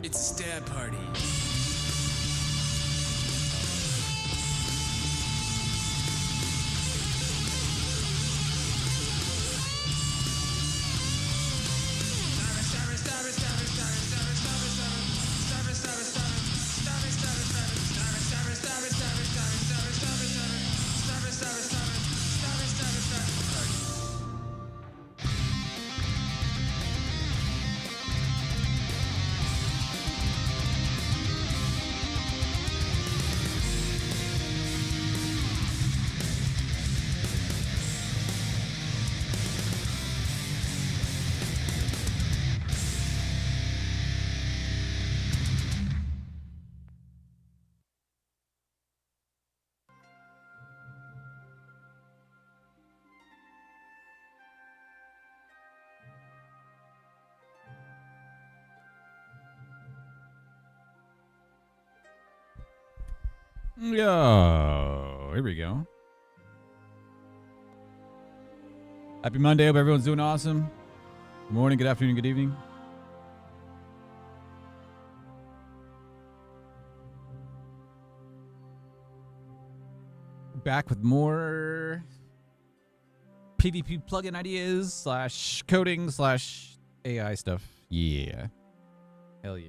It's a stab party. Yo, here we go. Happy Monday. Hope everyone's doing awesome. Good morning, good afternoon, good evening. Back with more PvP plugin ideas / coding / AI stuff. Yeah. Hell yeah.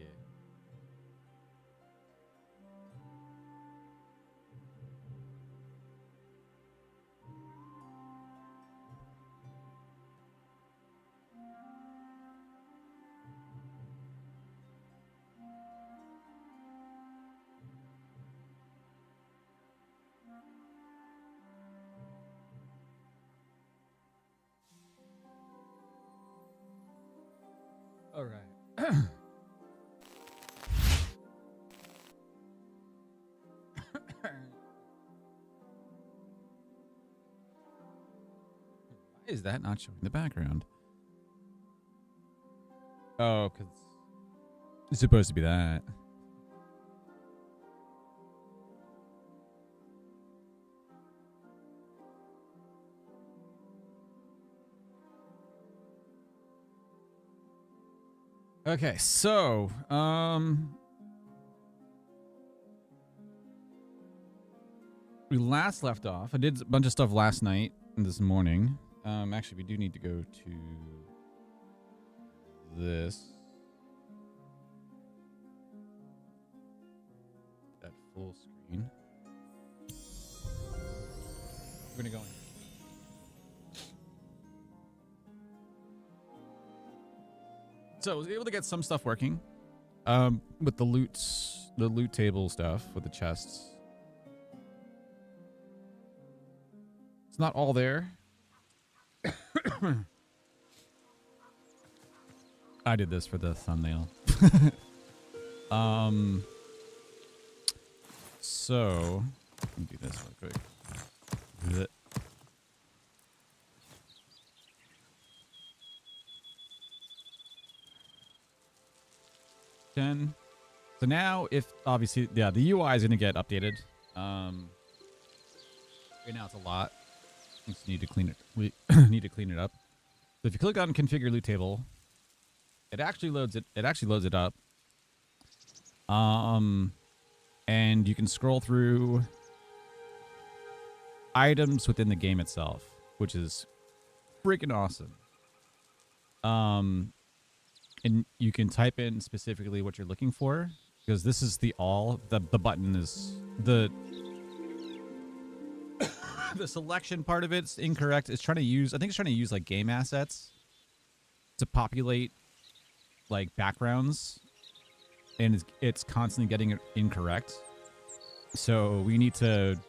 All right. Why is that not showing the background? Oh, because it's supposed to be that. Okay, so, we last left off. I did a bunch of stuff last night and this morning. Actually, we do need to go to this. That full screen. We're gonna go in. So I was able to get some stuff working, with the loot table stuff with the chests. It's not all there. I did this for the thumbnail. So let me do this real quick. Blech. So now, if obviously, yeah, the UI is going to get updated. Right now it's a lot. We just need to clean it. We need to clean it up. So if you click on configure loot table, it actually loads it. It actually loads it up. And you can scroll through items within the game itself, which is freaking awesome. And you can type in specifically what you're looking for, because this is the button is the the selection part of it's incorrect. It's trying to use, I think it's trying to use like game assets to populate like backgrounds, and it's constantly getting it incorrect. So we need to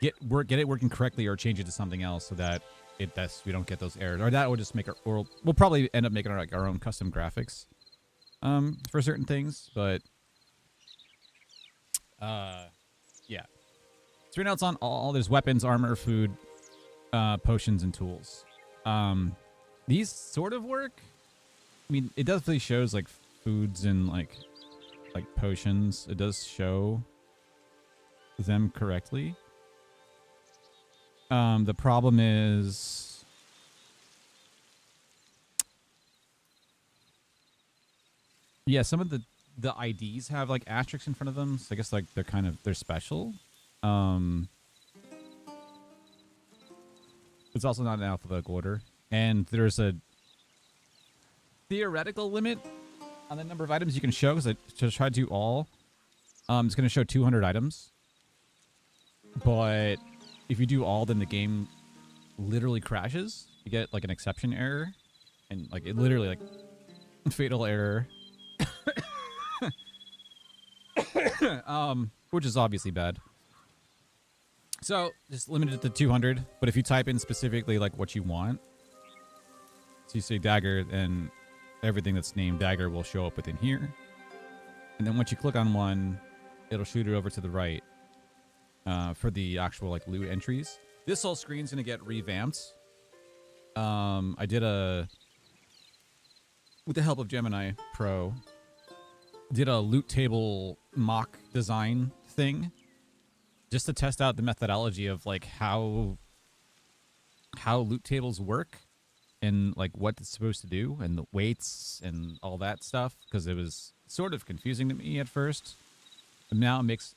get it working correctly or change it to something else so that we don't get those errors, or that will just make we'll probably end up making our own custom graphics for certain things, but yeah. So right now it's on all. There's weapons, armor, food, potions, and tools. These sort of work. I mean, it definitely shows like foods and like like potions, it does show them correctly. The problem is yeah, some of the IDs have like asterisks in front of them, so I guess like they're special. It's also not in alphabetical order, and there's a theoretical limit on the number of items you can show, because I just tried to do all. It's going to show 200 items, but if you do all, then the game literally crashes. You get like an exception error, and like it literally like fatal error. Which is obviously bad. So just limited it to 200, but if you type in specifically like what you want, so you say dagger, and everything that's named dagger will show up within here. And then once you click on one, it'll shoot it over to the right for the actual like loot entries. This whole screen's gonna get revamped. I did with the help of Gemini Pro, did a loot table mock design thing just to test out the methodology of like how loot tables work and like what it's supposed to do and the weights and all that stuff, because it was sort of confusing to me at first. But now it makes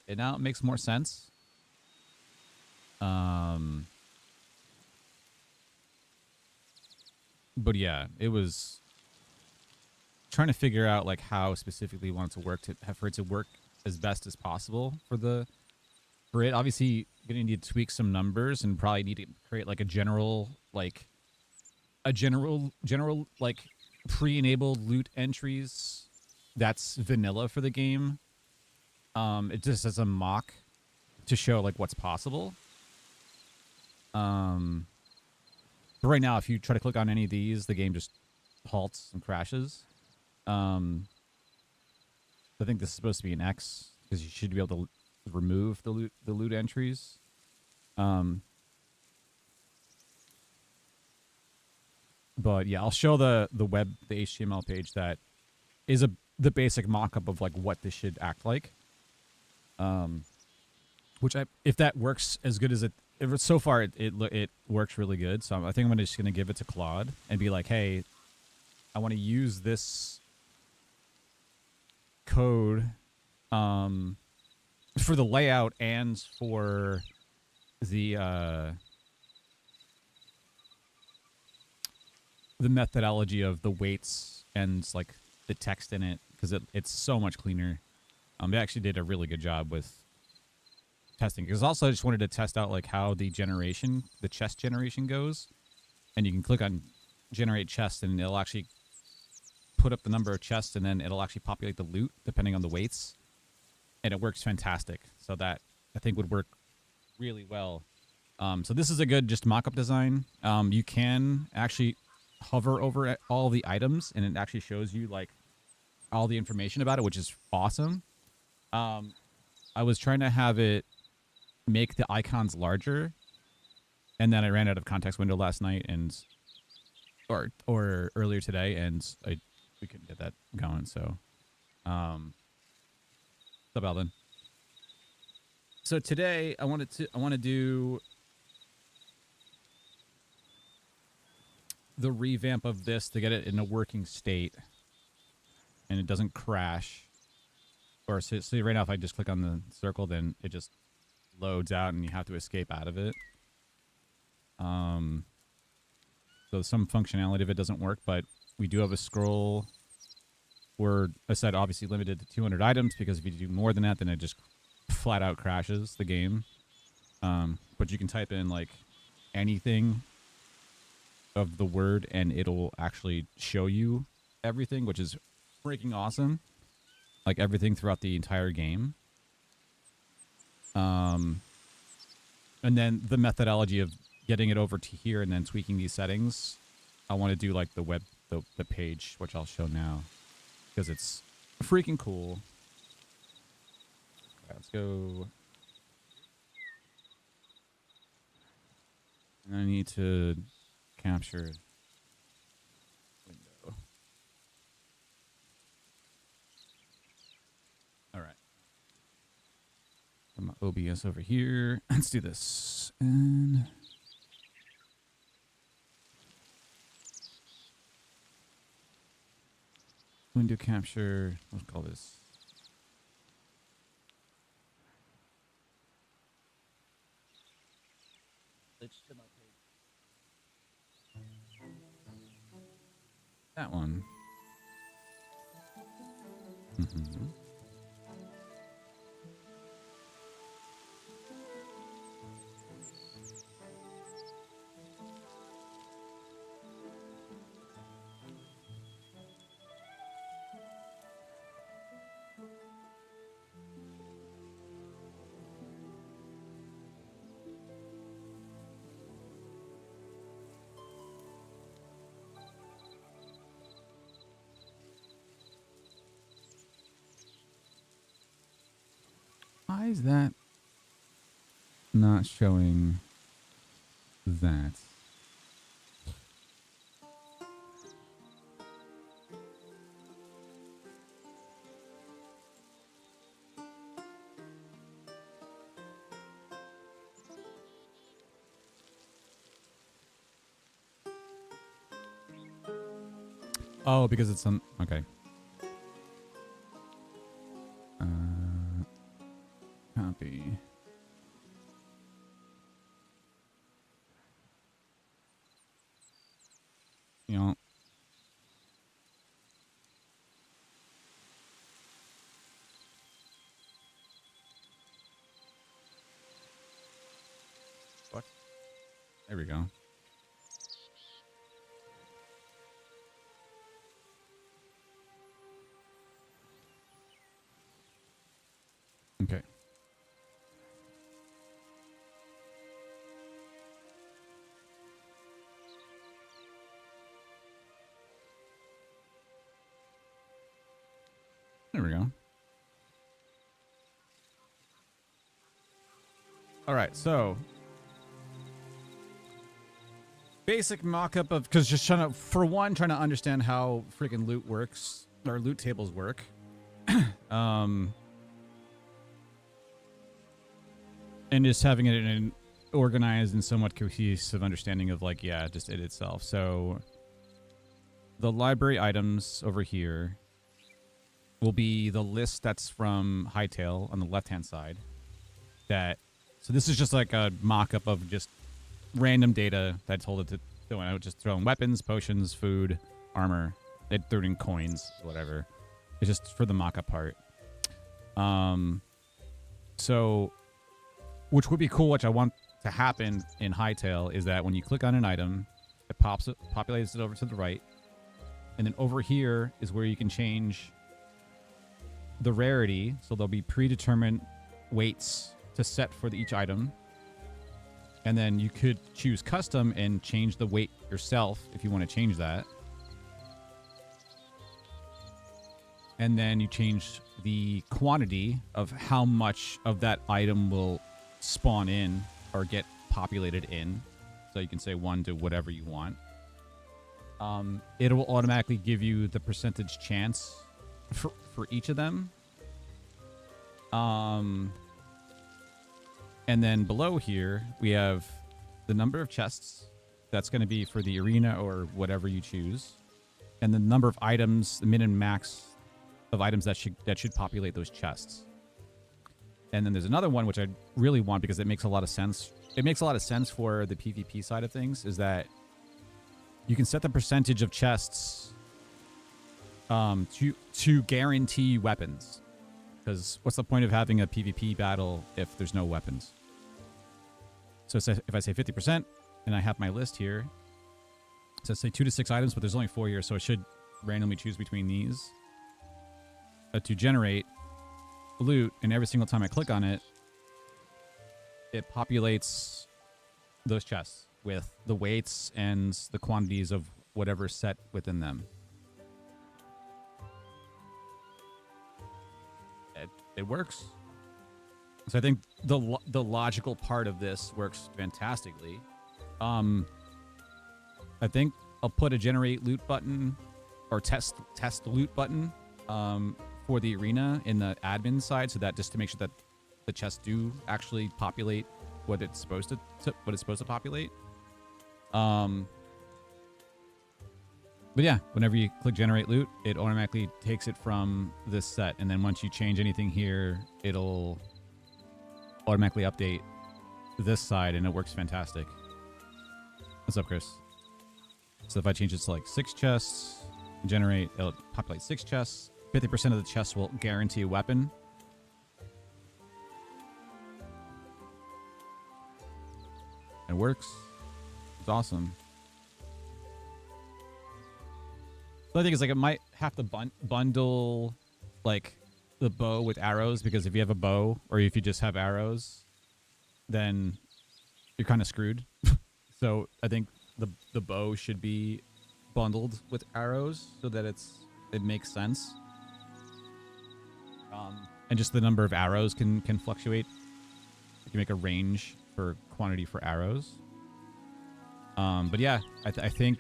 more sense. But yeah, it was trying to figure out like how specifically you want it to work for it to work as best as possible for it. Obviously, gonna need to tweak some numbers and probably need to create like a general like pre-enabled loot entries that's vanilla for the game. It just as a mock to show like what's possible. But right now, if you try to click on any of these, the game just halts and crashes. I think this is supposed to be an X, because you should be able to remove the loot entries. But yeah, I'll show the HTML page that is the basic mock-up of like what this should act like. Which if that works as good as so far it works really good. So I think I'm just gonna give it to Claude and be like, hey, I want to use this code for the layout and for the methodology of the weights and like the text in it, because it's so much cleaner. They actually did a really good job with testing, because also I just wanted to test out like how the chest generation goes, and you can click on generate chest and it'll actually put up the number of chests, and then it'll actually populate the loot depending on the weights, and it works fantastic. So that I think would work really well. So this is a good just mock-up design. You can actually hover over all the items and it actually shows you like all the information about it, which is awesome. I was trying to have it make the icons larger, and then I ran out of context window last night or earlier today, and we couldn't get that going. So, what's up, Alvin? So today I want to do the revamp of this to get it in a working state and it doesn't crash. Or so right now, if I just click on the circle, then it just loads out and you have to escape out of it. So some functionality of it doesn't work, but we do have a scroll. We're, I said, obviously limited to 200 items, because if you do more than that, then it just flat out crashes the game. But you can type in like anything of the word and it'll actually show you everything, which is freaking awesome. Like everything throughout the entire game. And then the methodology of getting it over to here and then tweaking these settings, I want to do like the page, which I'll show now, because it's freaking cool. Right, let's go. And I need to capture window. Put my OBS over here. Let's do this. And window capture. Let's call this. That one. Mm-hmm. Why is that not showing that? Oh, because it's on. Okay. Copy. You know. What? There we go. Okay. There we go. All right, so basic mock-up of, because just trying to understand how freaking loot works, or loot tables work. And just having it in an organized and somewhat cohesive understanding of, like, yeah, just it itself. So the library items over here will be the list that's from Hytale on the left-hand side. So this is just like a mock-up of just random data that I told it to throw in. I would just throw in weapons, potions, food, armor. It threw in coins, whatever. It's just for the mock-up part. So, which would be cool, which I want to happen in Hytale, is that when you click on an item, it populates it over to the right. And then over here is where you can change the rarity. So there'll be predetermined weights to set for each item. And then you could choose custom and change the weight yourself if you want to change that. And then you change the quantity of how much of that item will spawn in or get populated in. So you can say 1 to whatever you want. It will automatically give you the percentage chance for each of them. And then below here, we have the number of chests. That's going to be for the arena or whatever you choose. And the number of items, the min and max of items that should populate those chests. And then there's another one which I really want because it makes a lot of sense. It makes a lot of sense for the PvP side of things, is that you can set the percentage of chests to guarantee weapons. Because what's the point of having a PvP battle if there's no weapons? So if I say 50%, and I have my list here, so say 2 to 6 items, but there's only 4 here, so it should randomly choose between these to generate loot. And every single time I click on it, it populates those chests with the weights and the quantities of whatever's set within them. It works. So I think the logical part of this works fantastically. I think I'll put a generate loot button or test loot button for the arena in the admin side, so that just to make sure that the chests do actually populate what it's supposed to populate. But yeah, whenever you click generate loot, it automatically takes it from this set. And then once you change anything here, it'll automatically update this side, and it works fantastic. What's up, Chris? So if I change it to like 6 chests, generate, it'll populate 6 chests. 50% of the chests will guarantee a weapon. It works. It's awesome. The other thing is, like, it might have to bundle, like, the bow with arrows, because if you have a bow or if you just have arrows, then you're kind of screwed. So I think the bow should be bundled with arrows so that it makes sense. And just the number of arrows can fluctuate. You can make a range for quantity for arrows. But yeah, I think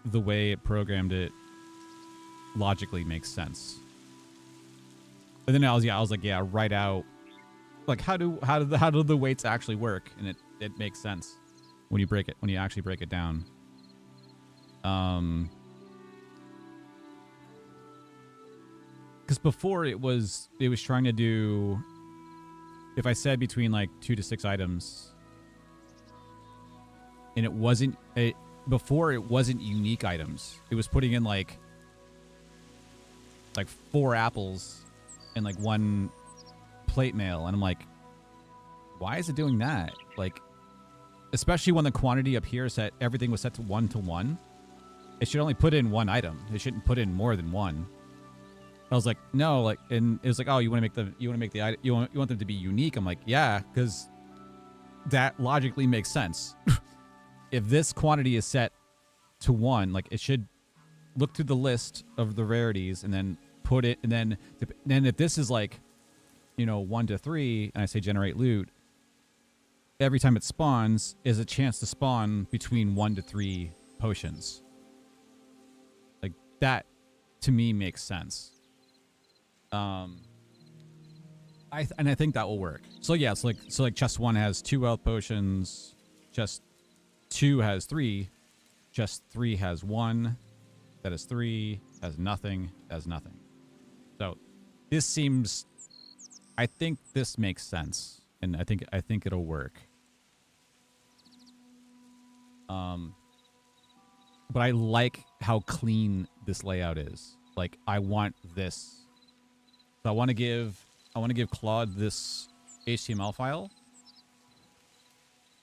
the way it programmed it logically makes sense. And then I was like, yeah, write out, like, how do the weights actually work? And it makes sense when you actually break it down. Because before it was trying to do, if I said between like 2 to 6 items, and before it wasn't unique items. It was putting in like 4 apples and like 1 plate mail, and I'm like, why is it doing that? Like, especially when the quantity up here said everything was set to 1 to 1. It should only put in 1 item. It shouldn't put in more than 1. I was like, no, like, and it was like, oh, you want to make the item, you want them to be unique. I'm like, yeah, because that logically makes sense. If this quantity is set to 1, like, it should look through the list of the rarities and then put it, and then if this is like, 1 to 3, and I say generate loot, every time it spawns is a chance to spawn between 1 to 3 potions. Like, that to me makes sense. And I think that will work. So yeah, it's like chest 1 has 2 health potions, chest 2 has 3, chest 3 has 1, that is 3, has nothing, has nothing. So this seems, I think this makes sense, and I think it'll work. But I like how clean this layout is. Like, I want this. So I want to give Claude this HTML file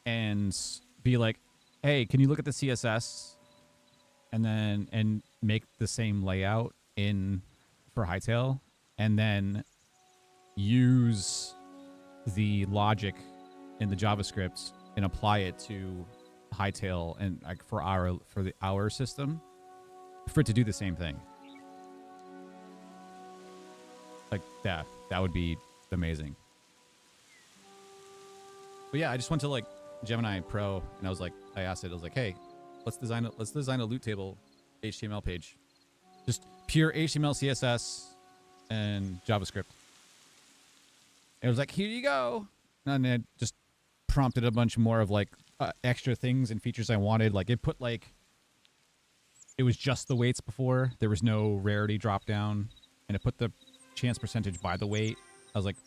and be like, hey, can you look at the CSS and make the same layout for Hytale, and then use the logic in the JavaScript and apply it to Hytale and like for our system for it to do the same thing. Like that would be amazing. But yeah, I just went to like Gemini Pro and I asked it, I was like, hey, let's design a loot table HTML page. Just pure HTML, CSS, and JavaScript. It was like, here you go. And it just prompted a bunch more of like extra things and features I wanted. Like it put like, it was just the weights before. There was no rarity drop down. And it put the chance percentage by the weight. I was like,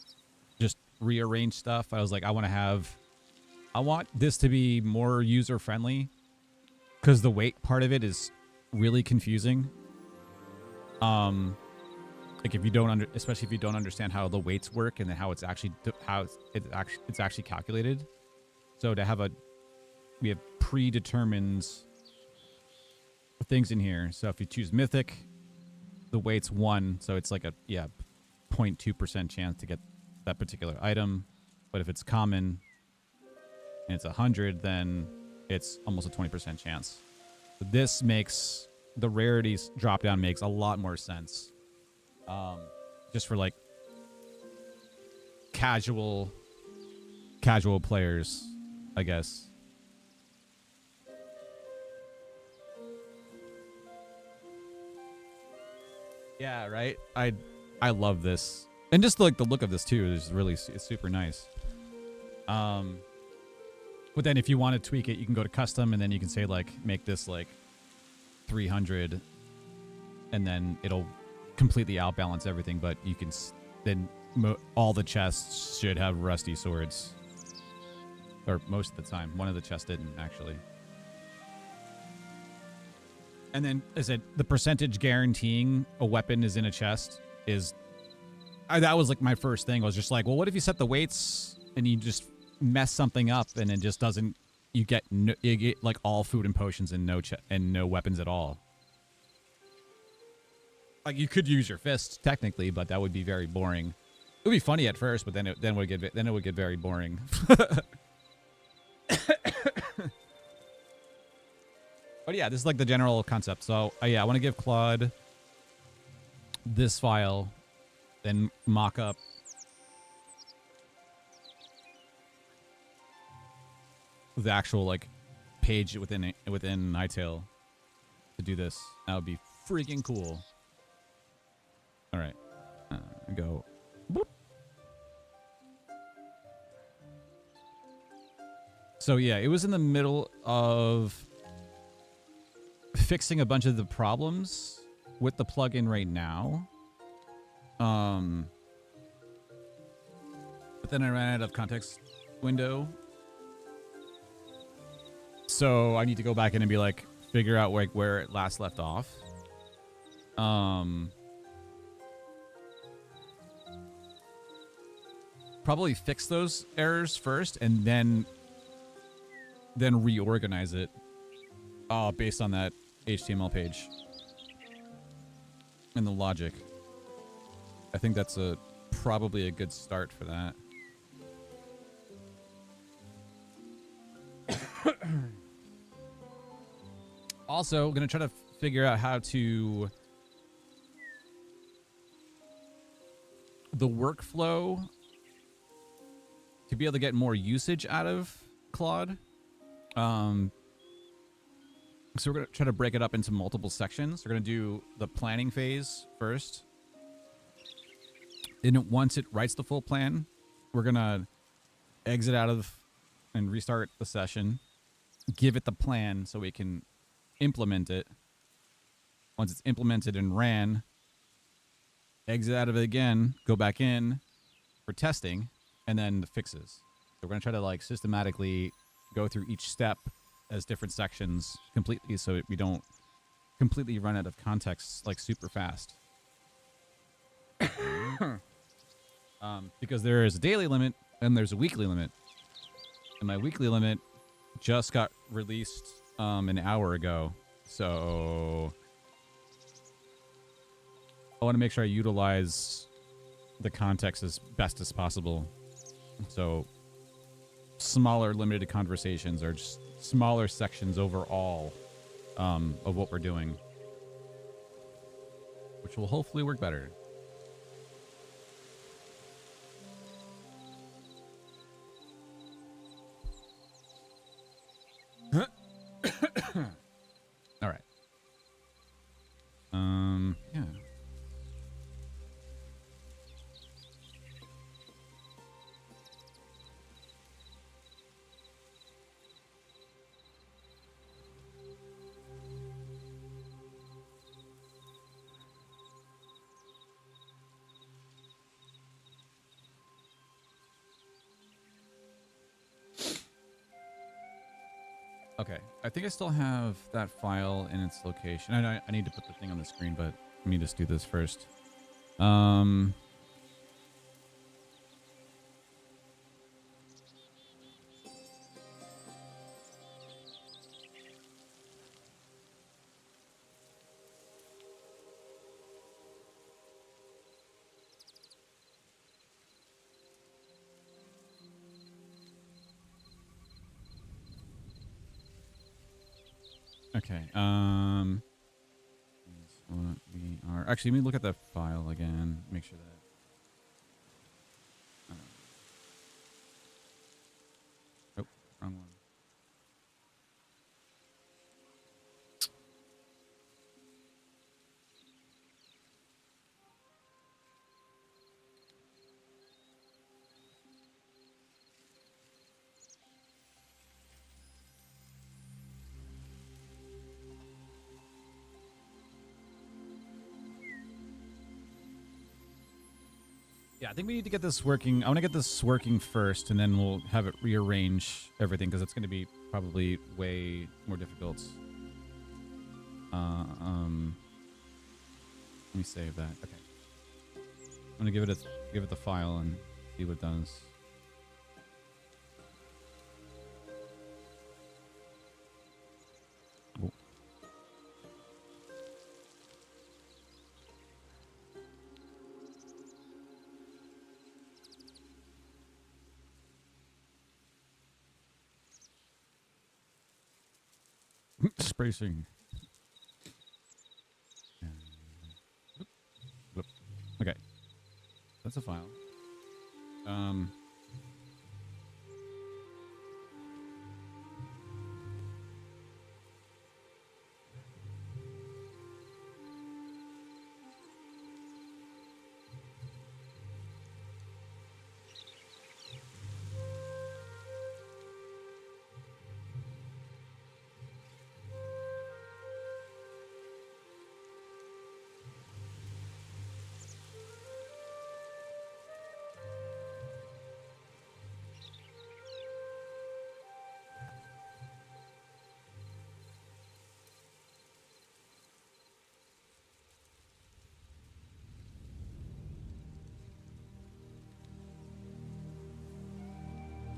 just rearrange stuff. I was like, I want this to be more user friendly, because the weight part of it is really confusing. Like if you don't especially if you don't understand how the weights work and then how it's actually calculated. So to have we have predetermined things in here. So if you choose mythic, the weight's 1, so it's like a 0.2% chance to get that particular item. But if it's common and it's 100, then it's almost a 20% chance. So this makes the rarities drop down makes a lot more sense. Just for like casual players, I guess. Yeah, right. I love this. And just like the look of this too is really, it's super nice. But then if you want to tweak it, you can go to custom and then you can say like, make this like 300 and then it'll completely outbalance everything. But you can then all the chests should have rusty swords, or most of the time. One of the chests didn't actually. And then is it the percentage guaranteeing a weapon is in a chest is that was like my first thing. I was just like, well, what if you set the weights and you just mess something up and it just doesn't, you get like all food and potions and no weapons at all. Like you could use your fists technically, but that would be very boring. It would be funny at first, but then it would get very boring. But yeah, this is like the general concept. So yeah, I want to give Claude this file, then mock up the actual like page within Hytale to do this. That would be freaking cool. All right, go. Boop. So yeah, it was in the middle of fixing a bunch of the problems with the plugin right now. But then I ran out of context window. So I need to go back in and be like, figure out like where it last left off. Probably fix those errors first and then reorganize it based on that HTML page and the logic. I think that's probably a good start for that. Also, I'm going to try to figure out how to the workflow to be able to get more usage out of Claude. So we're going to try to break it up into multiple sections. We're going to do the planning phase first. And once it writes the full plan, we're going to exit out of and restart the session, give it the plan so we can implement it. Once it's implemented and ran, exit out of it again, go back in for testing, and then the fixes. So we're going to try to like systematically go through each step as different sections completely so we don't completely run out of context like super fast. Because there is a daily limit and there's a weekly limit. And my weekly limit just got released an hour ago. So I want to make sure I utilize the context as best as possible. So smaller limited conversations or just smaller sections overall of what we're doing, which will hopefully work better. All right. Yeah. Okay, I think I still have that file in its location. I need to put the thing on the screen, but let me just do this first. Okay, is what we are. Actually, let me look at the file again. Make sure that. Oh, wrong one. Yeah, I think we need to get this working. I want to get this working first, and then we'll have it rearrange everything because it's going to be probably way more difficult. Let me save that. Okay. I'm gonna give it the file and see what it does. Oh. Spacing. Okay, that's a file.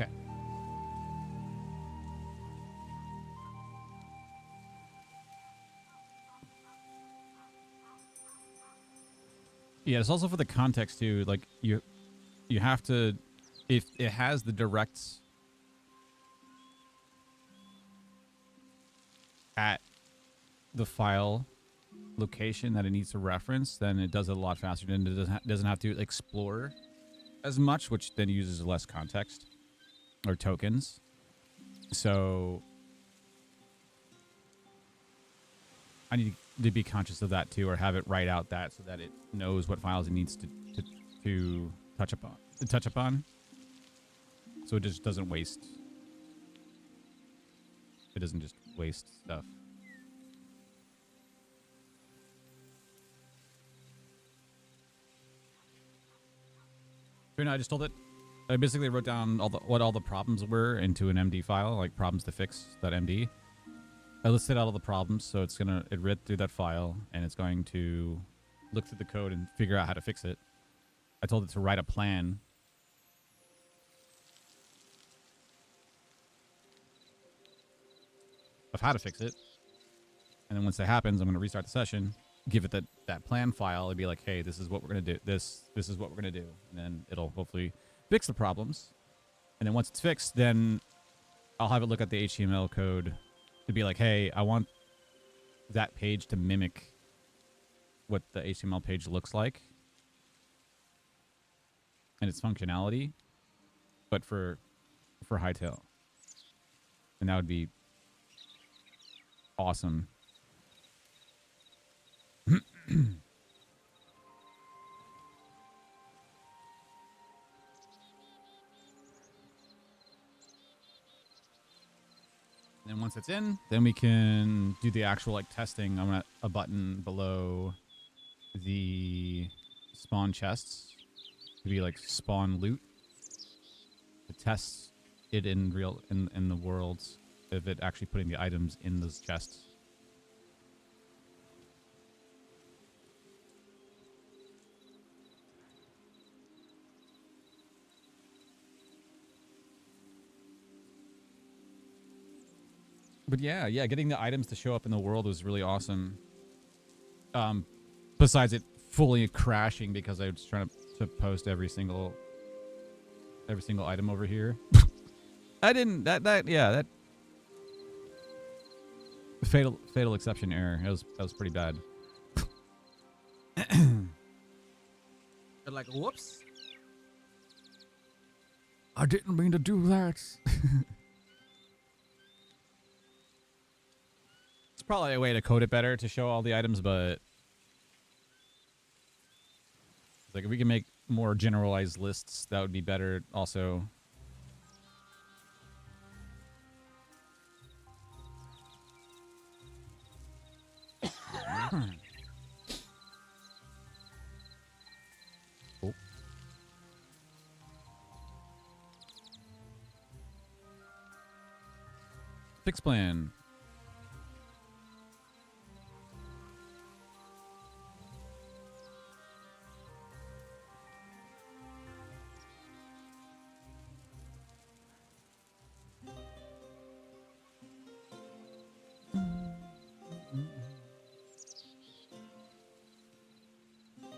Okay. Yeah, it's also for the context too. Like you have to, if it has the direct at the file location that it needs to reference, then it does it a lot faster. Then it doesn't have to explore as much, which then uses less context or tokens. So I need to be conscious of that too, or have it write out that so that it knows what files it needs to touch upon. So it just doesn't waste. It doesn't just waste stuff. I just told it. I basically wrote down what all the problems were into an MD file, like problems to fix.md. I listed out all the problems, so it read through that file and it's going to look through the code and figure out how to fix it. I told it to write a plan of how to fix it. And then once that happens, I'm going to restart the session, give it that plan file, and be like, hey, this is what we're going to do. This is what we're going to do. And then it'll hopefully fix the problems. And then once it's fixed, then I'll have it look at the HTML code to be like, hey, I want that page to mimic what the HTML page looks like and its functionality, but for Hytale. And that would be awesome. And once it's in, then we can do the actual like testing. I'm gonna a button below the spawn chests to be like spawn loot to test it in the world of it actually putting the items in those chests. But yeah, getting the items to show up in the world was really awesome. Besides it fully crashing because I was trying to post every single item over here. I didn't that fatal exception error. That was pretty bad. Like, whoops. I didn't mean to do that. Probably a way to code it better to show all the items, but like if we can make more generalized lists, that would be better also. Oh. fix plan.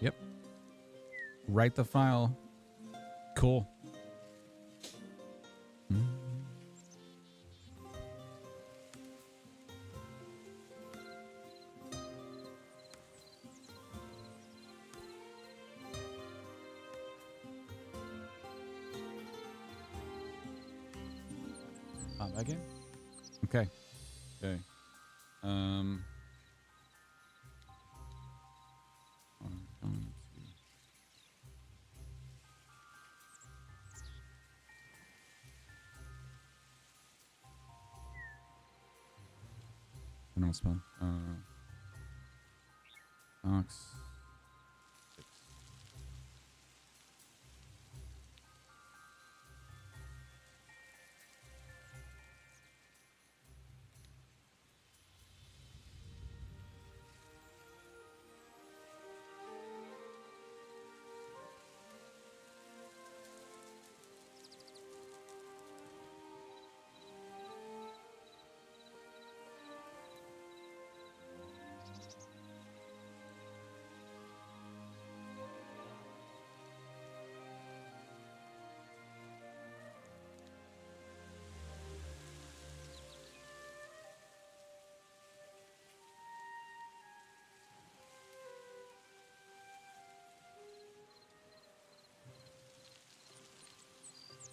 Yep. Write the file. Cool. Back in? Okay. Okay. I don't spell. Ox.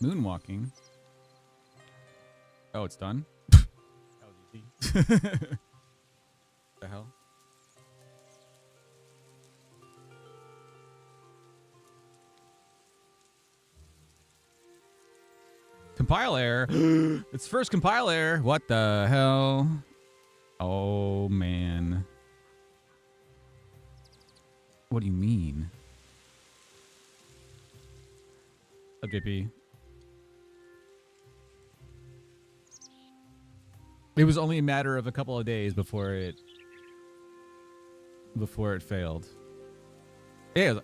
Moonwalking. Oh, it's done? That was easy. The hell? Compile error. It's first compile error. What the hell? Oh, man. What do you mean? JP. It was only a matter of a couple of days before it failed. Yeah,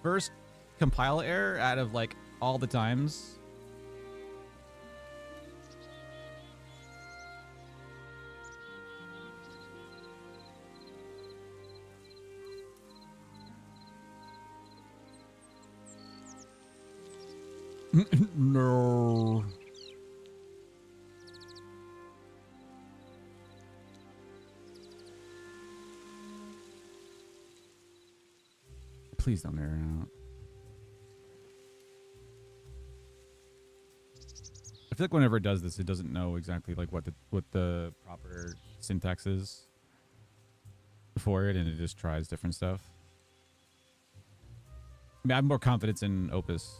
first compile error out of like all the times. No. Please don't error out. I feel like whenever it does this, it doesn't know exactly like what the proper syntax is for it, and it just tries different stuff. I mean, I have more confidence in Opus.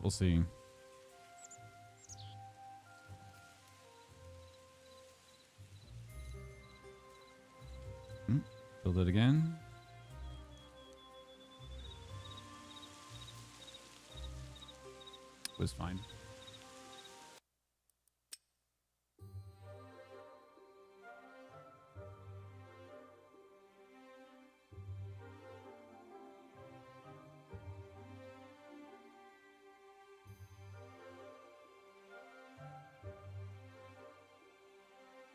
We'll see. Build it again. It was fine.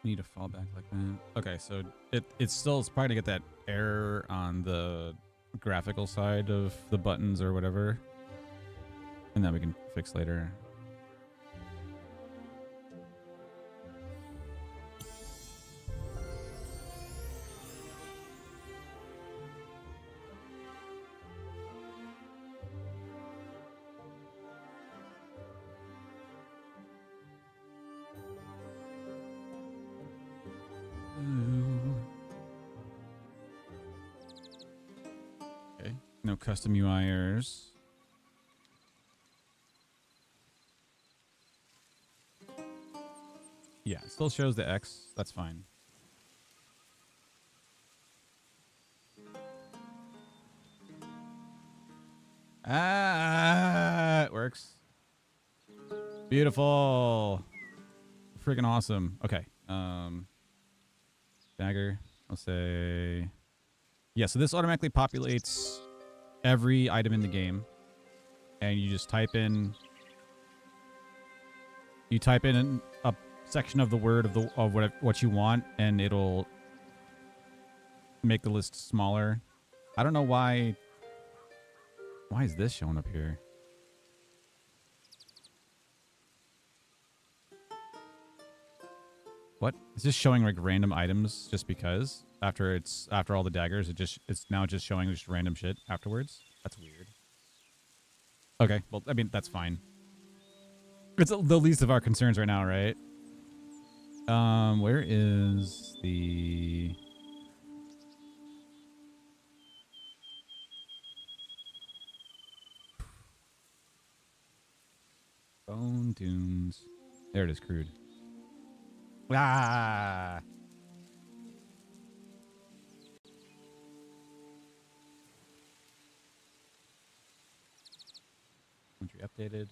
Need a fallback like that. Okay, so it's still probably gonna get that error on the graphical side of the buttons or whatever, and that we can fix later. No custom UI errors. Yeah, it still shows the X. That's fine. Ah, it works. Beautiful. Freaking awesome. Okay. Dagger. I'll say. Yeah, so this automatically populates every item in the game. And you just type in. You type in a section of the word of what you want, and it'll make the list smaller. I don't know why. Why is this showing up here? What? Is this showing like random items just because? After all the daggers, it's now just showing just random shit afterwards? That's weird. Okay, well, I mean, that's fine. It's the least of our concerns right now, right? Where is the... Bone Dunes. There it is, crude. Ah! Entry updated.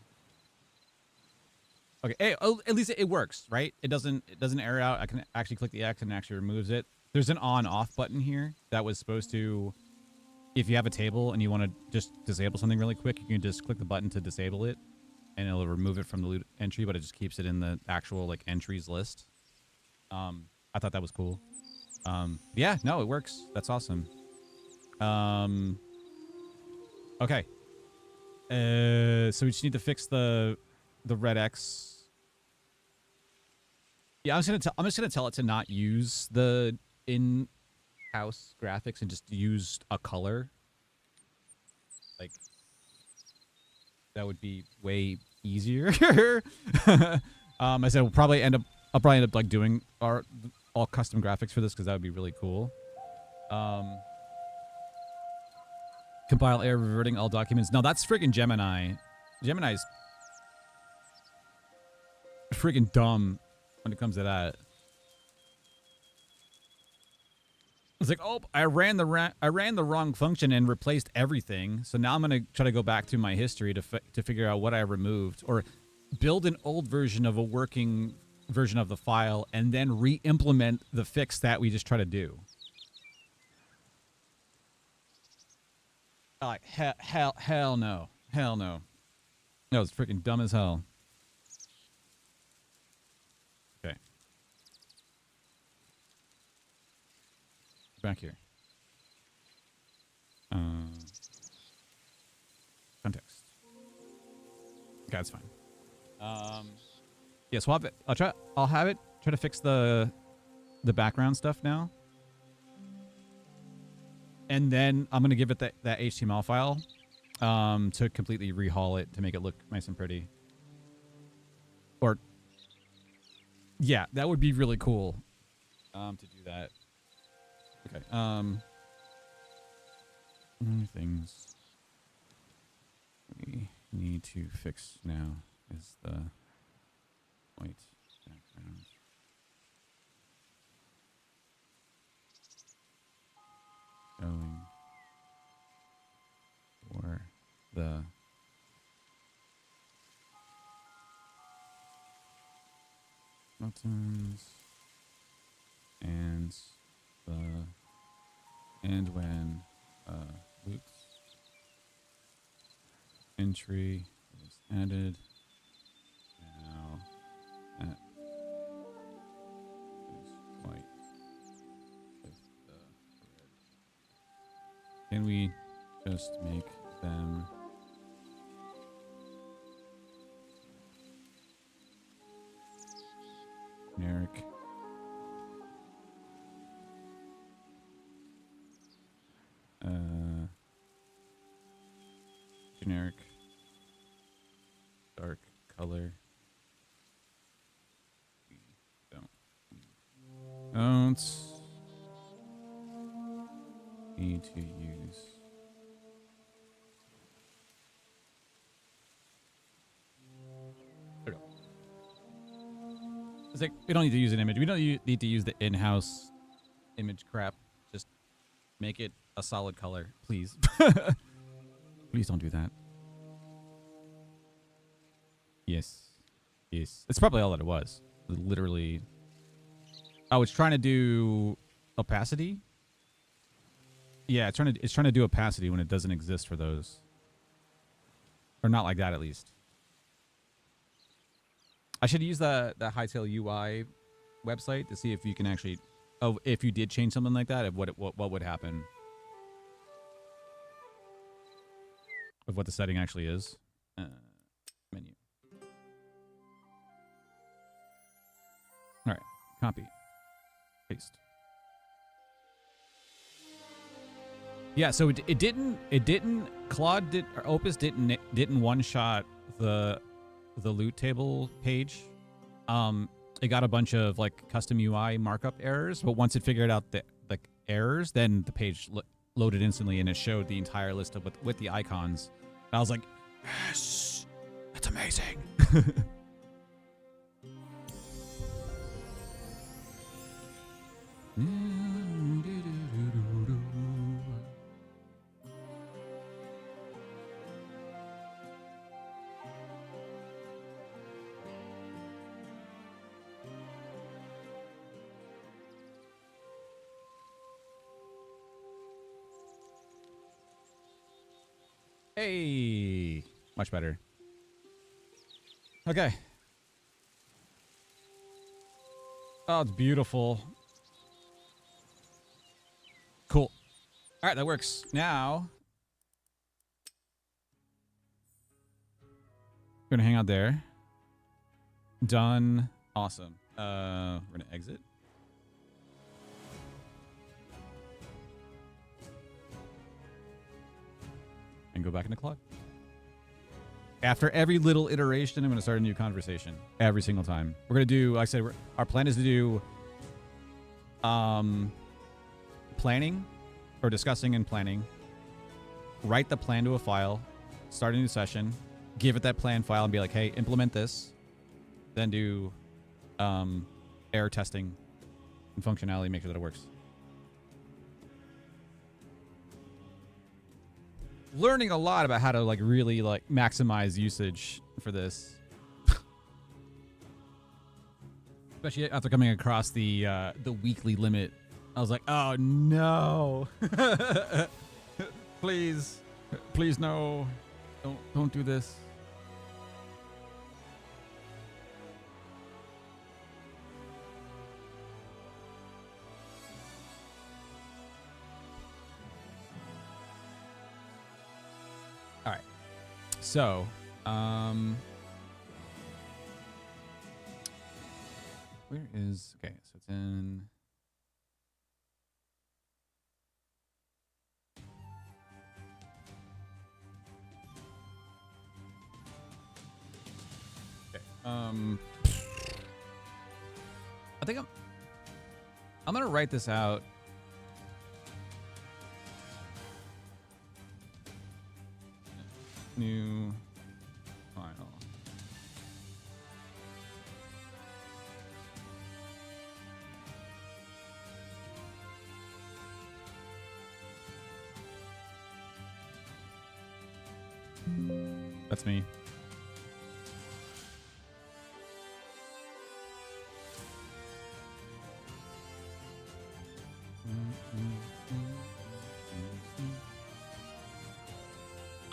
Okay, hey, oh, at least it works, right? It doesn't error out. I can actually click the X and it actually removes it. There's an on-off button here that was supposed to, if you have a table and you want to just disable something really quick, you can just click the button to disable it, and it'll remove it from the loot entry, but it just keeps it in the actual like entries list. I thought that was cool. Yeah, no, it works. That's awesome. Okay. So we just need to fix the red X. Yeah, I'm just gonna tell it to not use the in-house graphics and just use a color. Like that would be way easier. I said I'll probably end up like doing all custom graphics for this because that would be really cool. Compile error reverting all documents. No, that's freaking Gemini. Gemini's freaking dumb when it comes to that. It's like, oh, I ran the wrong function and replaced everything. So now I'm gonna try to go back to my history to figure out what I removed, or build an old version of a working version of the file and then re-implement the fix that we just try to do. Like hell no, hell no. No, it's freaking dumb as hell. Okay. Back here. Context. Okay, that's fine. Yeah, so I'll have it try to fix the background stuff now. And then I'm gonna give it that HTML file to completely rehaul it to make it look nice and pretty. Or yeah, that would be really cool to do that. Okay. Things we need to fix now is the white background. Showing for the buttons and when loot entry is added. Now that is white with the red. Can we just make them generic? Generic dark color. We don't need to use it's like we don't need to use an image. We don't need to use the in-house image crap. Just make it a solid color, please. Please don't do that. Yes. Yes. It's probably all that it was. Literally. Oh, it's trying to do opacity? Yeah, it's trying to do opacity when it doesn't exist for those. Or not like that, at least. I should use the Hytale UI website to see if you can actually... Oh, if you did change something like that, what would happen. Of what the setting actually is. Menu. Alright. Copy. Paste. Yeah, so it didn't Claude did, or Opus didn't one shot the loot table page. It got a bunch of like custom UI markup errors, but once it figured out the errors, then the page loaded instantly and it showed the entire list of with the icons. And I was like, yes, that's amazing. Hey, much better. Okay. Oh, it's beautiful. Cool. All right, that works. Now, we're gonna hang out there. Done. Awesome. We're gonna exit. And go back into Claude. After every little iteration, I'm going to start a new conversation every single time. We're going to do, like I said, our plan is to do planning or discussing and planning. Write the plan to a file, start a new session, give it that plan file and be like, hey, implement this. Then do error testing and functionality, make sure that it works. Learning a lot about how to like really like maximize usage for this, especially after coming across the weekly limit. I was like, oh no, please no, don't do this. All right. So, where is, okay, so it's in, okay, I think I'm going to write this out. New file. That's me.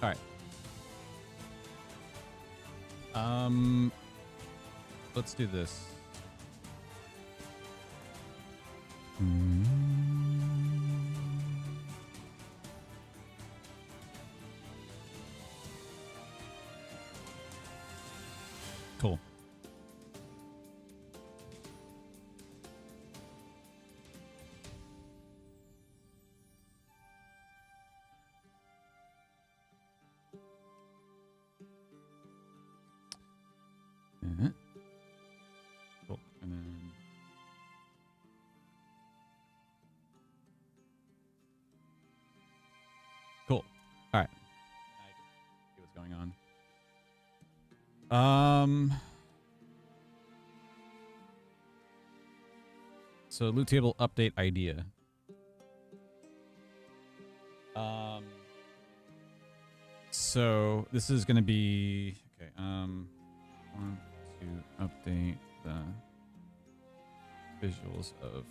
All right. Let's do this. Cool. Cool. And then cool. All right. See what's going on. So loot table update idea. So this is going to be okay. want to update the visuals of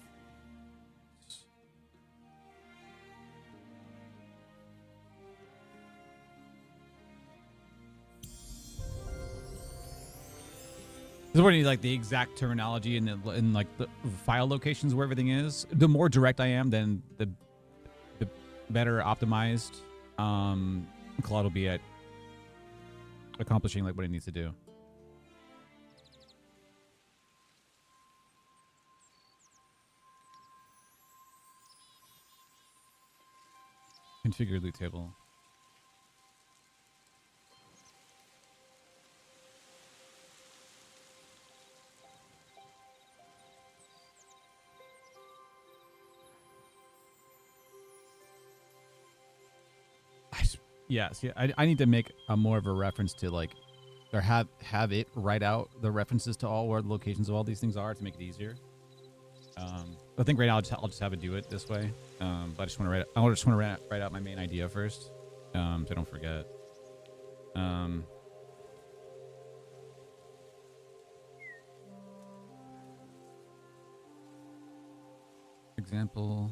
this is where you need like the exact terminology and like the file locations where everything is. The more direct I am, then the better optimized Claude will be at accomplishing like what it needs to do. Configure loot table. Yes, yeah. I need to make a more of a reference to like, or have it write out the references to all where the locations of all these things are to make it easier. I think right now I'll just have it do it this way. But I just want to write out my main idea first, so I don't forget. Example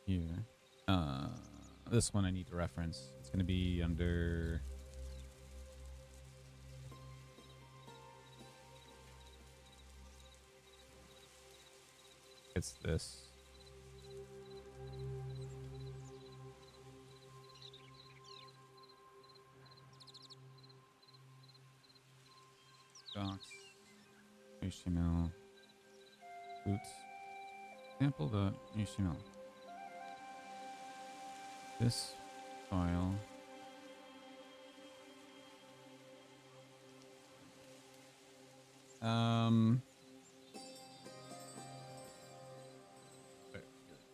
here. This one I need to reference. It's going to be under. It's this. Docs. HTML. Boots. Sample the HTML. This file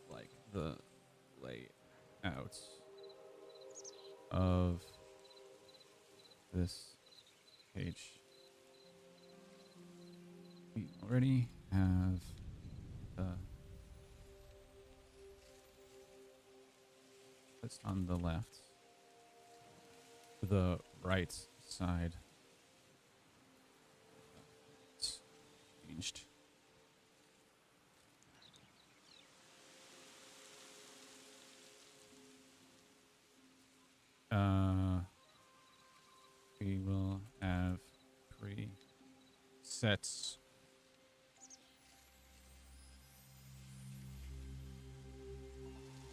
like the layout of this page. We already have the list on the left, to the right side. It's changed. We will have presets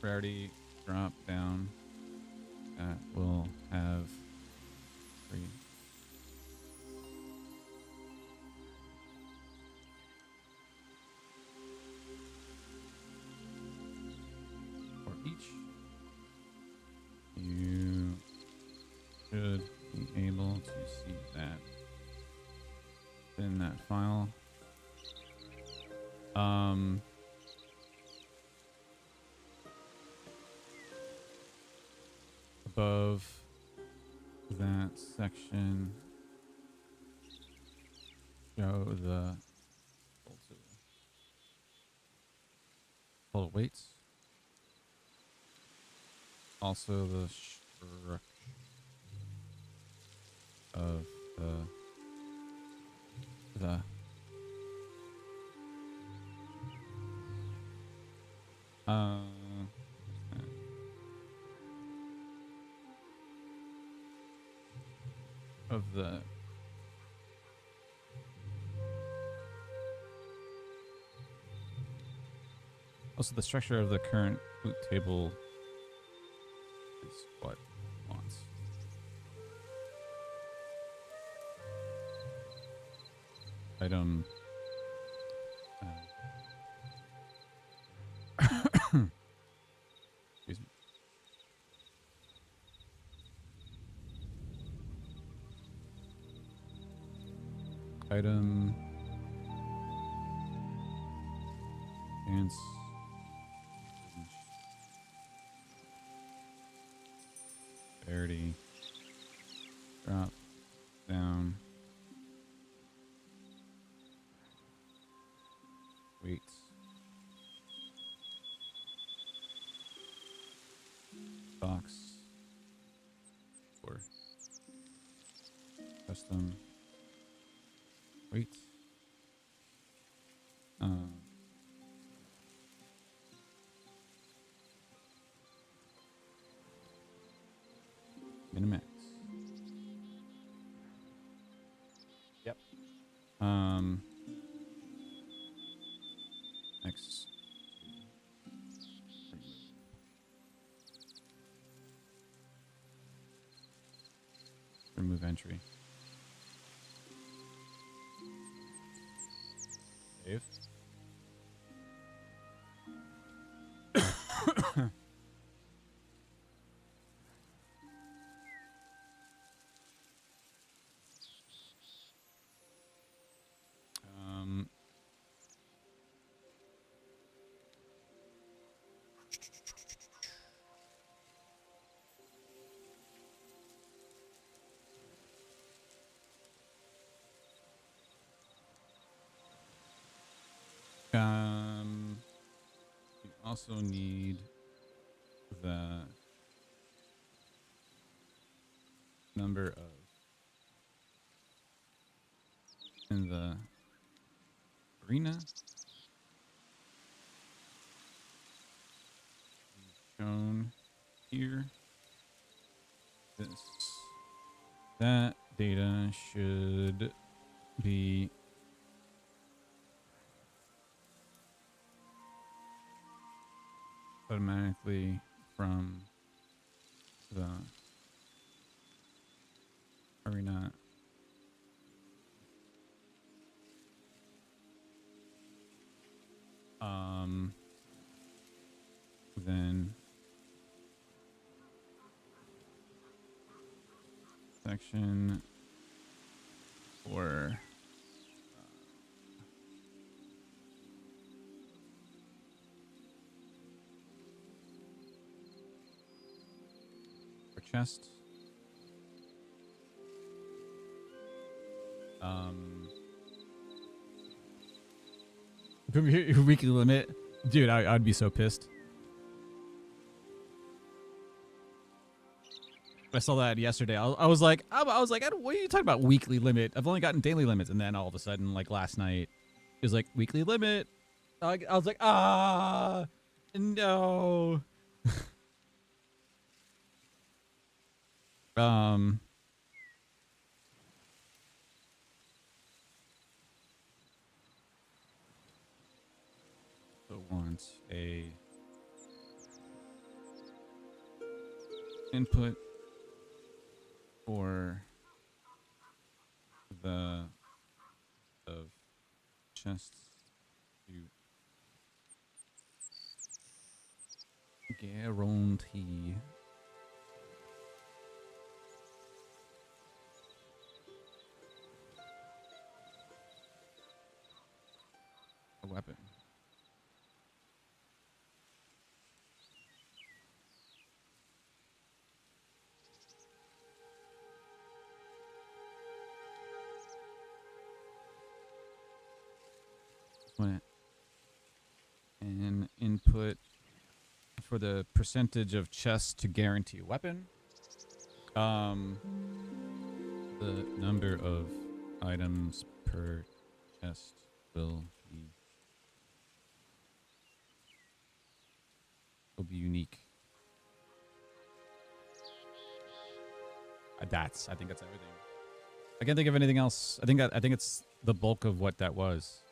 priority drop down that will have free for each. You should be able to see that in that file. Above that section, show the total weights. Also the structure of the of the also the structure of the current loot table is what it wants. Item excuse me. Item and parity drop down weights box 4 custom weight. Minimax. Yep. X. Remove entry. Save. You also need the number of in the arena shown here. That data should be automatically from the arena then section for chest. Weekly limit, dude. I'd be so pissed. I saw that yesterday. I was like, what are you talking about? Weekly limit? I've only gotten daily limits, and then all of a sudden, like last night, it was like weekly limit. I was like, no. So wants a input for the of chests to guarantee a weapon. And input for the percentage of chests to guarantee a weapon. The number of items per chest will be unique. I think that's everything. I can't think of anything else. I think it's the bulk of what that was.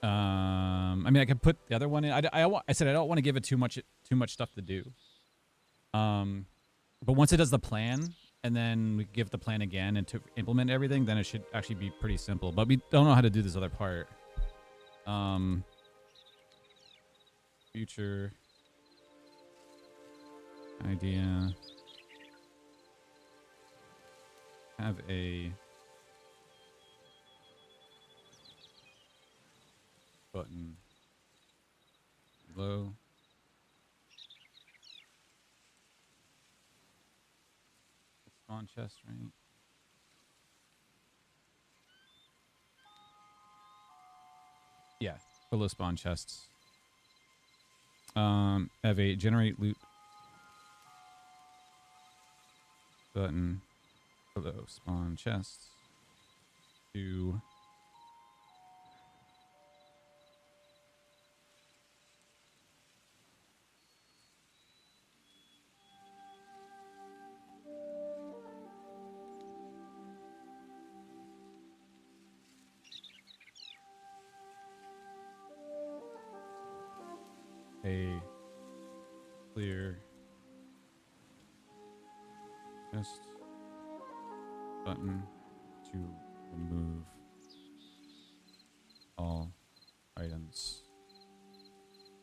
I mean, I could put the other one in. I said I don't want to give it too much stuff to do. But once it does the plan, and then we give the plan again and to implement everything, then it should actually be pretty simple. But we don't know how to do this other part. Future idea. Have a button below. Spawn chest, right? Yeah, below spawn chests. Have a generate loot button below spawn chests to a clear chest button to remove all items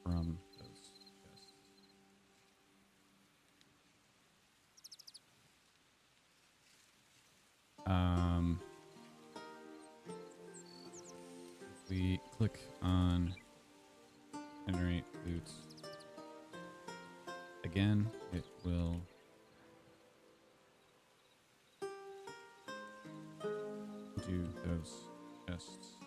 from those chests. We click on generate loot again, it will do those chests.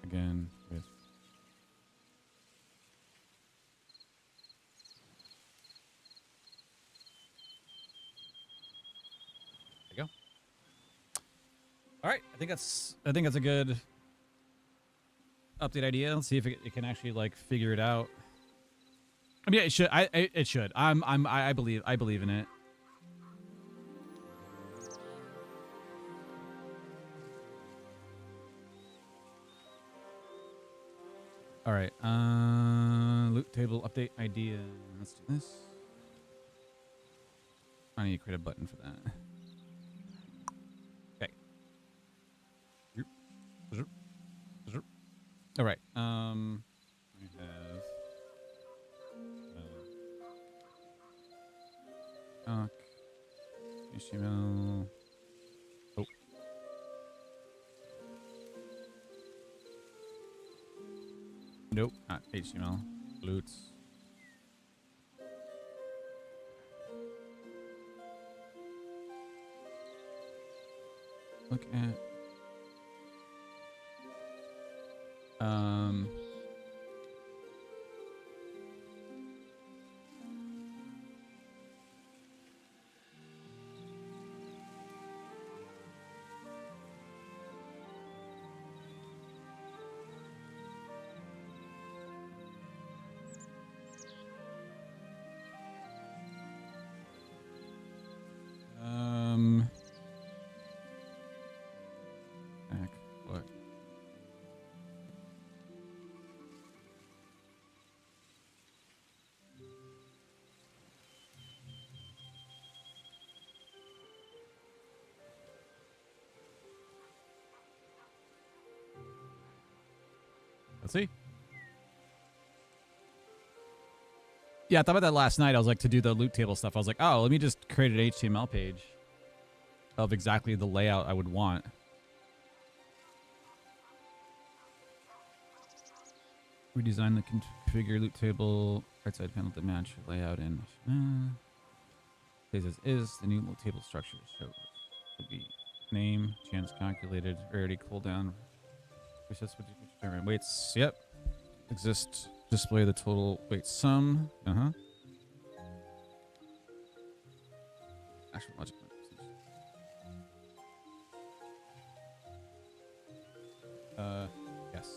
Again with there you go. All right, I think that's a good update idea. Let's see if it can actually like figure it out. I mean, it should. It should. I believe in it. All right. Loot table update idea. Let's do this. I need to create a button for that. Okay. All right. We have doc, HTML. Oh. Nope, not HTML. Loots. Look at what? Let's see. Yeah, I thought about that last night. I was like, to do the loot table stuff, I was like, oh, let me just create an HTML page of exactly the layout I would want. Redesign the configure loot table right side panel to match layout and stays as is. The new loot table structure would be name, chance calculated, rarity, cooldown, resets with determine weights. Yep. Exist. Display the total weight sum. Actual logic. Yes.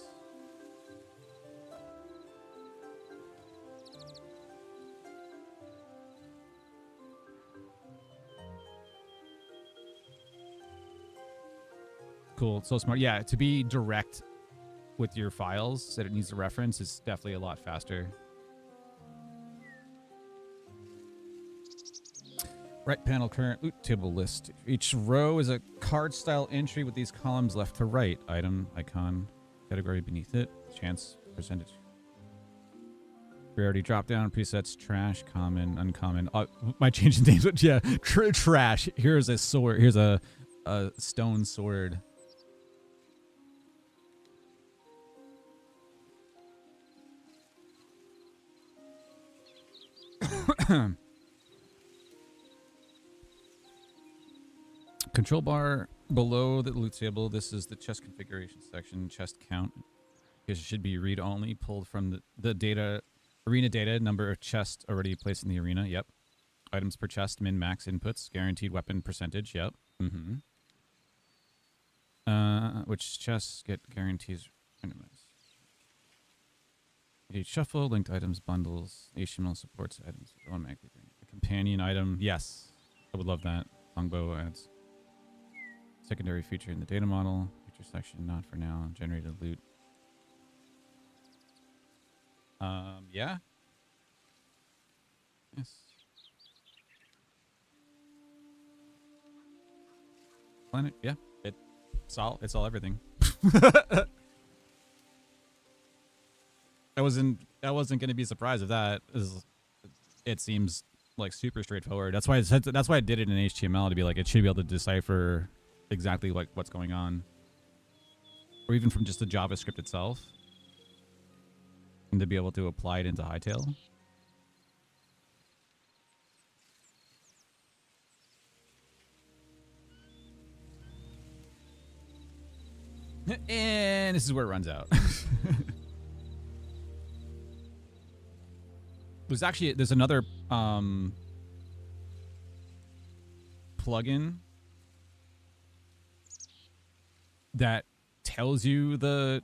Cool. So smart. Yeah, to be direct with your files that it needs to reference is definitely a lot faster. Right panel current loot table list. Each row is a card style entry with these columns left to right. Item, icon, category beneath it, chance, percentage. Rarity drop down, presets, trash, common, uncommon. Might change the names, but yeah, trash. Here's a sword. Here's a stone sword. Control bar below the loot table. This is the chest configuration section. Chest count. It should be read only, pulled from the data Arena data, number of chests already placed in the arena. Yep. Items per chest, min max inputs, guaranteed weapon percentage. Yep. Mm-hmm. Which chests get guarantees randomized. Shuffle, linked items, bundles, HTML supports items automatically bring a companion item. Yes, I would love that. Longbow adds secondary feature in the data model. Feature section, not for now. Generated loot. Yeah. Yes. Planet, yeah. It's all everything. I wasn't gonna be surprised if that is. It seems like super straightforward. That's why I did it in HTML to be like it should be able to decipher exactly like what's going on, or even from just the JavaScript itself, and to be able to apply it into Hytale. And this is where it runs out. There's another plugin that tells you the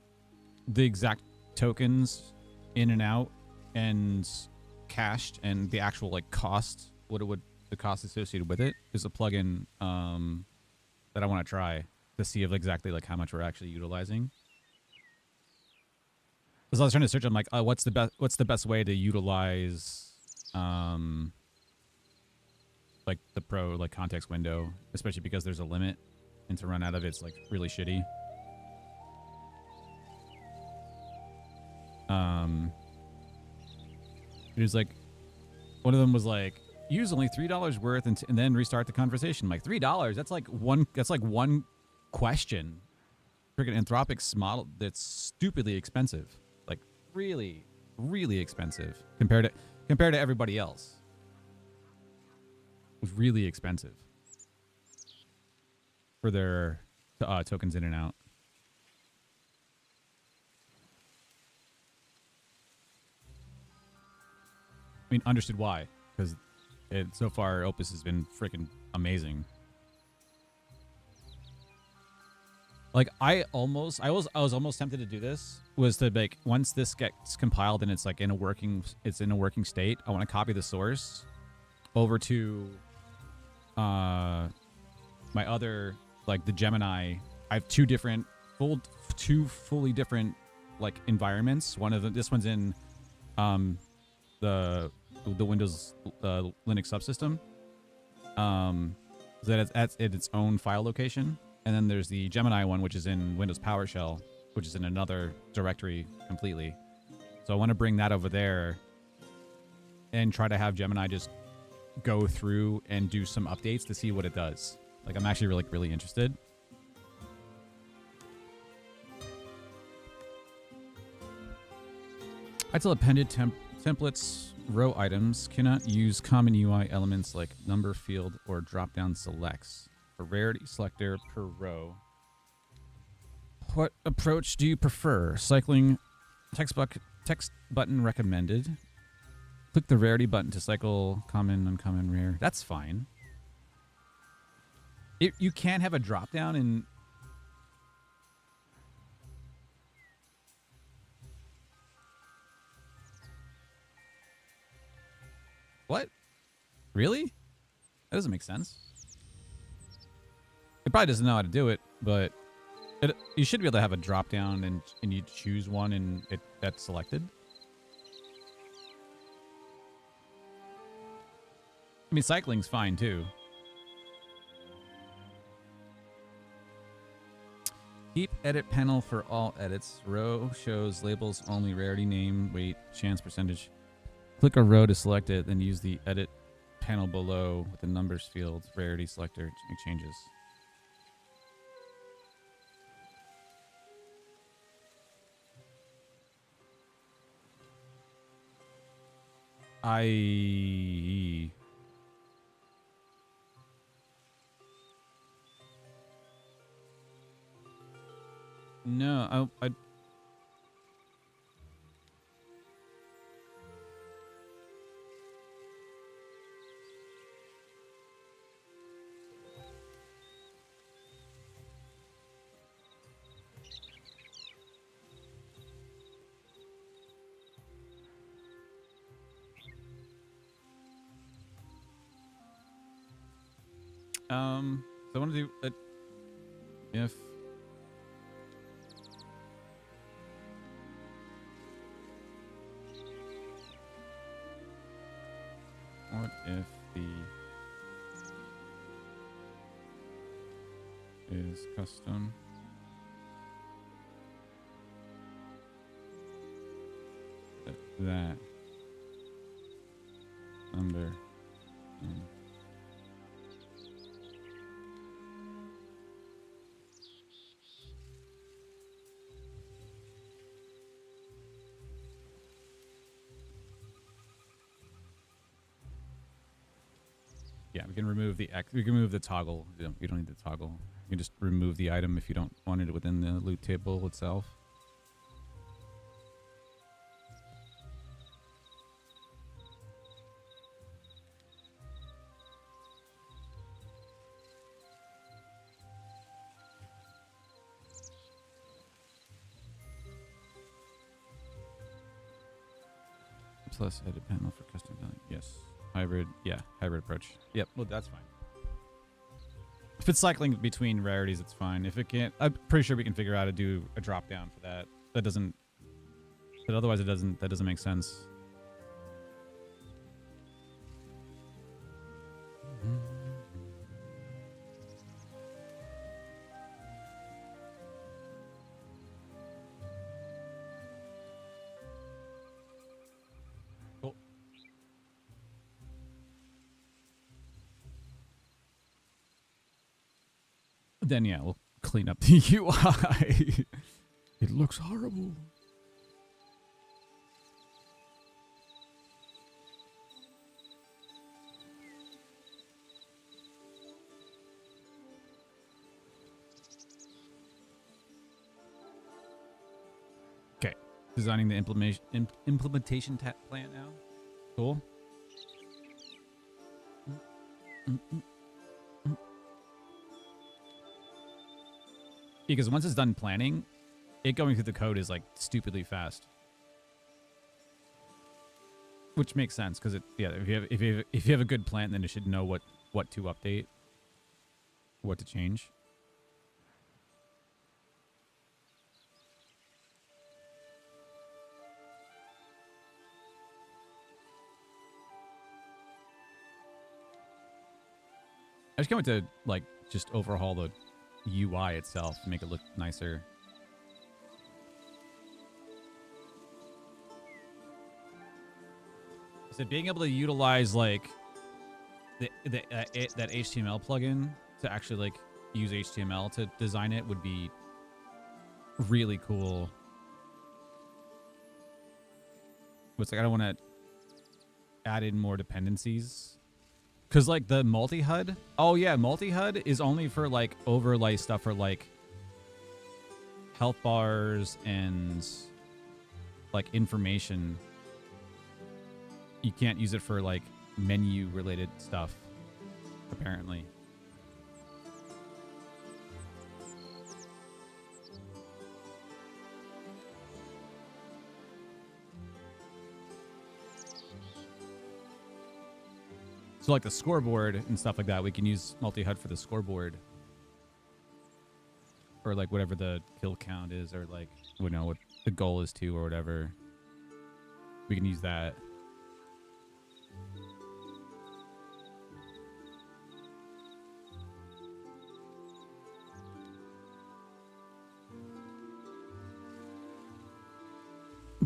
exact tokens in and out and cached and the actual like cost, the cost associated with it is a plugin that I want to try to see if exactly like how much we're actually utilizing. Because I was trying to search, I'm like, oh, what's the best way to utilize like the pro like context window, especially because there's a limit, and to run out of it's like really shitty. It was like one of them was like, use only $3 worth and then restart the conversation. I'm like, $3? That's like one question. Freaking Anthropic's model that's stupidly expensive. Like really, really expensive compared to everybody else. It was really expensive for their tokens in and out. I mean, understood why, because so far Opus has been freaking amazing. Like I was almost tempted to do this, was to like once this gets compiled and it's like in a working state, I want to copy the source over to my other, like the Gemini. I have two fully different like environments. One of them, this one's in the Windows Linux subsystem, that it's at its own file location, and then there's the Gemini one, which is in Windows PowerShell, which is in another directory completely. So I want to bring that over there and try to have Gemini just go through and do some updates to see what it does. Like I'm actually really interested. Hytale appended templates row items cannot use common UI elements like number field or drop-down selects. A rarity selector per row. What approach do you prefer? Cycling text button recommended. Click the rarity button to cycle common, uncommon, rare. That's fine. You can't have a drop-down in... What? Really? That doesn't make sense. It probably doesn't know how to do it, but you should be able to have a drop down and you choose one and that's selected. I mean, cycling's fine too. Keep edit panel for all edits. Row shows labels only, rarity, name, weight, chance, percentage. Click a row to select it, then use the edit panel below with the numbers field, rarity selector, make changes. No, I So I want to do it if what if the is custom that under yeah, we can remove the we can remove the toggle. You don't need the toggle. You can just remove the item if you don't want it within the loot table itself. Plus edit panel for custom value. Yes. Hybrid. Yeah. Hybrid approach. Yep. Well, that's fine. If it's cycling between rarities, it's fine. If it can't, I'm pretty sure we can figure out how to do a drop down for that. That doesn't, but otherwise it doesn't, that doesn't make sense. Cool. Then yeah, we'll clean up the UI. It looks horrible. Okay, designing the implementation plan now. Cool. Because once it's done planning, it going through the code is like stupidly fast, which makes sense because it if you have a good plan, then it should know what to update, what to change. I just can't wait to like just overhaul the UI itself to make it look nicer. So being able to utilize like that HTML plugin to actually like use HTML to design it would be really cool. But it's like I don't want to add in more dependencies. Because, like, the multi-HUD... Oh, yeah, multi-HUD is only for, like, overlay stuff for, like, health bars and, like, information. You can't use it for, like, menu-related stuff, apparently. So like the scoreboard and stuff like that, we can use multi-HUD for the scoreboard. Or like whatever the kill count is, or like, we know what the goal is to, or whatever. We can use that.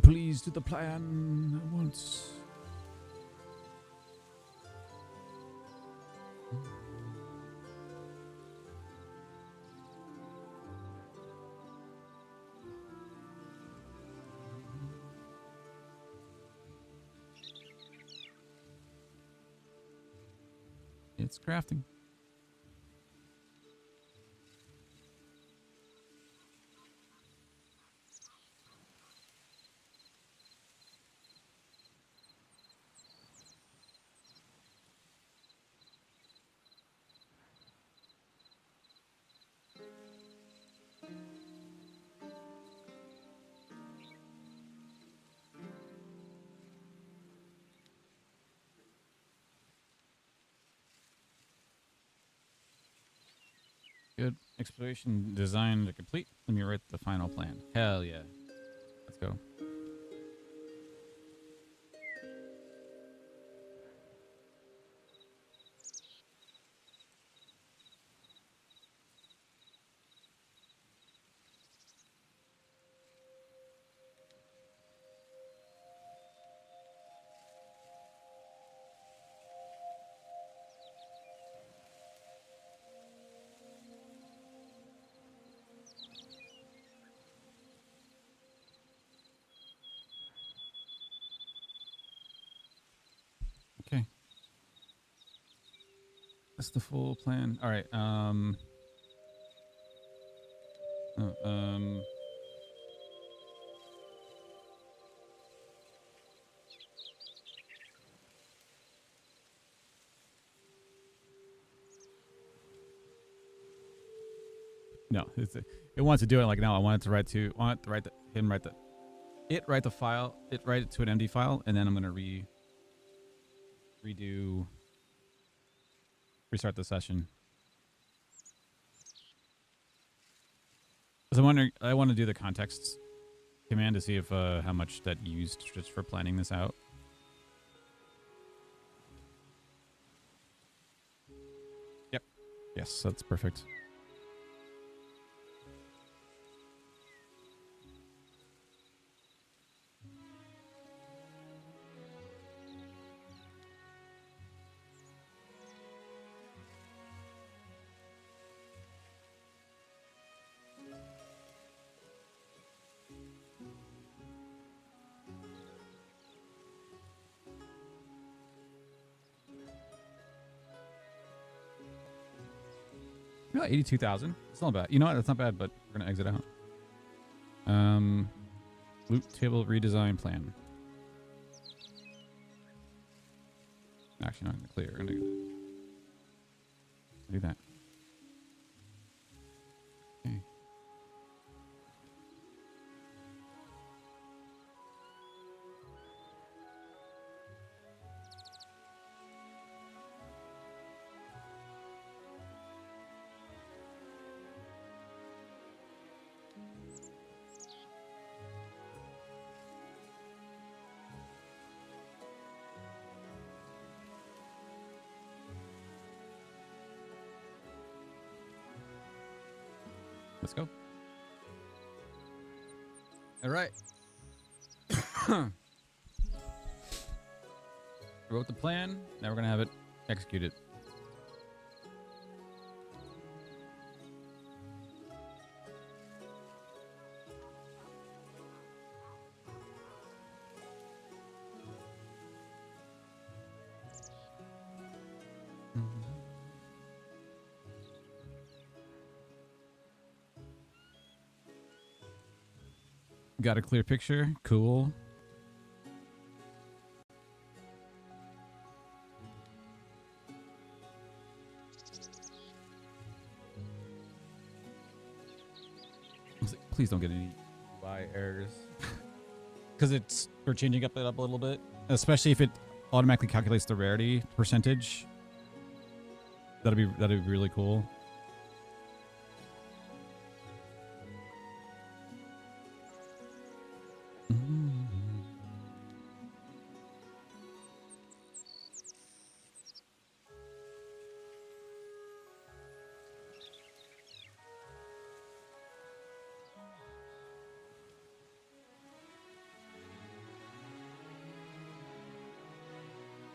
Please do the plan once. It's crafting. Good. Exploration design to complete. Let me write the final plan. Hell yeah. Let's go. Okay. That's the full plan. All right. Oh, no, it wants to do it like now. I want it to write to him write the file, write it to an empty file, and then I'm gonna restart the session. So I want to do the context command to see if how much that used just for planning this out. Yep. Yes, that's perfect. No, 82,000. It's not bad. You know what? That's not bad, but we're gonna exit out. Loop table redesign plan. Actually, not gonna clear. We're gonna do that. Okay. Let's go. All right. I wrote the plan. Now we're gonna have it executed. Got a clear picture. Cool. Please don't get any UI errors. Because we're changing it up a little bit. Especially if it automatically calculates the rarity percentage. That'd be really cool.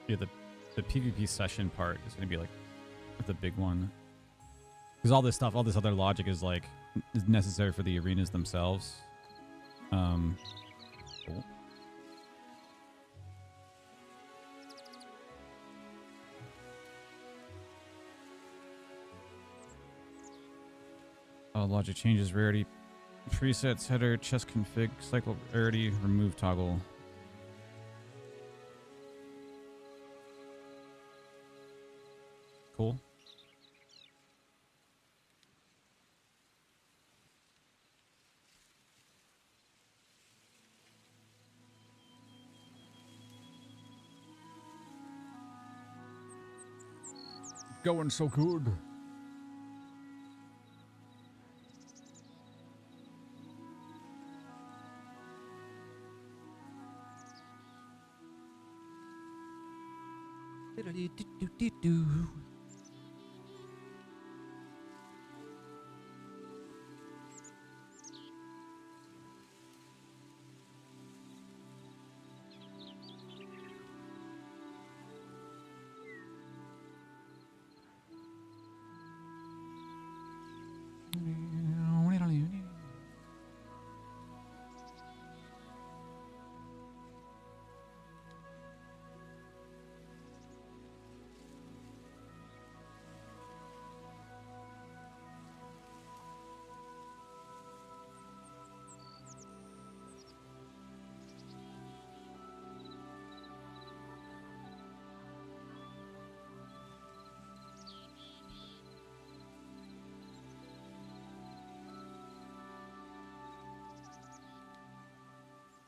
Yeah, the PvP session part is going to be like the big one. Because all this other logic is like is necessary for the arenas themselves. Cool. Logic changes rarity presets, header, chest config, cycle rarity, remove toggle. Cool. Going so good.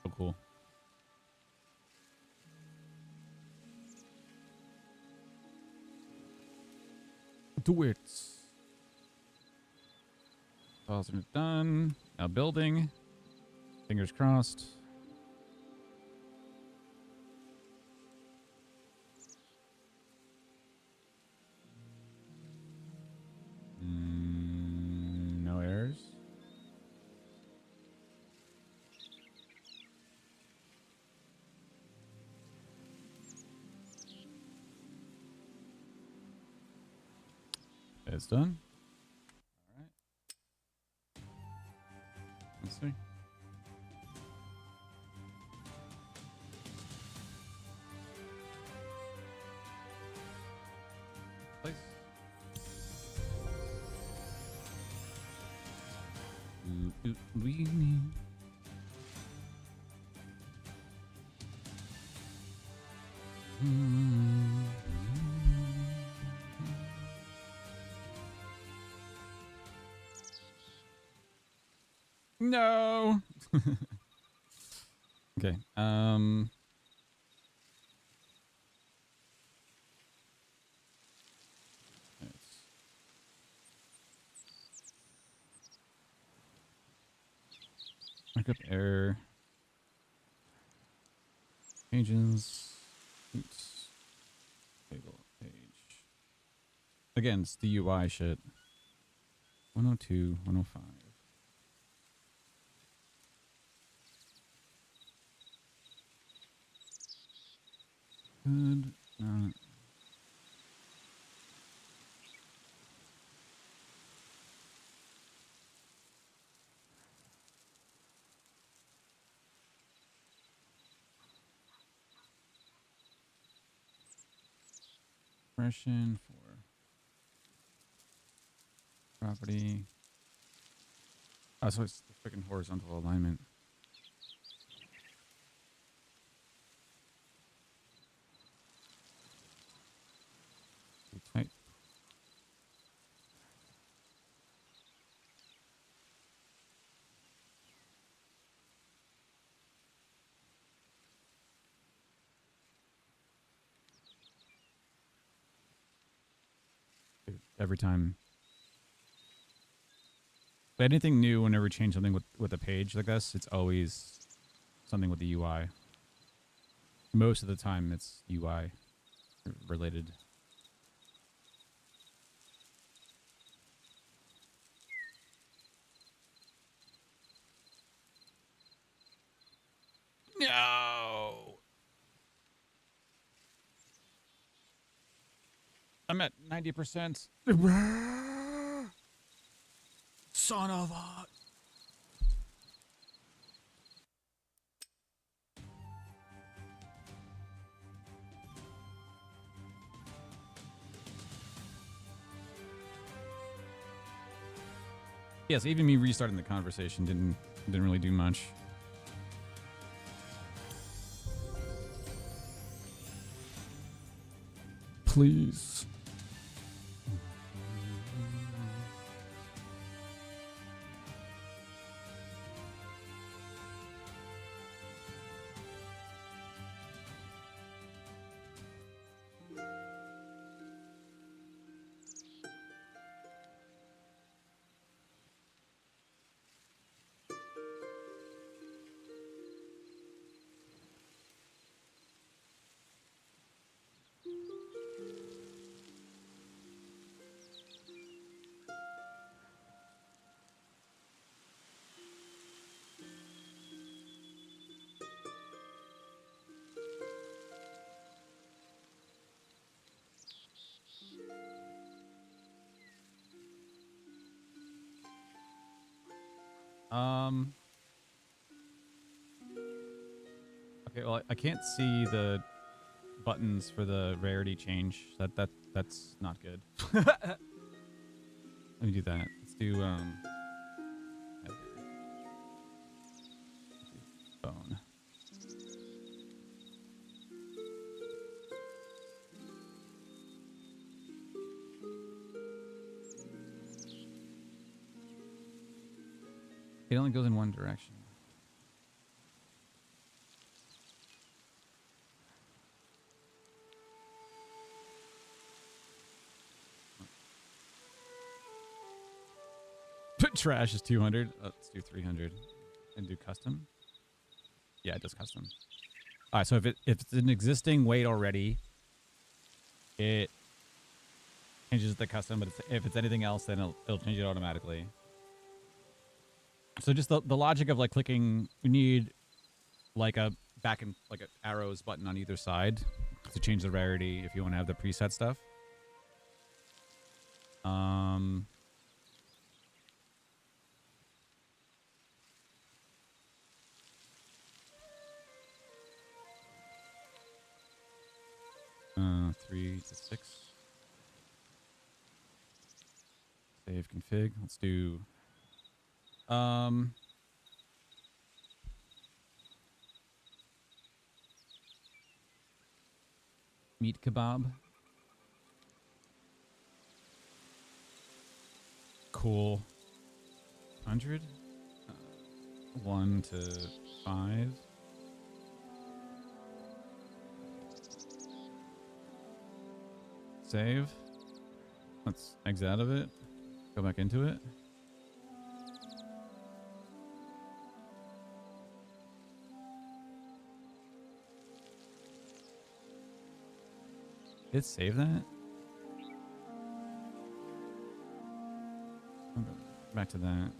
So cool. Do it. Files are done. Now building. Fingers crossed. No errors. It's done. All right. Let's see. Place. We need. No. Okay. Markup error. Pages. Oops. Table page. Again, it's the UI shit. 102, 105. Good. Expression for property. Oh, so it's the freaking horizontal alignment. Type. Every time. But anything new, whenever we change something with a page like this, it's always something with the UI. Most of the time, it's UI related. No! I'm at 90%. Son of a... Yes, even me restarting the conversation didn't really do much. Please. Okay, well, I can't see the buttons for the rarity change. That's not good. Let me do that. Let's do phone. It only goes in one direction. Trash is 200. Let's do 300 and do custom. Yeah, it does custom. All right, so if it's an existing weight already, it changes the custom. But if it's anything else, then it'll change it automatically. So just the logic of like clicking, we need like a like an arrows button on either side to change the rarity if you want to have the preset stuff. 3 to 6. Save config. Let's do meat kebab. Cool. 100. 1 to 5. Save. Let's exit out of it. Go back into it. Did it save that? I'll go back to that.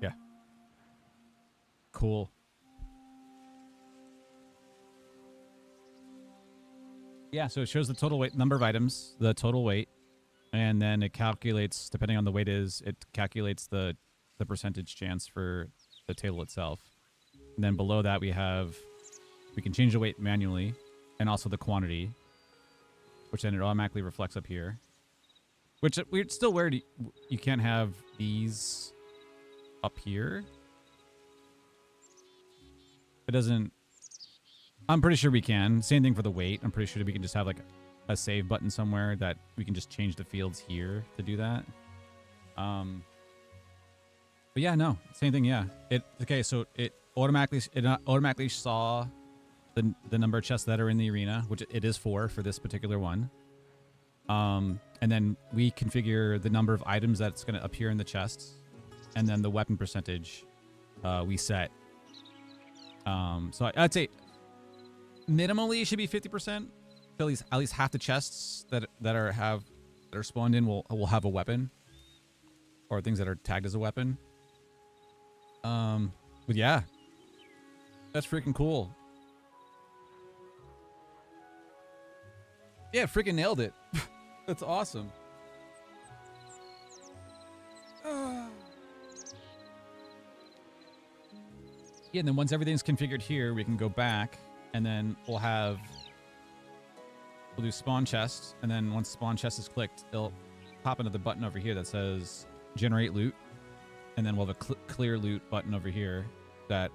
Yeah. Cool. Yeah, so it shows the total weight, number of items, the total weight, and then it calculates, depending on the weight it calculates the percentage chance for the table itself. And then below that we can change the weight manually, and also the quantity, which then it automatically reflects up here. Which we're still weird. You can't have these up here. It doesn't. I'm pretty sure we can. Same thing for the weight. I'm pretty sure that we can just have like a save button somewhere that we can just change the fields here to do that. But yeah, no, same thing. Yeah. Okay. So it automatically saw the number of chests that are in the arena, which it is 4 for this particular one. And then we configure the number of items that's going to appear in the chests, and then the weapon percentage we set. So I'd say minimally it should be 50%. At least half the chests that are spawned in will have a weapon, or things that are tagged as a weapon. But yeah, that's freaking cool. Yeah, freaking nailed it. That's awesome. Yeah, and then once everything's configured here, we can go back, and then we'll do spawn chest, and then once spawn chest is clicked, it'll pop another button over here that says generate loot, and then we'll have a clear loot button over here that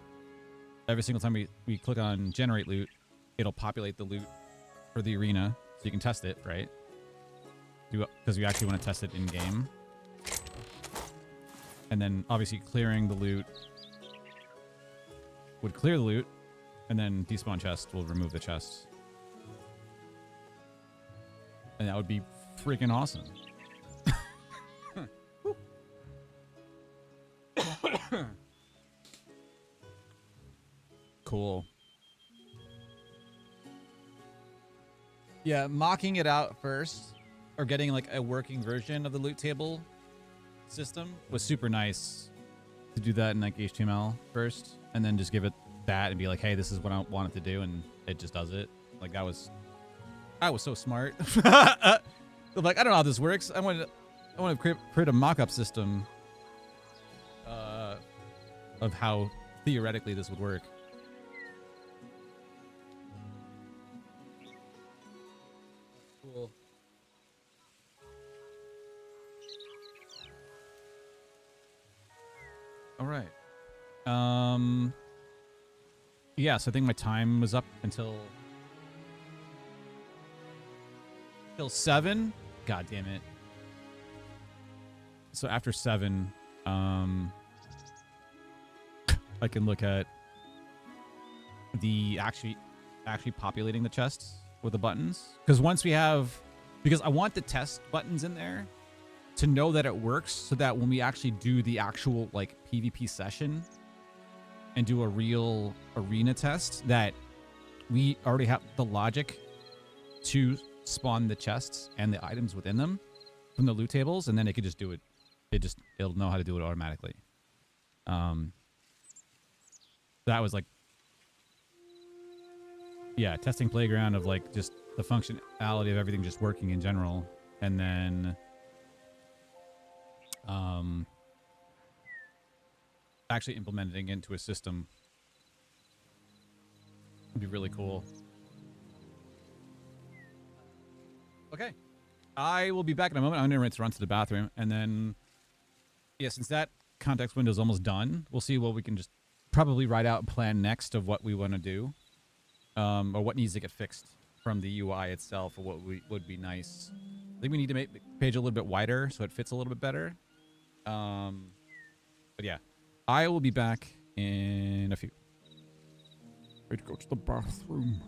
every single time we click on generate loot, it'll populate the loot for the arena, so you can test it, right? Because we actually want to test it in game. And then obviously clearing the loot would clear the loot, and then despawn chest will remove the chest. And that would be freaking awesome. Cool. Yeah, mocking it out first, or getting like a working version of the loot table system was super nice to do that in like HTML first, and then just give it that and be like, hey, this is what I want it to do, and it just does it. Like that was so smart. Like, I don't know how this works. I want to create a mock-up system of how theoretically this would work. Cool. All right. Yeah, so I think my time was up until 7. God damn it. So after 7, I can look at the actually populating the chests with the buttons. Because once we have, because I want the test buttons in there to know that it works, so that when we actually do the actual like PvP session and do a real arena test, that we already have the logic to spawn the chests and the items within them from the loot tables, and then it could just do it. It'll know how to do it automatically. That was like, yeah, testing playground of like just the functionality of everything just working in general, and then actually implementing it into a system would be really cool. Okay, I will be back in a moment. I'm gonna run to the bathroom, and then yeah, since that context window is almost done, we'll see what we can just probably write out a plan next of what we want to do, or what needs to get fixed from the UI itself, or what would be nice. I think we need to make the page a little bit wider so it fits a little bit better. But yeah, I will be back in a few. Ready to go to the bathroom.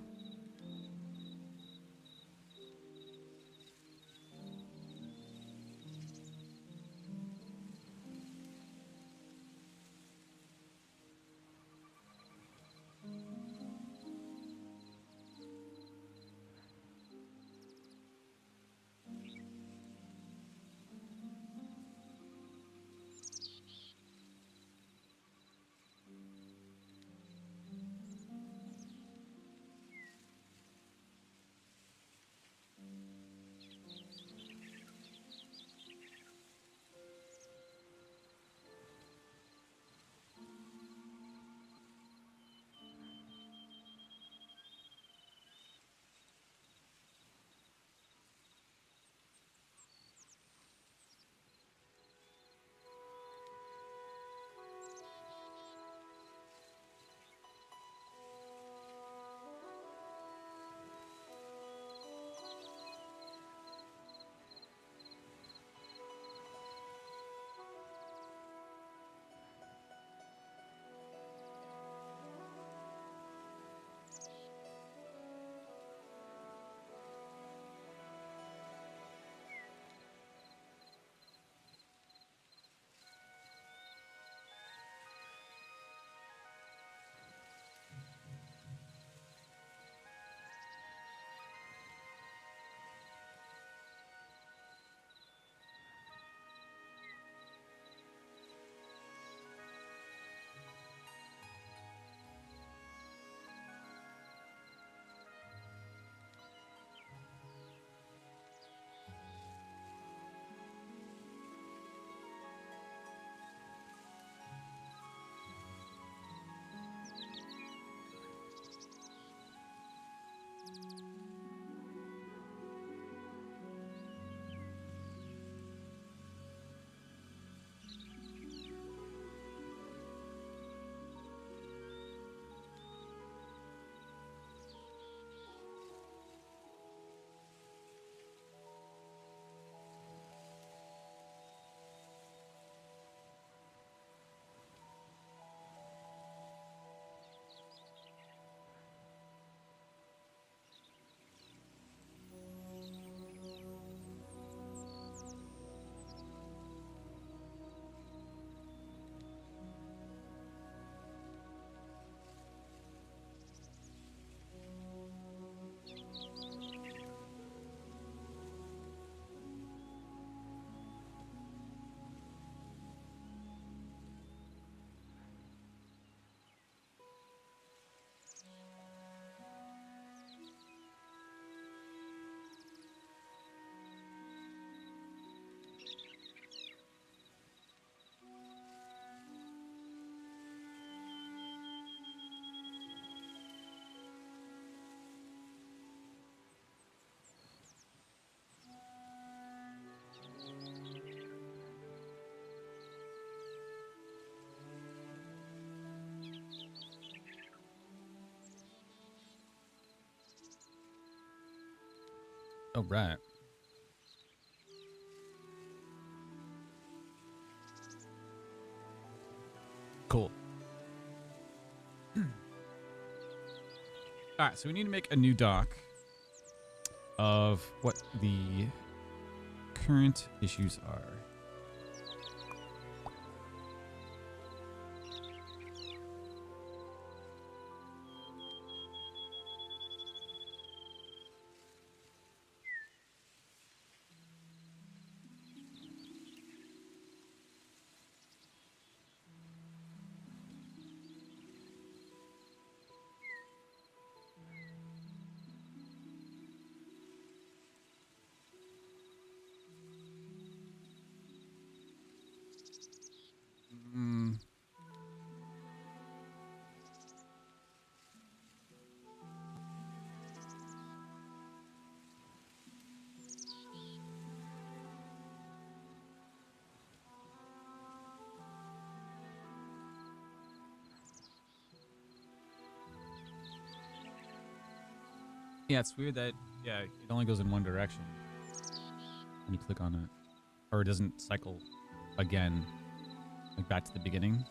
Oh, right. Cool. All right, so we need to make a new doc of what the current issues are. Mm. Yeah, it's weird that, yeah, it only goes in one direction when you click on it. Or it doesn't cycle again, like back to the beginning.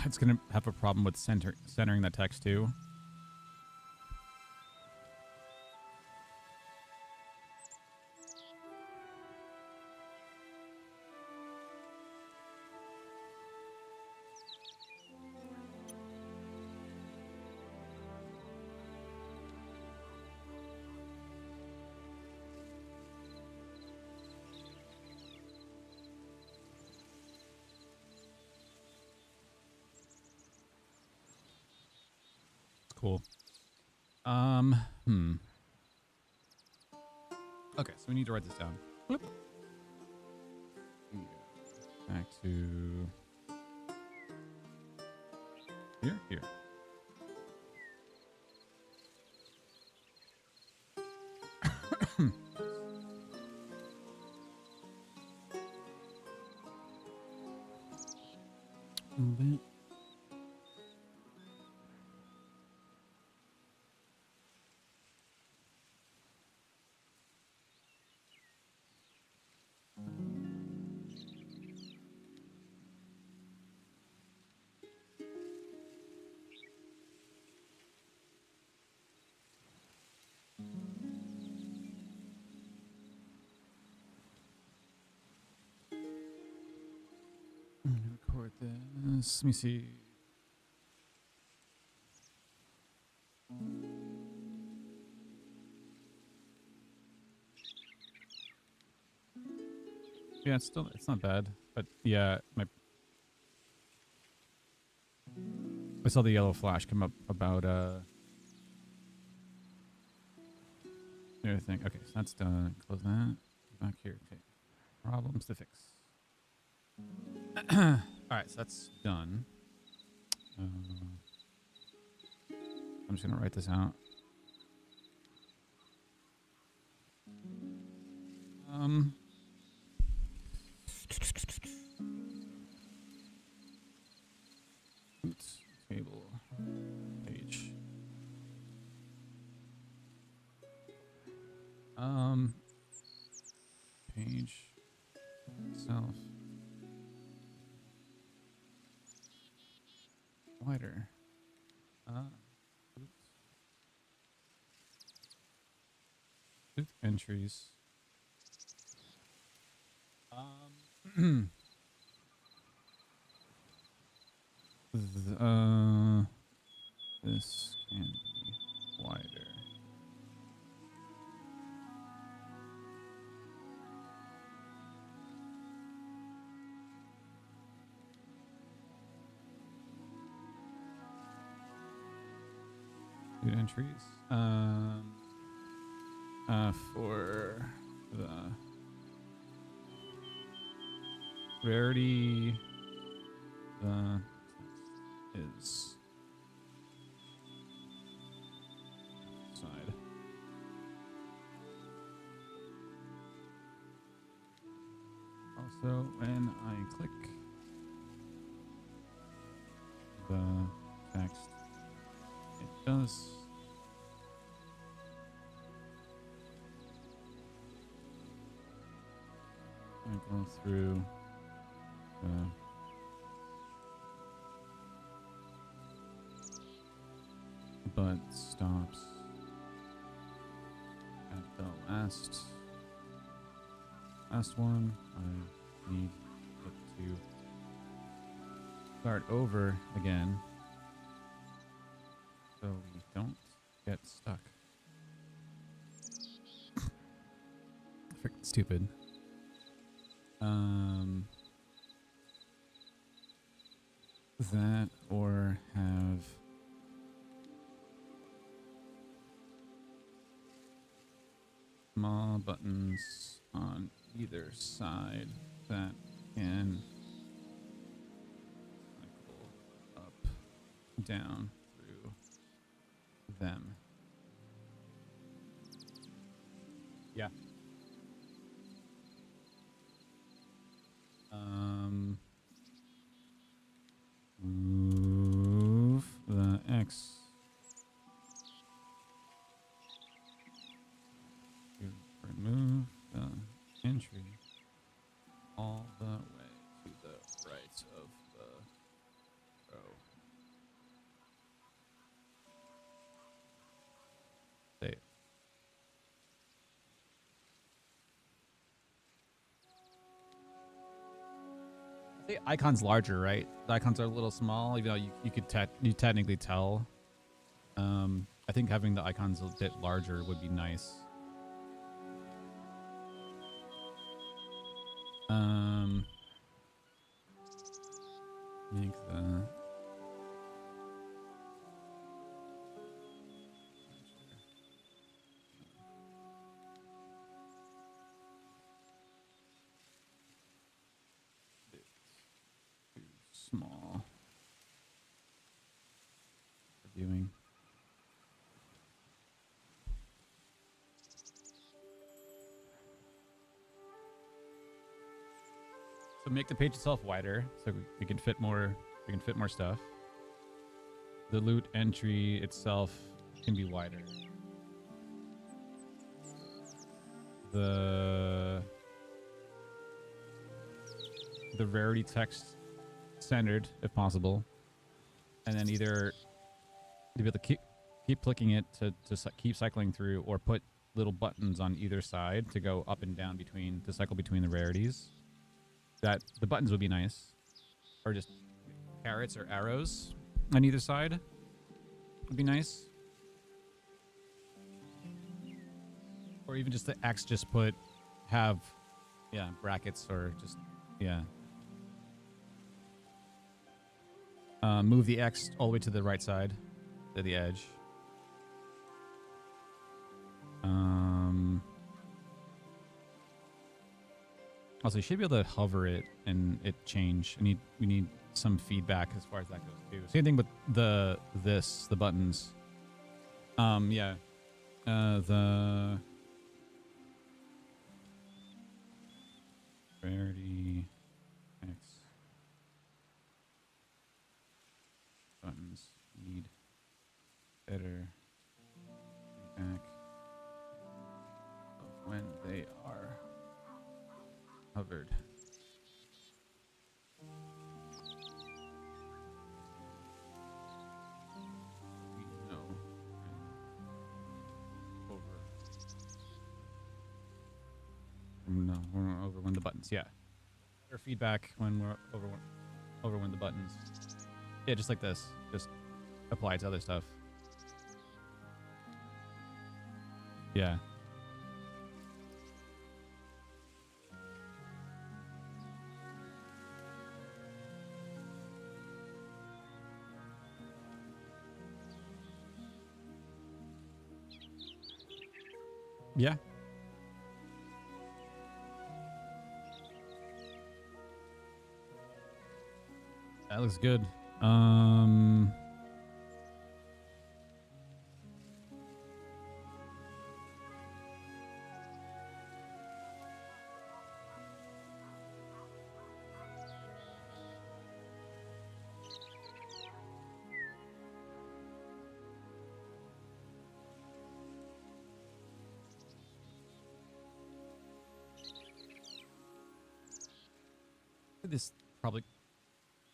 It's going to have a problem with centering that text too. Cool. Okay, so we need to write this down. Bloop. Back to here. Record this. Let me see. Yeah, it's not bad, but yeah, I saw the yellow flash come up about everything. Okay, so that's done. Close that. Back here. Okay, problems to fix. All right, so that's done. I'm just gonna write this out. Oops, table page. Page itself wider. Oops. Tooth entries. This can be wider. Two entries. For the rarity, the is side. Also, when I click the text, it does Cycle through. But stops at the last one. I need it to start over again so we don't get stuck. Freaking stupid. That or have small buttons on either side that can cycle up, down through them. Yeah. Move the X to remove the entry all the way to the right of the row. Save. The icon's larger, right? The icons are a little small, even though you could technically tell. I think having the icons a bit larger would be nice. Make the small for viewing. So make the page itself wider so we can fit more. We can fit more stuff. The loot entry itself can be wider. The rarity text centered if possible, and then either to be able to keep clicking it to keep cycling through, or put little buttons on either side to go up and down between, to cycle between the rarities. That the buttons would be nice, or just carrots or arrows on either side would be nice, or even just the X, just have brackets, or just move the X all the way to the right side, to the edge. Also, you should be able to hover it and it change. We need some feedback as far as that goes too. Same thing with the buttons. The rarity X buttons need better feedback of when they are hovered. We know we're over when the buttons. Yeah, better feedback when we're over when the buttons. Yeah, just like this. Just apply it to other stuff. Yeah. Yeah. That looks good. This probably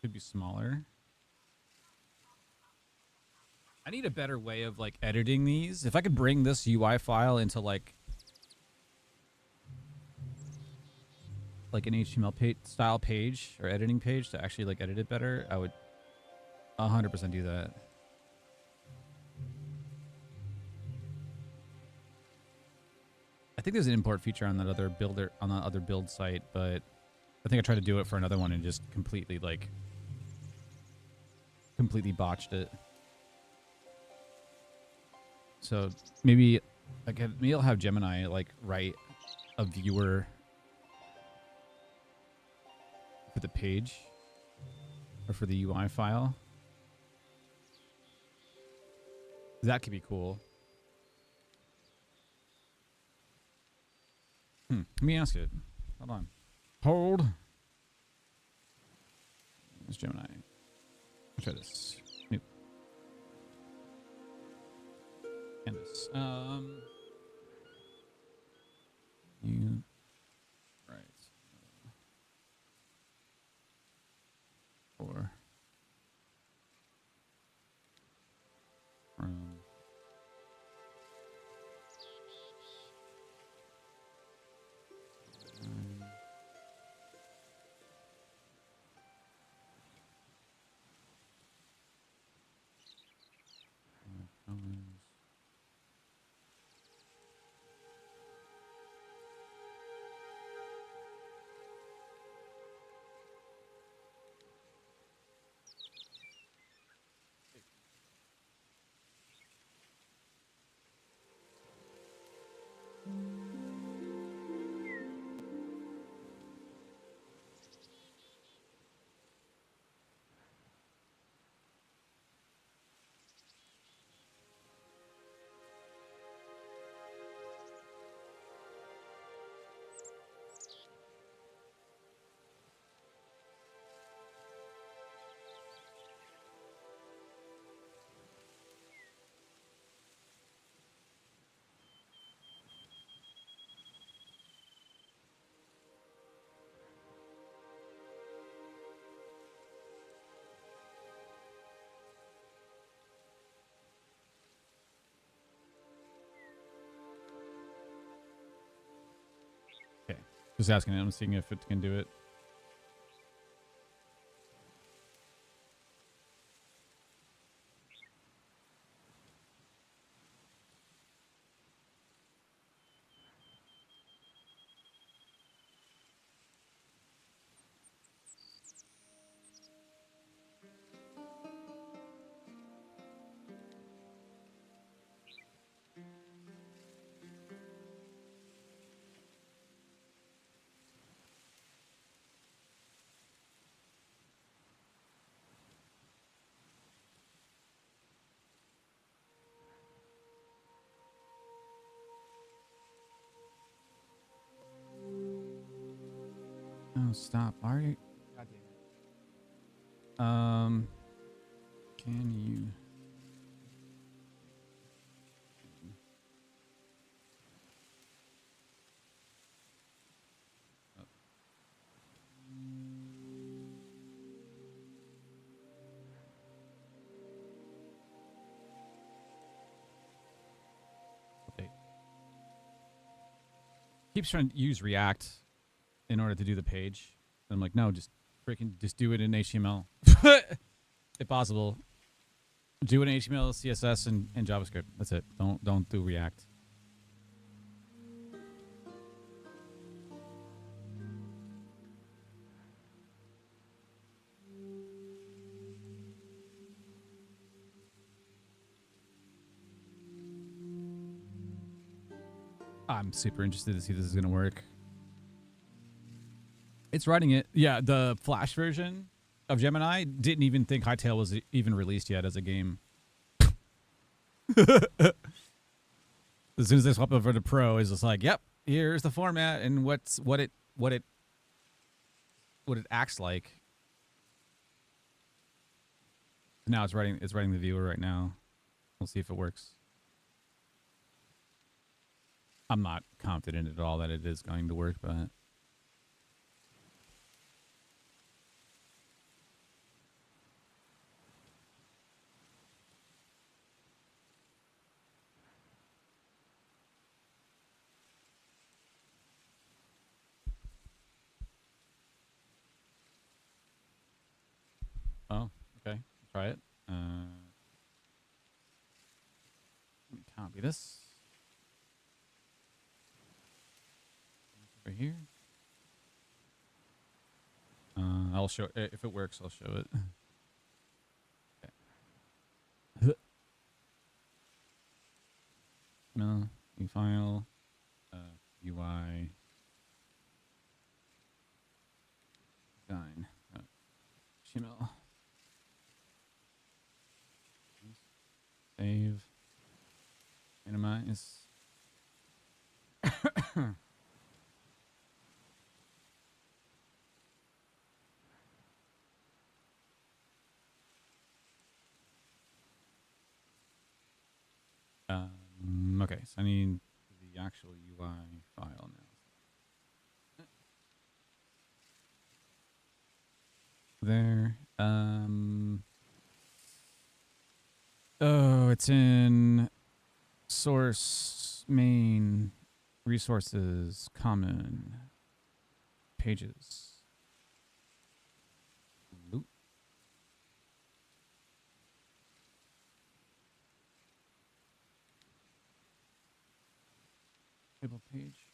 could be smaller. I need a better way of like editing these. If I could bring this UI file into like an HTML style page or editing page to actually like edit it better, I would 100% do that. I think there's an import feature on that other build site, but I think I tried to do it for another one and just completely botched it. So maybe I'll have Gemini like write a viewer for the page or for the UI file. That could be cool. Let me ask it. Hold on. Hold. There's Gemini. I'll try this. New. Canvas. You. Right. Or. From. Okay. Just asking it. I'm seeing if it can do it. Oh, stop. Are you? God damn it. Can you? Oh. Update. Keeps trying to use React in order to do the page. And I'm like, no, just do it in HTML. If possible. Do it in HTML, CSS, and JavaScript. That's it. Don't do React. I'm super interested to see if this is going to work. It's writing it. Yeah, the Flash version of Gemini didn't even think Hytale was even released yet as a game. As soon as they swap over to Pro, it's just like, yep, here's the format and what it acts like. Now it's writing the viewer right now. We'll see if it works. I'm not confident at all that it is going to work, but Oh, okay. Try it. Let me copy this over here. I'll show if it works. I'll show it. Okay. No, new file, UI design, HTML. Save, minimize. Okay, so I need the actual UI file now. There. Oh, it's in source, main, resources, common, pages. Oop. Table page.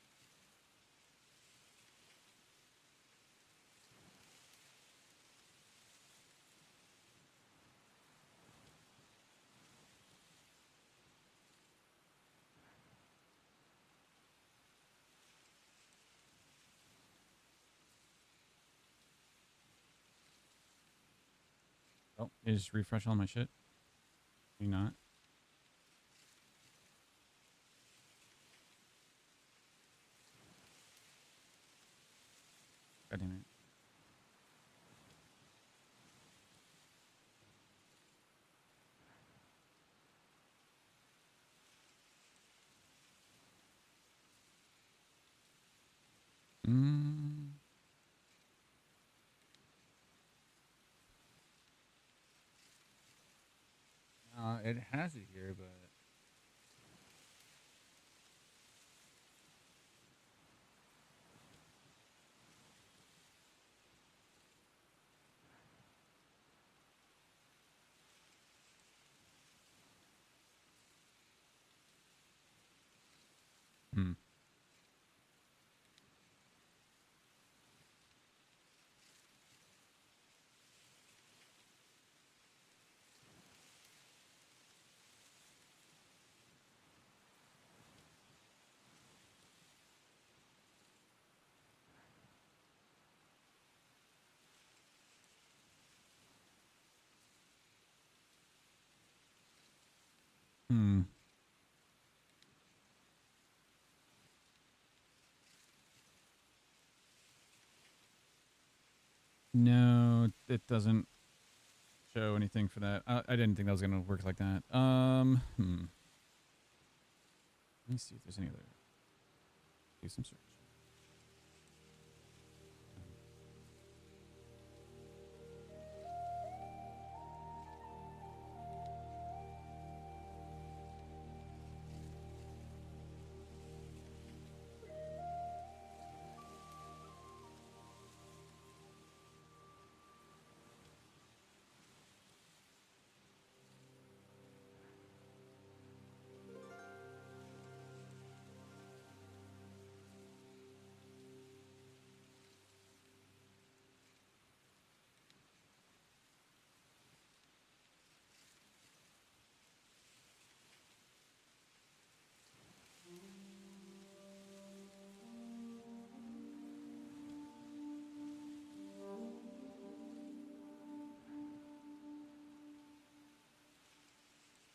Oh, just refresh all my shit. Maybe not. God damn it. It has it here, but hmm. Hmm. No, it doesn't show anything for that. I didn't think that was gonna work like that. Let me see if there's any other. Do some search.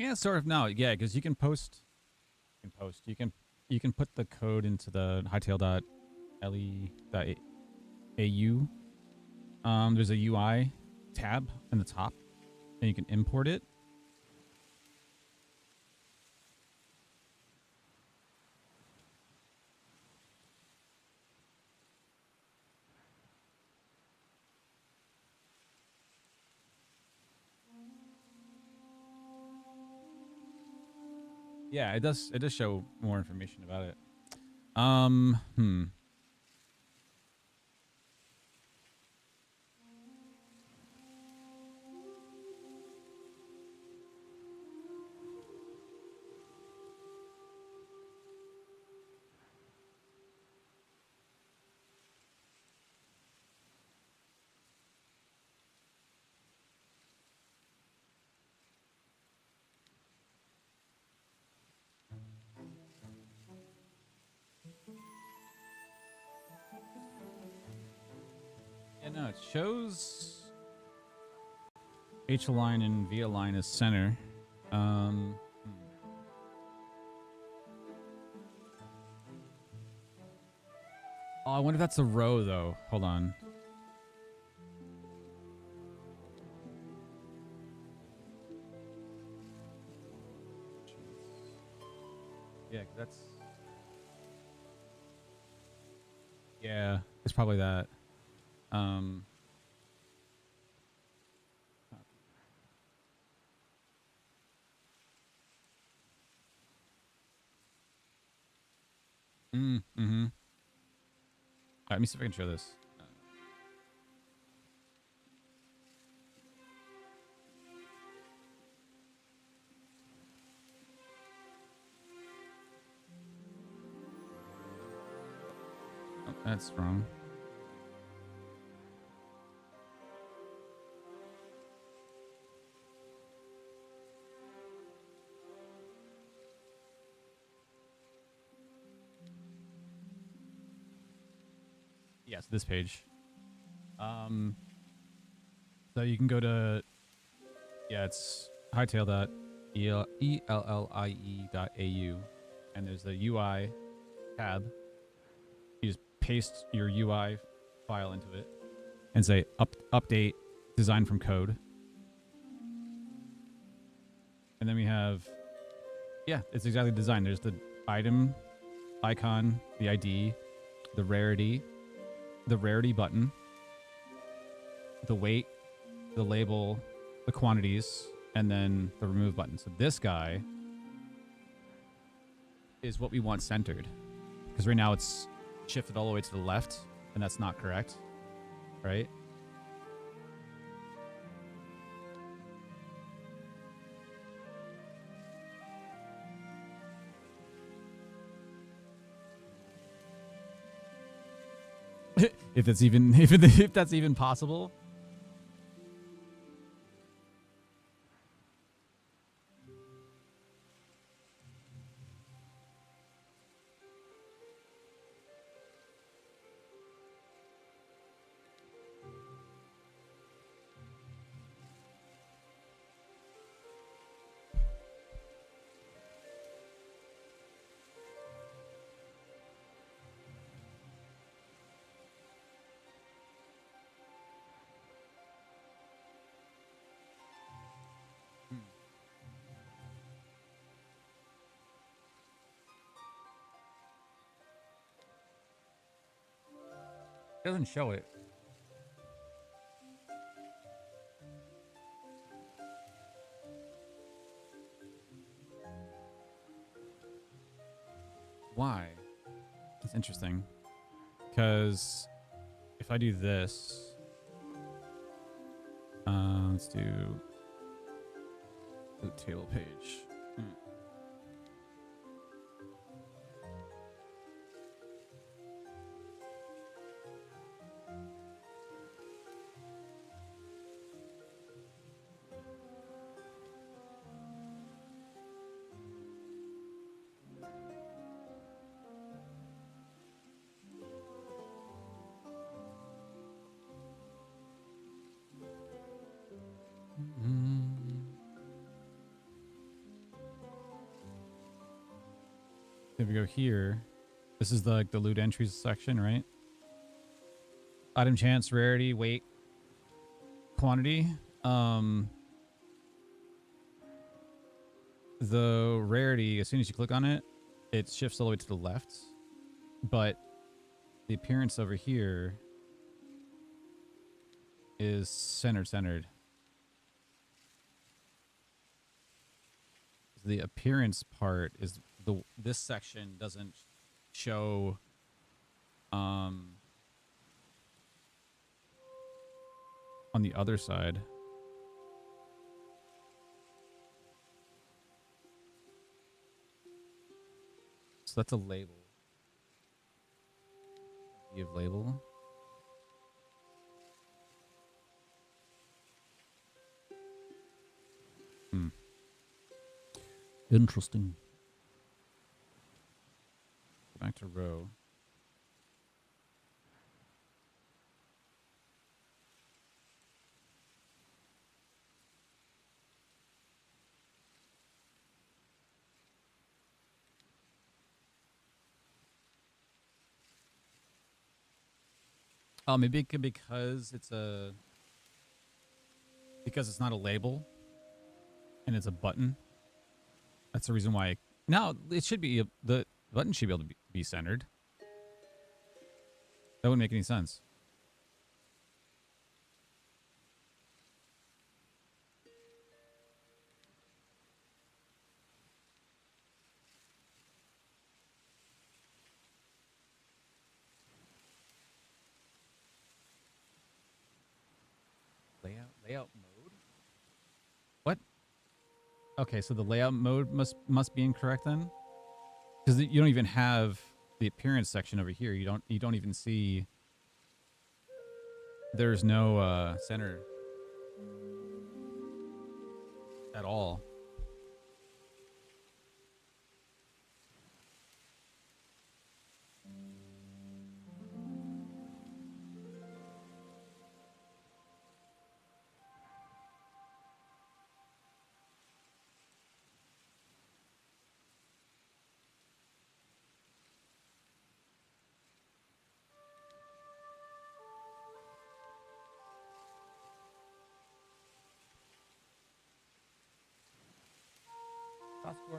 Yeah, sort of. No, yeah, because you can post. You can post. You can put the code into the hytale.le.au. There's a UI tab in the top, and you can import it. Yeah, it does. It does show more information about it. Hmm. And no, it shows H align and V align as center. Hmm. Oh, I wonder if that's a row though. Hold on. Yeah, 'cause that's... Yeah, it's probably that. Mm-hmm. All right, let me see if I can show this. Oh, that's wrong. Yes, this page. So you can go to, yeah, it's hytale.ellie.au, and there's the UI tab. You just paste your UI file into it and say update design from code. And then we have, yeah, it's exactly designed. There's the item icon, the ID, the rarity button, the weight, the label, the quantities, and then the remove button. So this guy is what we want centered, because right now it's shifted all the way to the left, and that's not correct, right? if that's even possible. It doesn't show it. Why? That's interesting. Because if I do this, let's do the table page. If we go here, this is the loot entries section, right? Item chance, rarity, weight, quantity. The rarity, as soon as you click on it, it shifts all the way to the left. But the appearance over here is centered. The appearance part is this section doesn't show on the other side. So that's a label. You have label. Interesting. Go back to row. Oh, maybe it could because it's not a label and it's a button. That's the reason why. No, it should be the button should be able to be centered. That wouldn't make any sense. Layout mode. What? Okay, so the layout mode must be incorrect then, because you don't even have the appearance section over here. You don't even see. There's no center at all.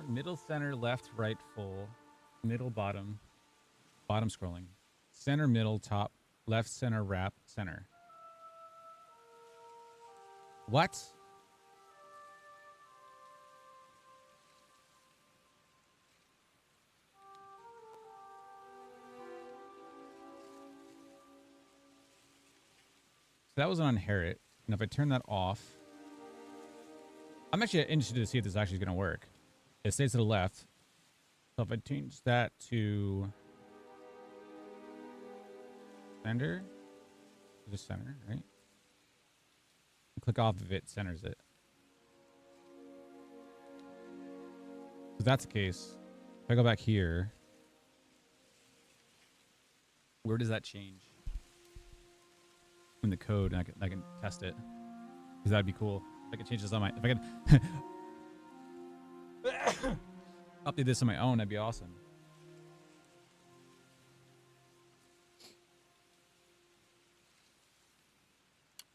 Middle, center, left, right, full, middle, bottom, bottom scrolling, center, middle, top, left, center, wrap, center. What? So that was on inherit, and if I turn that off, I'm actually interested to see if this actually is going to work. It stays to the left. So if I change that to center, just center, right? Click off of it, centers it. If that's the case, if I go back here, where does that change in the code? And I can test it, because that'd be cool. If I could change this on my, if I could update this on my own, that'd be awesome.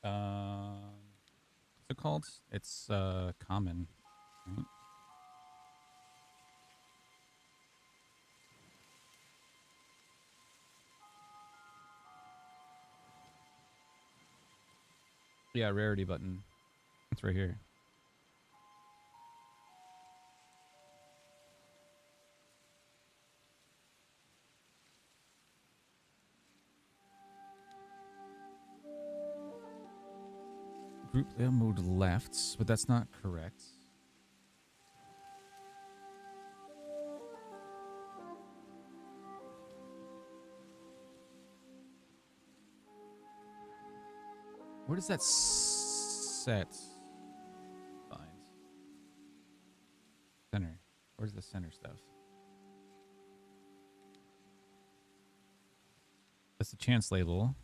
What's it called? It's common. Right? Yeah, rarity button. It's right here. Group layout mode left, but that's not correct. Where does that set find? Center. Where's the center stuff? That's the chance label.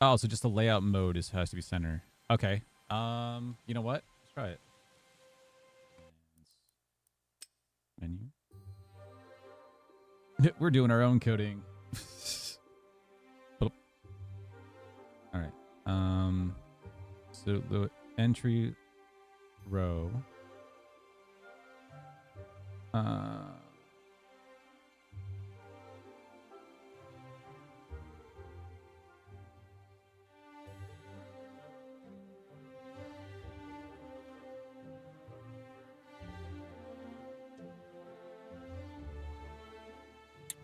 Oh, so just the layout mode has to be center. Okay. You know what? Let's try it. Menu. We're doing our own coding. All right. So the entry row.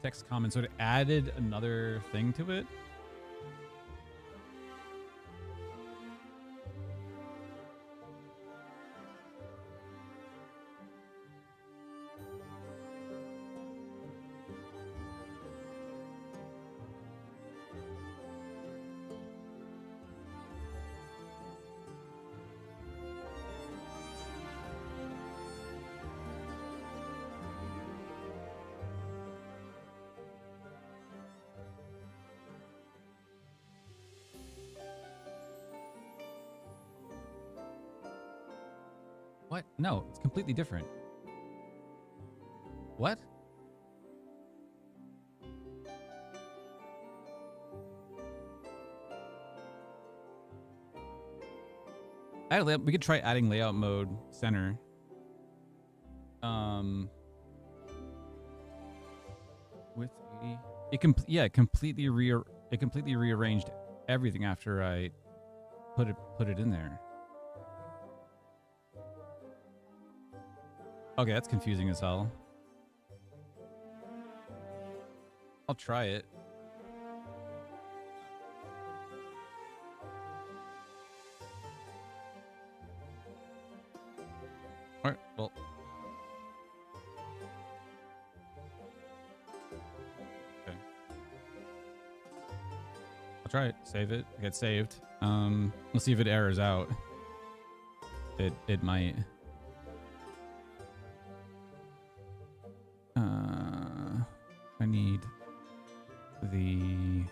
Text comment. So it added another thing to it. What? No, it's completely different. What? We could try adding layout mode center. With 80. It completely rearranged everything after I put it in there. Okay, that's confusing as hell. I'll try it. All right, well. Okay. I'll try it. Save it. Get saved. We'll see if it errors out. It might. I need the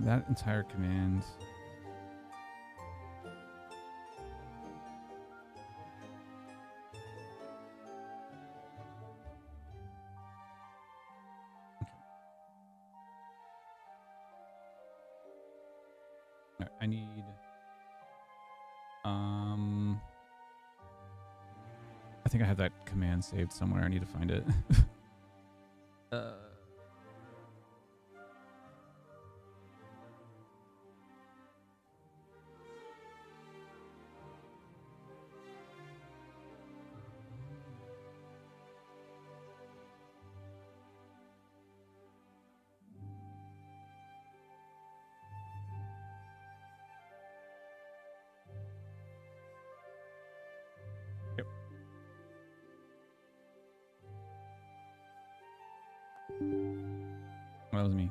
that entire command. Okay. Right, I need I think I have that command saved somewhere. I need to find it. Yep. Well, that was me.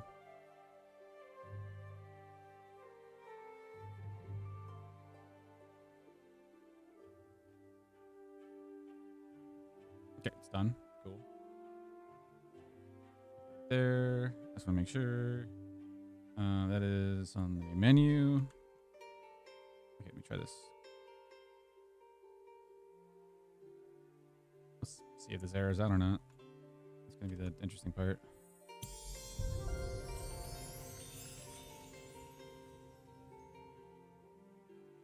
Okay, it's done. Cool. There. I just want to make sure. That is on the menu. Okay, let me try this. Let's see if this errors out or not. It's going to be the interesting part.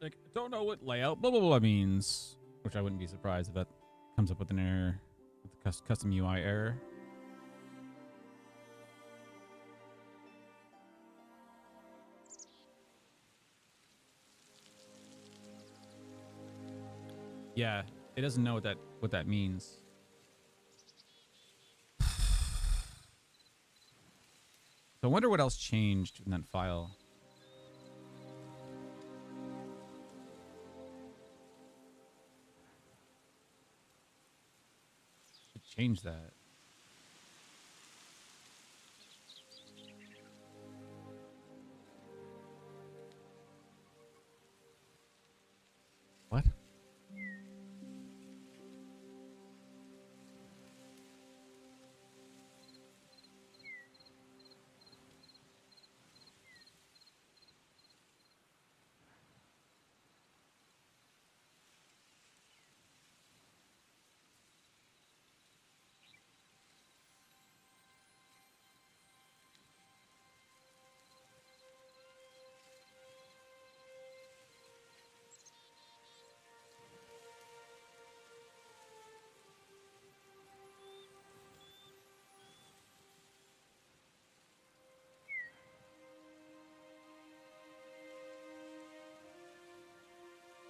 Like, I don't know what layout blah blah blah means, which I wouldn't be surprised if that comes up with an error, with the custom UI error. Yeah, it doesn't know what that means. So I wonder what else changed in that file. Change that. What?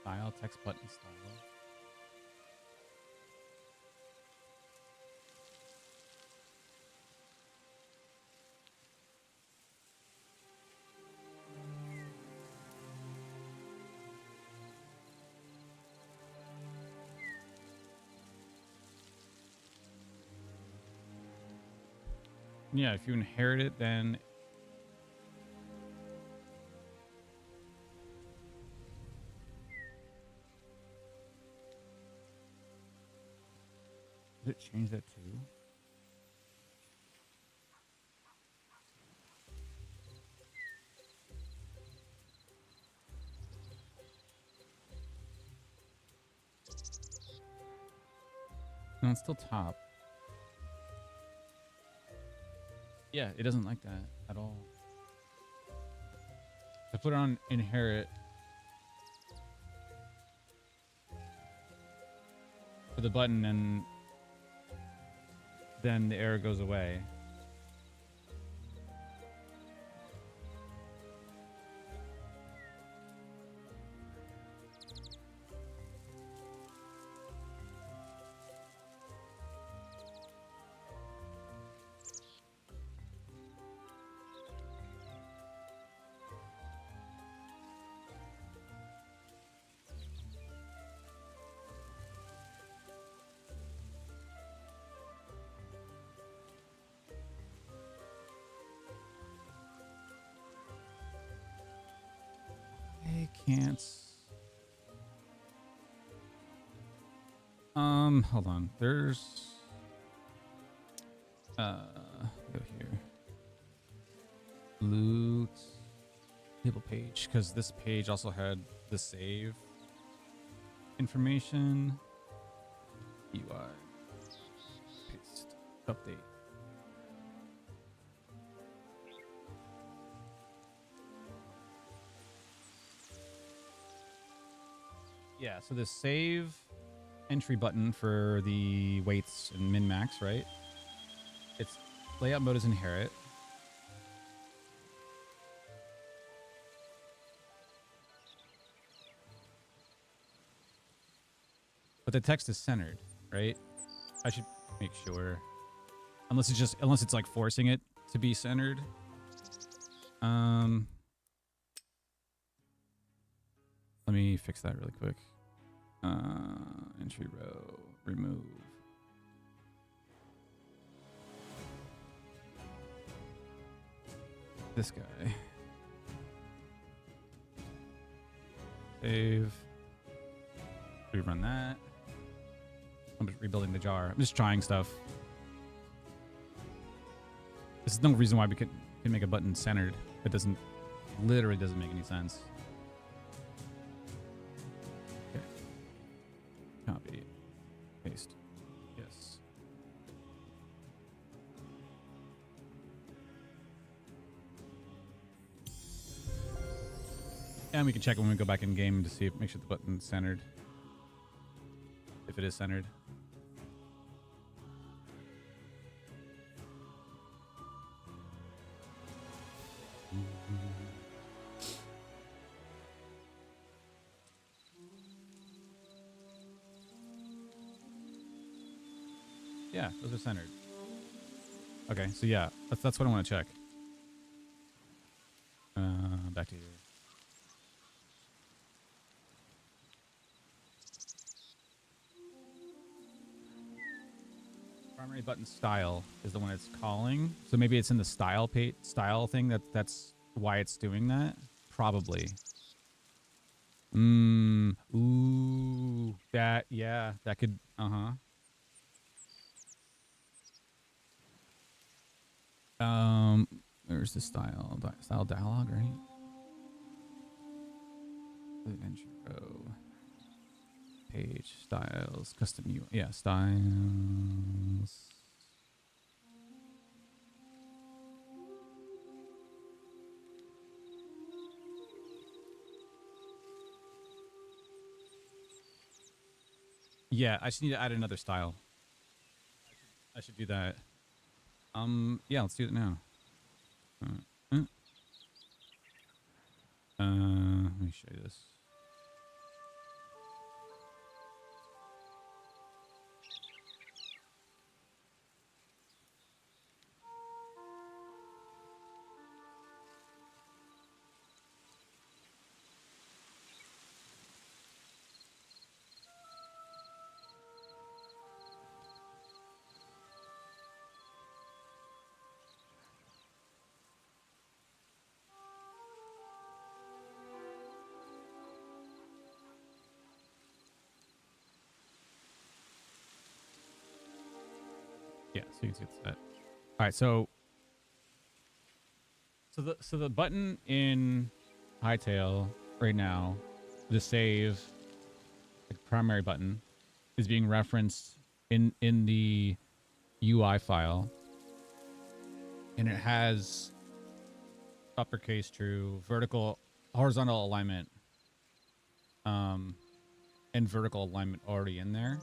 Style, text button style. Yeah, if you inherit it, then did it change that too? No, it's still top. Yeah, it doesn't like that at all. I put it on inherit for the button, and then the error goes away. I can't. Hold on. There's go here. Loot table page, because this page also had the save information. UI paste update. Yeah, so the save entry button for the weights and min max, right? Its layout mode is inherit. But the text is centered, right? I should make sure. Unless it's like forcing it to be centered. Let me fix that really quick. Entry row, remove. This guy. Save. Rerun that. I'm just rebuilding the jar. I'm just trying stuff. There's no reason why we can make a button centered. It literally doesn't make any sense. Okay. Copy. Paste. Yes. And we can check when we go back in game to see make sure the button's centered. If it is centered. Yeah, those are centered. Okay, so yeah, that's what I want to check. Back to you. Primary button style is the one it's calling. So maybe it's in the style thing that's why it's doing that. Probably. Ooh. That could there's the style dialog, right? Intro. Page styles, custom UI. Yeah, styles. Yeah, I just need to add another style. I should do that. Yeah, let's do it now. Let me show you this. Yeah, so you can see it's set. All right, so the button in Hytale right now, the save, the primary button, is being referenced in the UI file, and it has uppercase true, vertical, horizontal alignment, and vertical alignment already in there.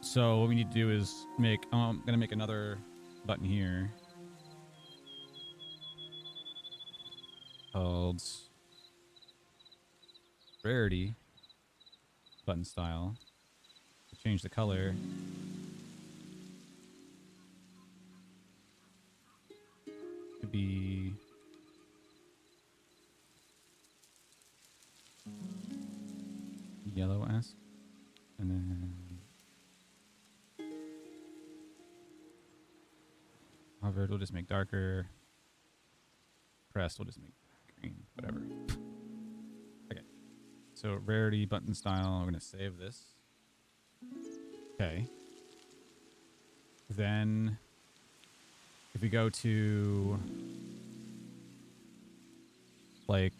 So what we need to do is make, I'm going to make another button here called rarity button style. Change the color. To be yellow-esque. And then hovered, we'll just make darker. Pressed, we'll just make green. Whatever. Okay. So rarity button style. I'm going to save this. Okay. Then if we go to like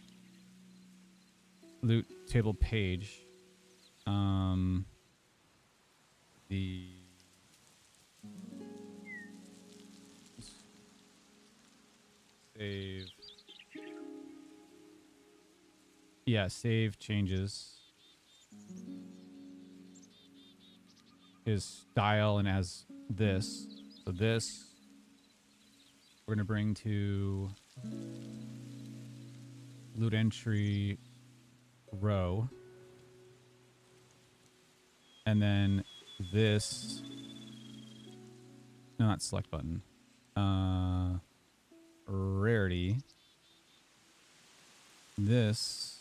loot table page, the save, yeah, save changes is style and as this. So this we're gonna bring to loot entry row, and then this, no, not select button, rarity, this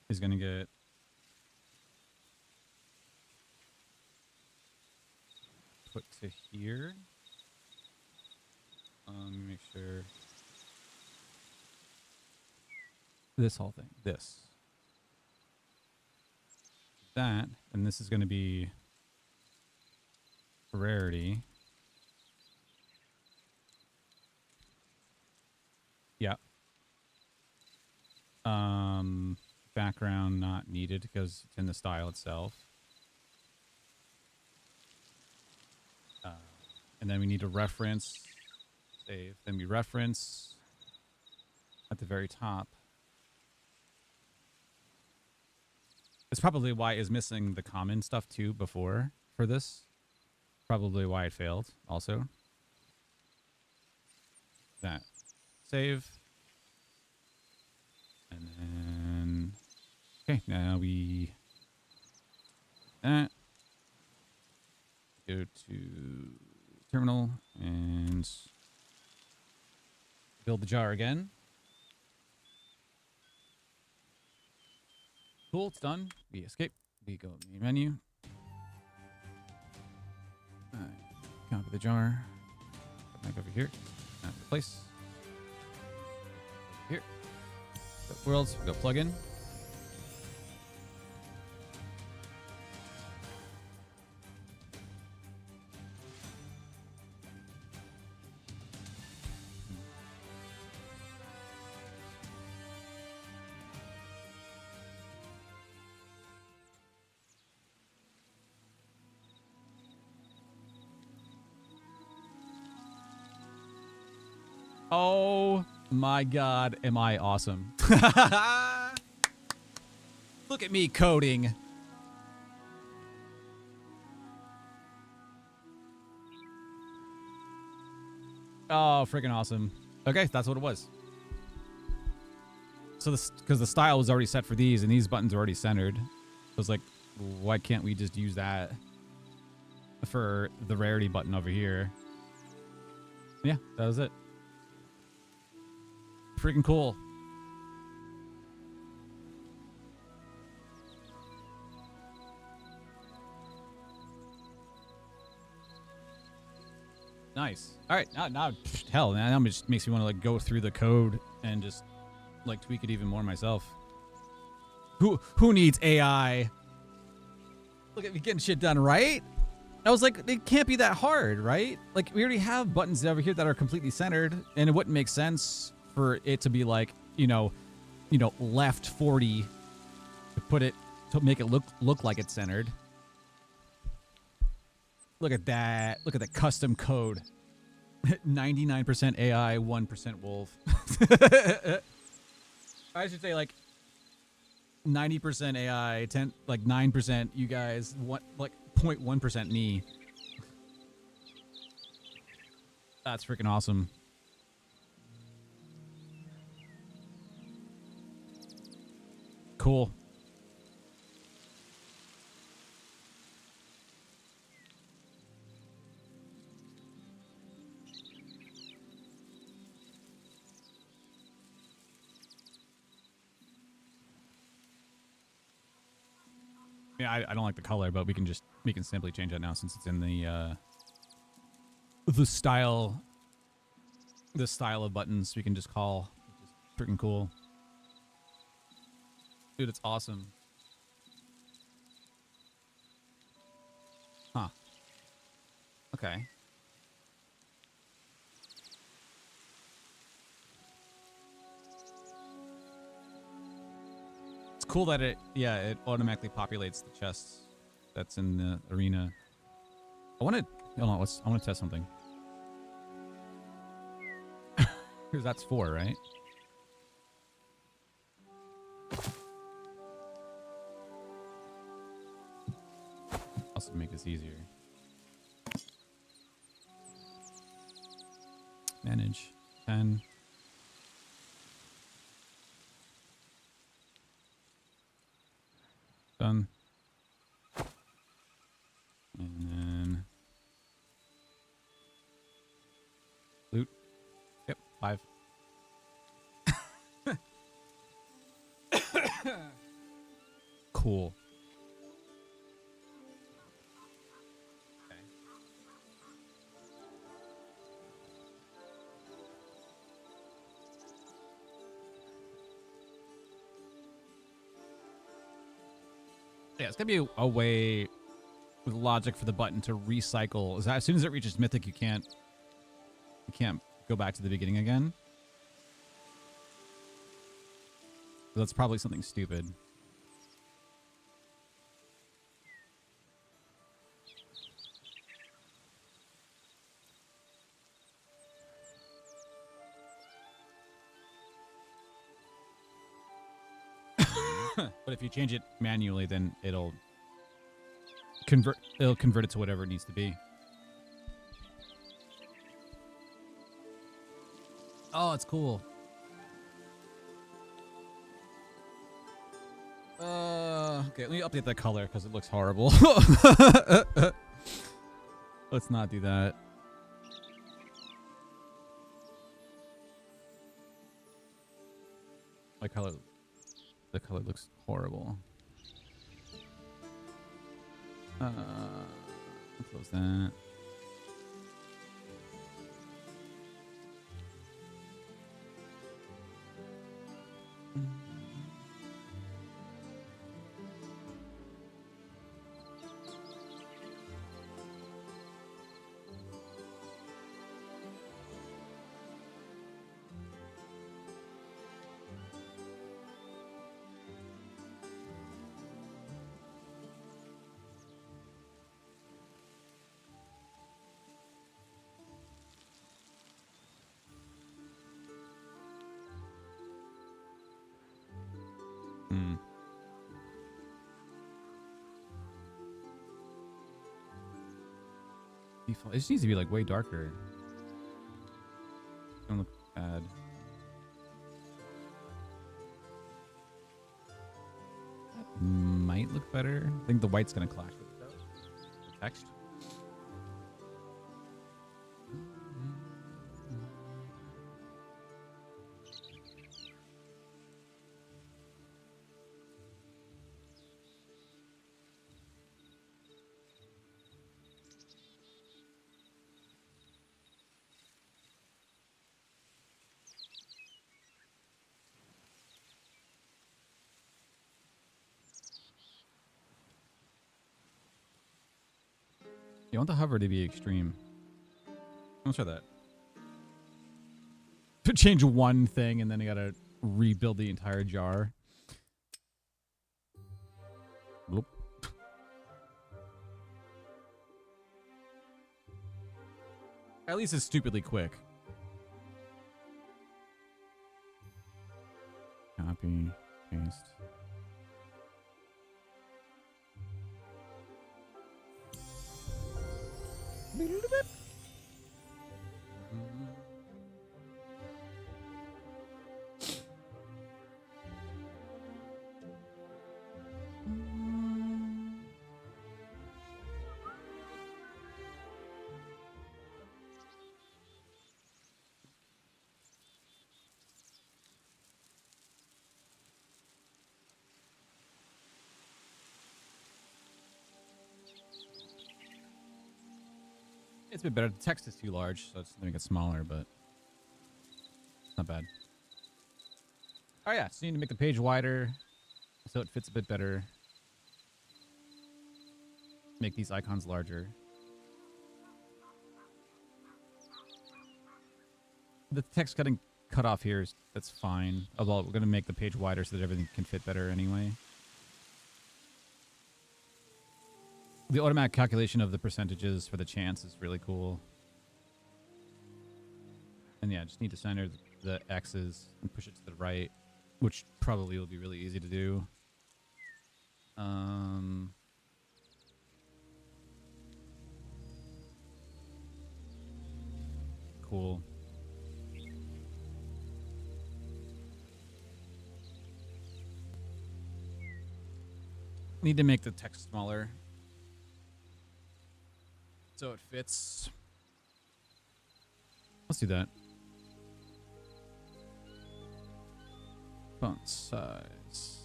is gonna get put to here. Let me make sure. This whole thing, this, that, and this is going to be rarity. Yeah. Background not needed because it's in the style itself. And then we need to reference, save, then we reference at the very top. It's probably why it's missing the common stuff too before for this. Probably why it failed also. That. Save. And then, okay, now we, that. Go to terminal and build the jar again. Cool, it's done. We escape. We go to the menu. Copy the jar. Put back over here. Not replace. Here. Go worlds. We go plugin. Oh my God, am I awesome. Look at me coding. Oh, freaking awesome. Okay, that's what it was. So this, because the style was already set for these and these buttons are already centered. So it's like, why can't we just use that for the rarity button over here? Yeah, that was it. Freaking cool. Nice. All right, now hell, now it just makes me want to like go through the code and just like tweak it even more myself. Who needs AI? Look at me getting shit done, right? I was like, it can't be that hard, right? Like we already have buttons over here that are completely centered, and it wouldn't make sense for it to be like, you know, left 40 to put it to make it look like it's centered. Look at that. Look at the custom code. 99% AI, 1% wolf. I should say like 90% AI, 9% you guys, 0.1% me. That's freaking awesome. Cool. Yeah, I don't like the color, but we can simply change that now since it's in the style of buttons. We can just call, which is freaking cool. Dude, it's awesome. Huh. Okay. It's cool that it automatically populates the chests that's in the arena. I want to test something. Because that's 4, right? Also make this easier. Manage 10. Done. And then loot. Yep, 5. Cool. Okay. Yeah, it's gonna be a way with logic for the button to recycle. Is that as soon as it reaches mythic, you can't go back to the beginning again? So that's probably something stupid. But if you change it manually, then it'll convert it to whatever it needs to be. Oh, it's cool. Okay, let me update that color because it looks horrible. Let's not do that. The color looks horrible. Close that. It just needs to be like way darker. Don't look bad. That might look better. I think the white's gonna clash with the text. You want the hover to be extreme. Let's try that. To change one thing and then you gotta rebuild the entire jar. Bloop. At least it's stupidly quick. Copy, paste. It's a bit better. The text is too large, so it's going to make it smaller, but it's not bad. Oh yeah, so you need to make the page wider so it fits a bit better. Make these icons larger. The text getting cut off here, that's fine. Although we're going to make the page wider so that everything can fit better anyway. The automatic calculation of the percentages for the chance is really cool. And yeah, just need to center the X's and push it to the right, which probably will be really easy to do. Cool. Need to make the text smaller so it fits. Let's do that. Font size.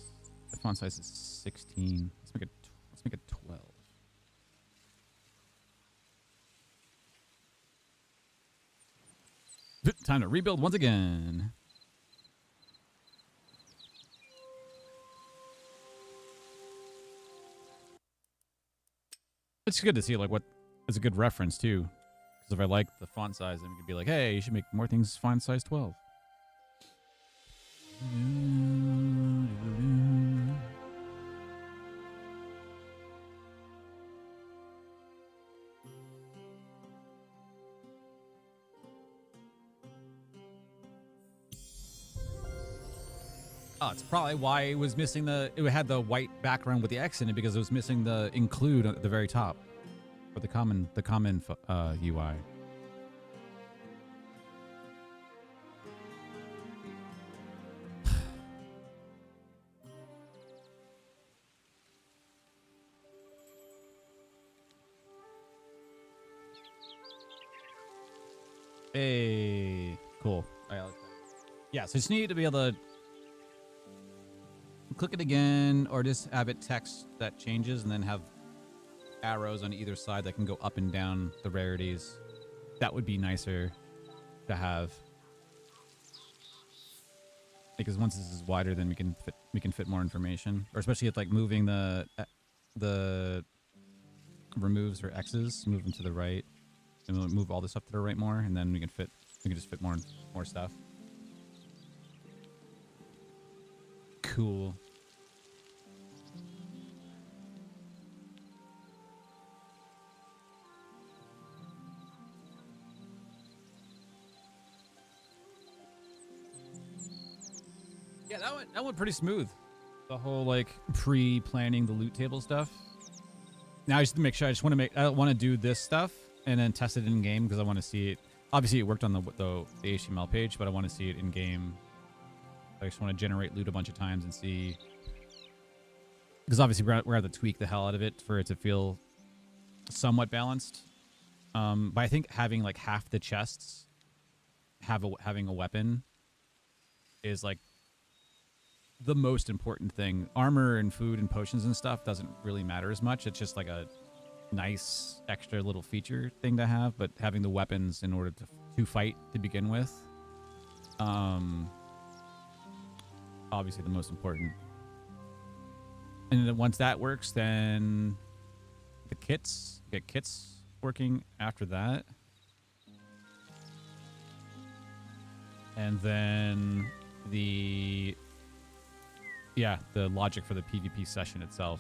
The font size is 16. Let's make it 12. Time to rebuild once again. It's good to see like what is a good reference too, because if I like the font size, then we could be like, hey, you should make more things font size 12. Oh, it's probably why it was missing it had the white background with the X in it, because it was missing the include at the very top, or the common UI. Hey, cool. All right, yeah, so you just need to be able to click it again, or just have it text that changes, and then have arrows on either side that can go up and down the rarities. That would be nicer to have, because once this is wider, then we can fit more information, or especially if like moving the removes or X's, move them to the right, and we'll move all this stuff to the right more, and then we can just fit more stuff. Cool. Yeah, that went pretty smooth. The whole like pre-planning the loot table stuff. Now I just make sure I want to do this stuff and then test it in game, because I want to see it. Obviously, it worked on the HTML page, but I want to see it in game. I just want to generate loot a bunch of times and see, because obviously we're going to tweak the hell out of it for it to feel somewhat balanced. But I think having like half the chests having a weapon is like the most important thing. Armor and food and potions and stuff doesn't really matter as much. It's just like a nice extra little feature thing to have, but having the weapons in order to fight to begin with, obviously the most important. And then once that works, then the kits, get kits working after that. And then the logic for the PvP session itself.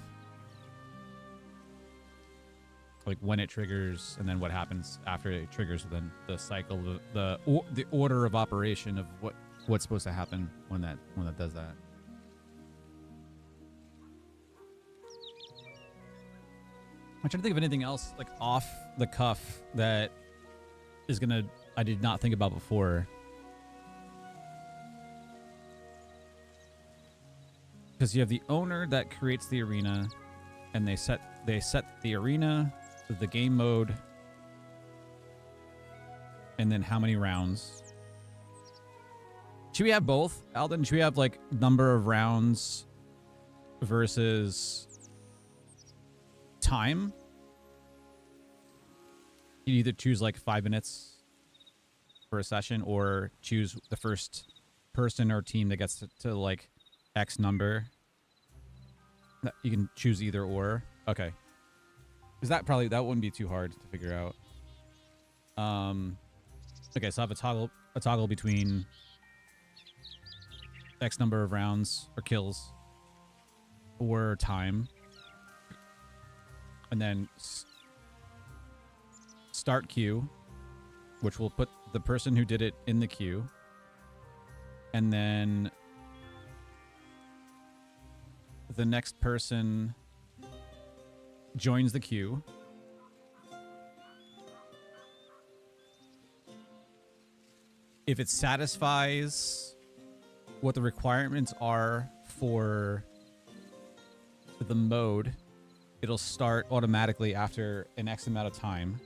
like when it triggers and then what happens after it triggers, then the cycle, the order of operation of what's supposed to happen when that does that. I'm trying to think of anything else like off the cuff that is gonna I did not think about before. Because you have the owner that creates the arena, and they set the arena, the game mode, and then how many rounds. Should we have both, Alden? Should we have like number of rounds versus time? You either choose like 5 minutes for a session, or choose the first person or team that gets to like X number. You can choose either or. Okay. Because that wouldn't be too hard to figure out. Okay, so I have a toggle between X number of rounds or kills or time. And then start queue, which will put the person who did it in the queue. And then the next person joins the queue. If it satisfies what the requirements are for the mode, it'll start automatically after an X amount of time.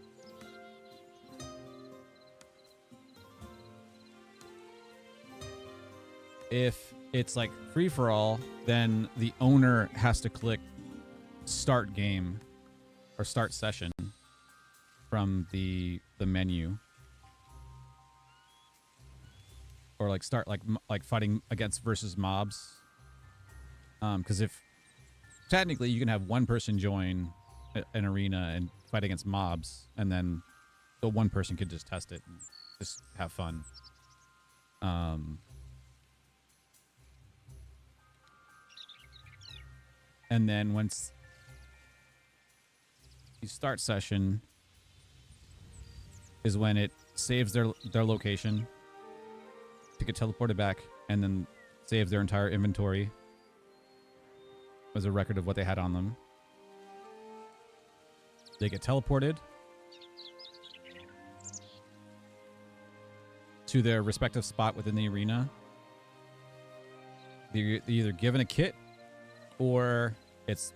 If it's like free-for-all, then the owner has to click start game or start session from the menu, or like start like fighting against versus mobs, because if technically you can have one person join an arena and fight against mobs, and then the one person could just test it and just have fun. And then once you start session is when it saves their location to get teleported back, and then saves their entire inventory as a record of what they had on them. They get teleported to their respective spot within the arena. They're either given a kit, or it's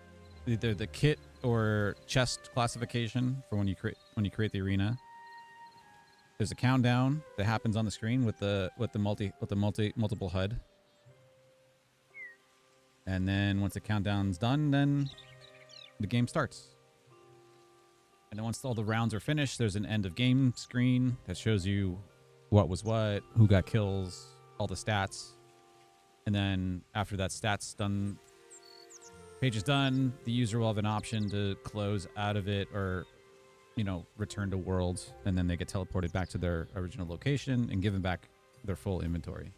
either the kit or chest classification for when you create the arena. There's a countdown that happens on the screen with the multiple HUD. And then once the countdown's done, then the game starts. And then once all the rounds are finished, there's an end of game screen that shows you what was what, who got kills, all the stats. And then after that stats done, page is done, the user will have an option to close out of it or, you know, return to world, and then they get teleported back to their original location and given back their full inventory.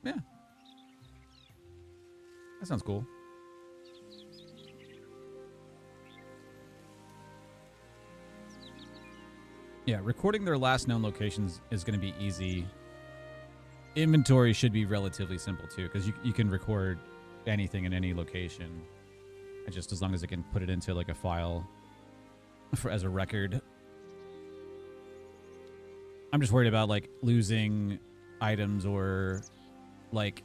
Yeah. That sounds cool. Yeah, recording their last known locations is going to be easy. Inventory should be relatively simple too, because you can record anything in any location, and just as long as it can put it into like a file as a record. I'm just worried about like losing items, or like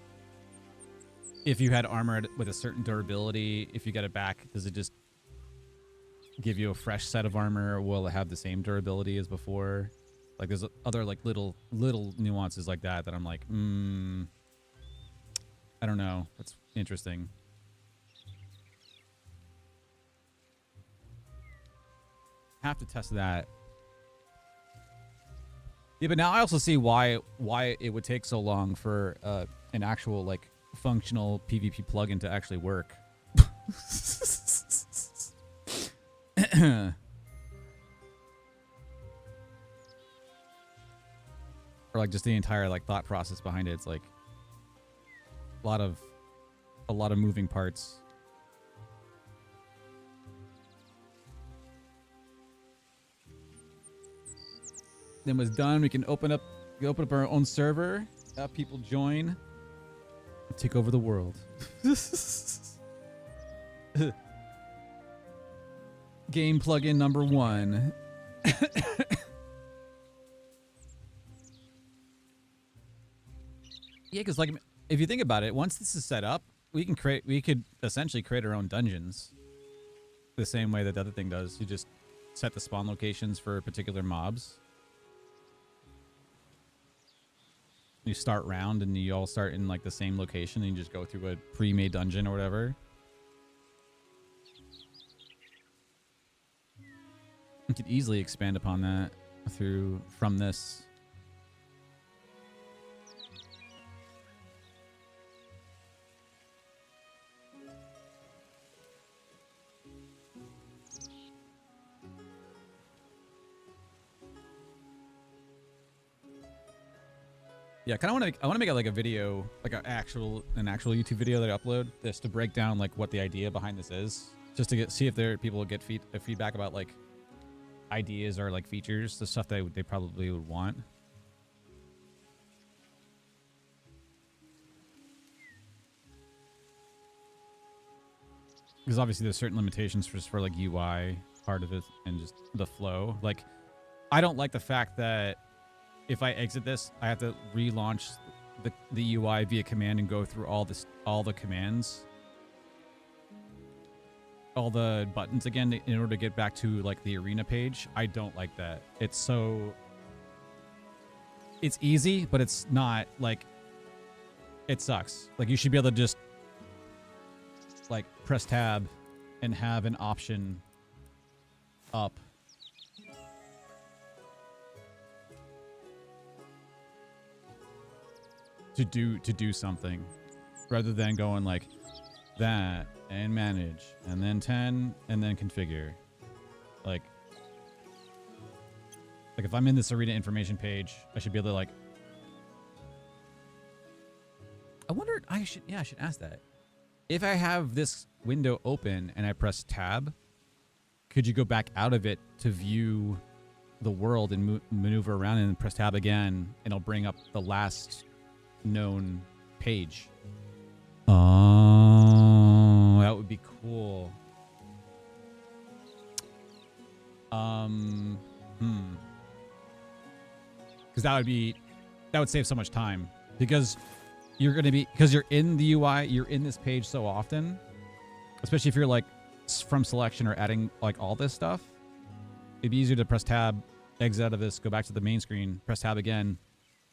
if you had armor with a certain durability, if you get it back, does it just give you a fresh set of armor, or will it have the same durability as before? Like there's other like little nuances like that I'm like, I don't know. That's interesting. Have to test that. Yeah, but now I also see why it would take so long for an actual like functional PvP plugin to actually work. Or like just the entire like thought process behind it. It's like a lot of moving parts. Then was done, we can open up our own server, have people join, take over the world. Game plugin number 1. Yeah, because like if you think about it, once this is set up, we could essentially create our own dungeons. The same way that the other thing does. You just set the spawn locations for particular mobs. You start round and you all start in like the same location and you just go through a pre-made dungeon or whatever. You could easily expand upon that from this. Yeah, I want to make like a video, like an actual YouTube video that I upload, just to break down like what the idea behind this is, just to see if people get feedback about like ideas or like features, the stuff that they probably would want. Because obviously there's certain limitations for like UI part of it and just the flow. Like, I don't like the fact that if I exit this, I have to relaunch the UI via command and go through all the commands, all the buttons again in order to get back to like the arena page. I don't like that. It's easy, but it's not like, it sucks. Like, you should be able to just like press tab and have an option up. To do something, rather than going like that and manage and then 10 and then configure. Like if I'm in this arena information page, I should be able to like. I wonder. I should ask that. If I have this window open and I press tab, could you go back out of it to view the world and maneuver around and then press tab again, and it'll bring up the last known page? Oh, that would be cool. Because that would save so much time, because you're in the UI, you're in this page so often, especially if you're like from selection or adding like all this stuff. It'd be easier to press tab, exit out of this, go back to the main screen, press tab again.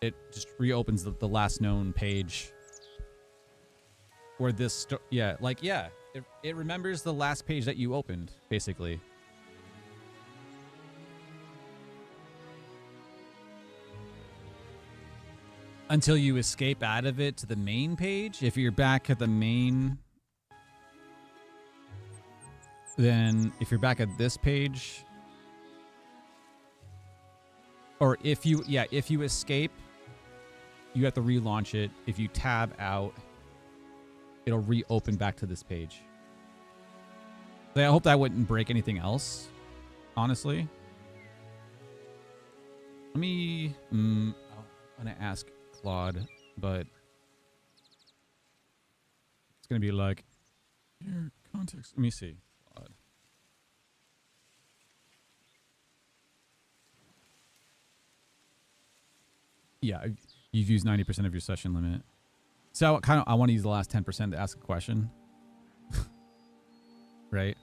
It just reopens the last known page. Or this, it remembers the last page that you opened, basically. Until you escape out of it to the main page. If you're back at the main, then if you're back at this page, or if you escape, you have to relaunch it. If you tab out, it'll reopen back to this page. So I hope that wouldn't break anything else, honestly. Let me, I'm gonna ask Claude, but it's gonna be like, your context. Let me see, Claude. Yeah, you've used 90% of your session limit. So I want to use the last 10% to ask a question. Right?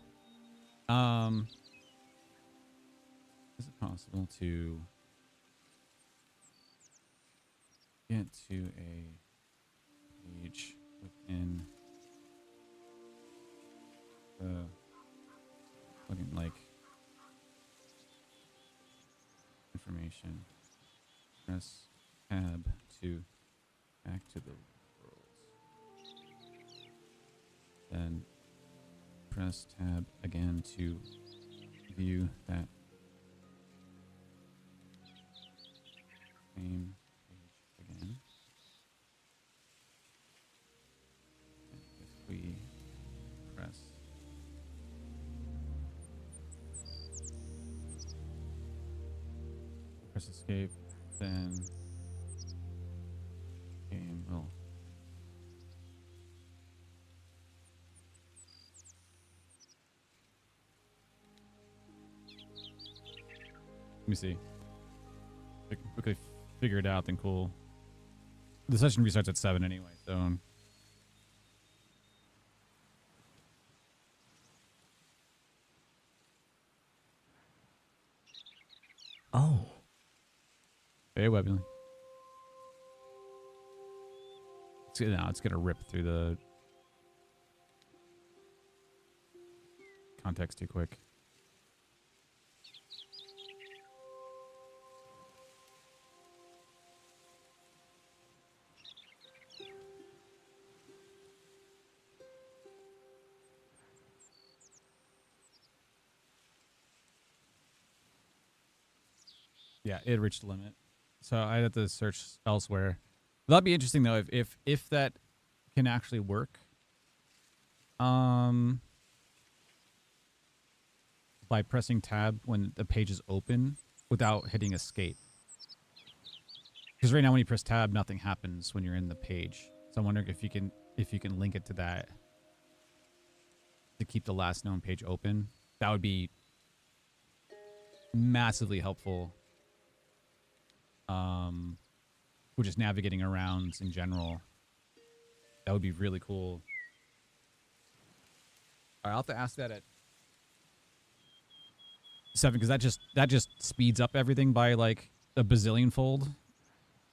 Is it possible to get to a page within the plugin, like information? Press tab to back to the world. Then press tab again to view that same page again. press escape, then game will. Let me see. If I can quickly figure it out, then cool. The session restarts at 7 anyway, so. Oh. Hey, Webby. It's gonna rip through the context too quick. Yeah, it reached the limit. So I have to search elsewhere. That'd be interesting though if that can actually work. By pressing tab when the page is open without hitting escape. Because right now when you press tab, nothing happens when you're in the page. So I'm wondering if you can link it to that to keep the last known page open. That would be massively helpful. Or just navigating around in general. That would be really cool. All right, I'll have to ask that at 7 because that just speeds up everything by like a bazillion fold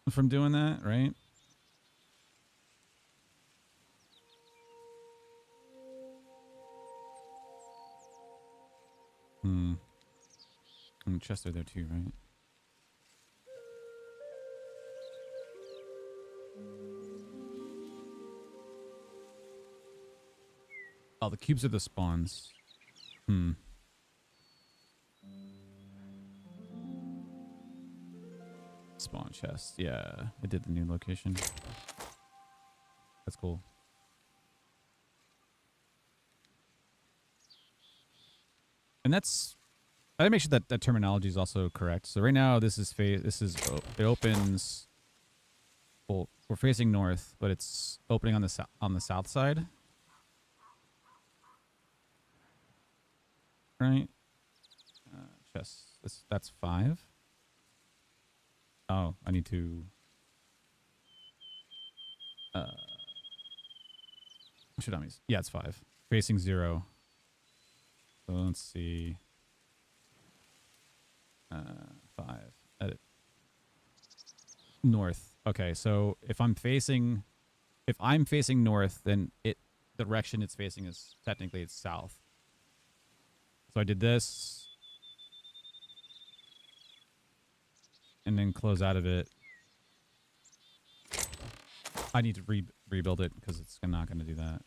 from doing that, right? And chests are there too, right? Oh, the cubes are the spawns. Spawn chest. Yeah, I did the new location. That's cool. And that's... I gotta make sure that that terminology is also correct. So right now, it opens... Well, we're facing north, but it's opening on the south side. Right? Chest. That's 5. Oh, I need to... should I mean? Yeah, it's 5. Facing 0. So let's see. 5. Edit. North. Okay, so if I'm facing north, then the direction it's facing is technically it's south. So I did this. And then close out of it. I need to rebuild it because it's not going to do that.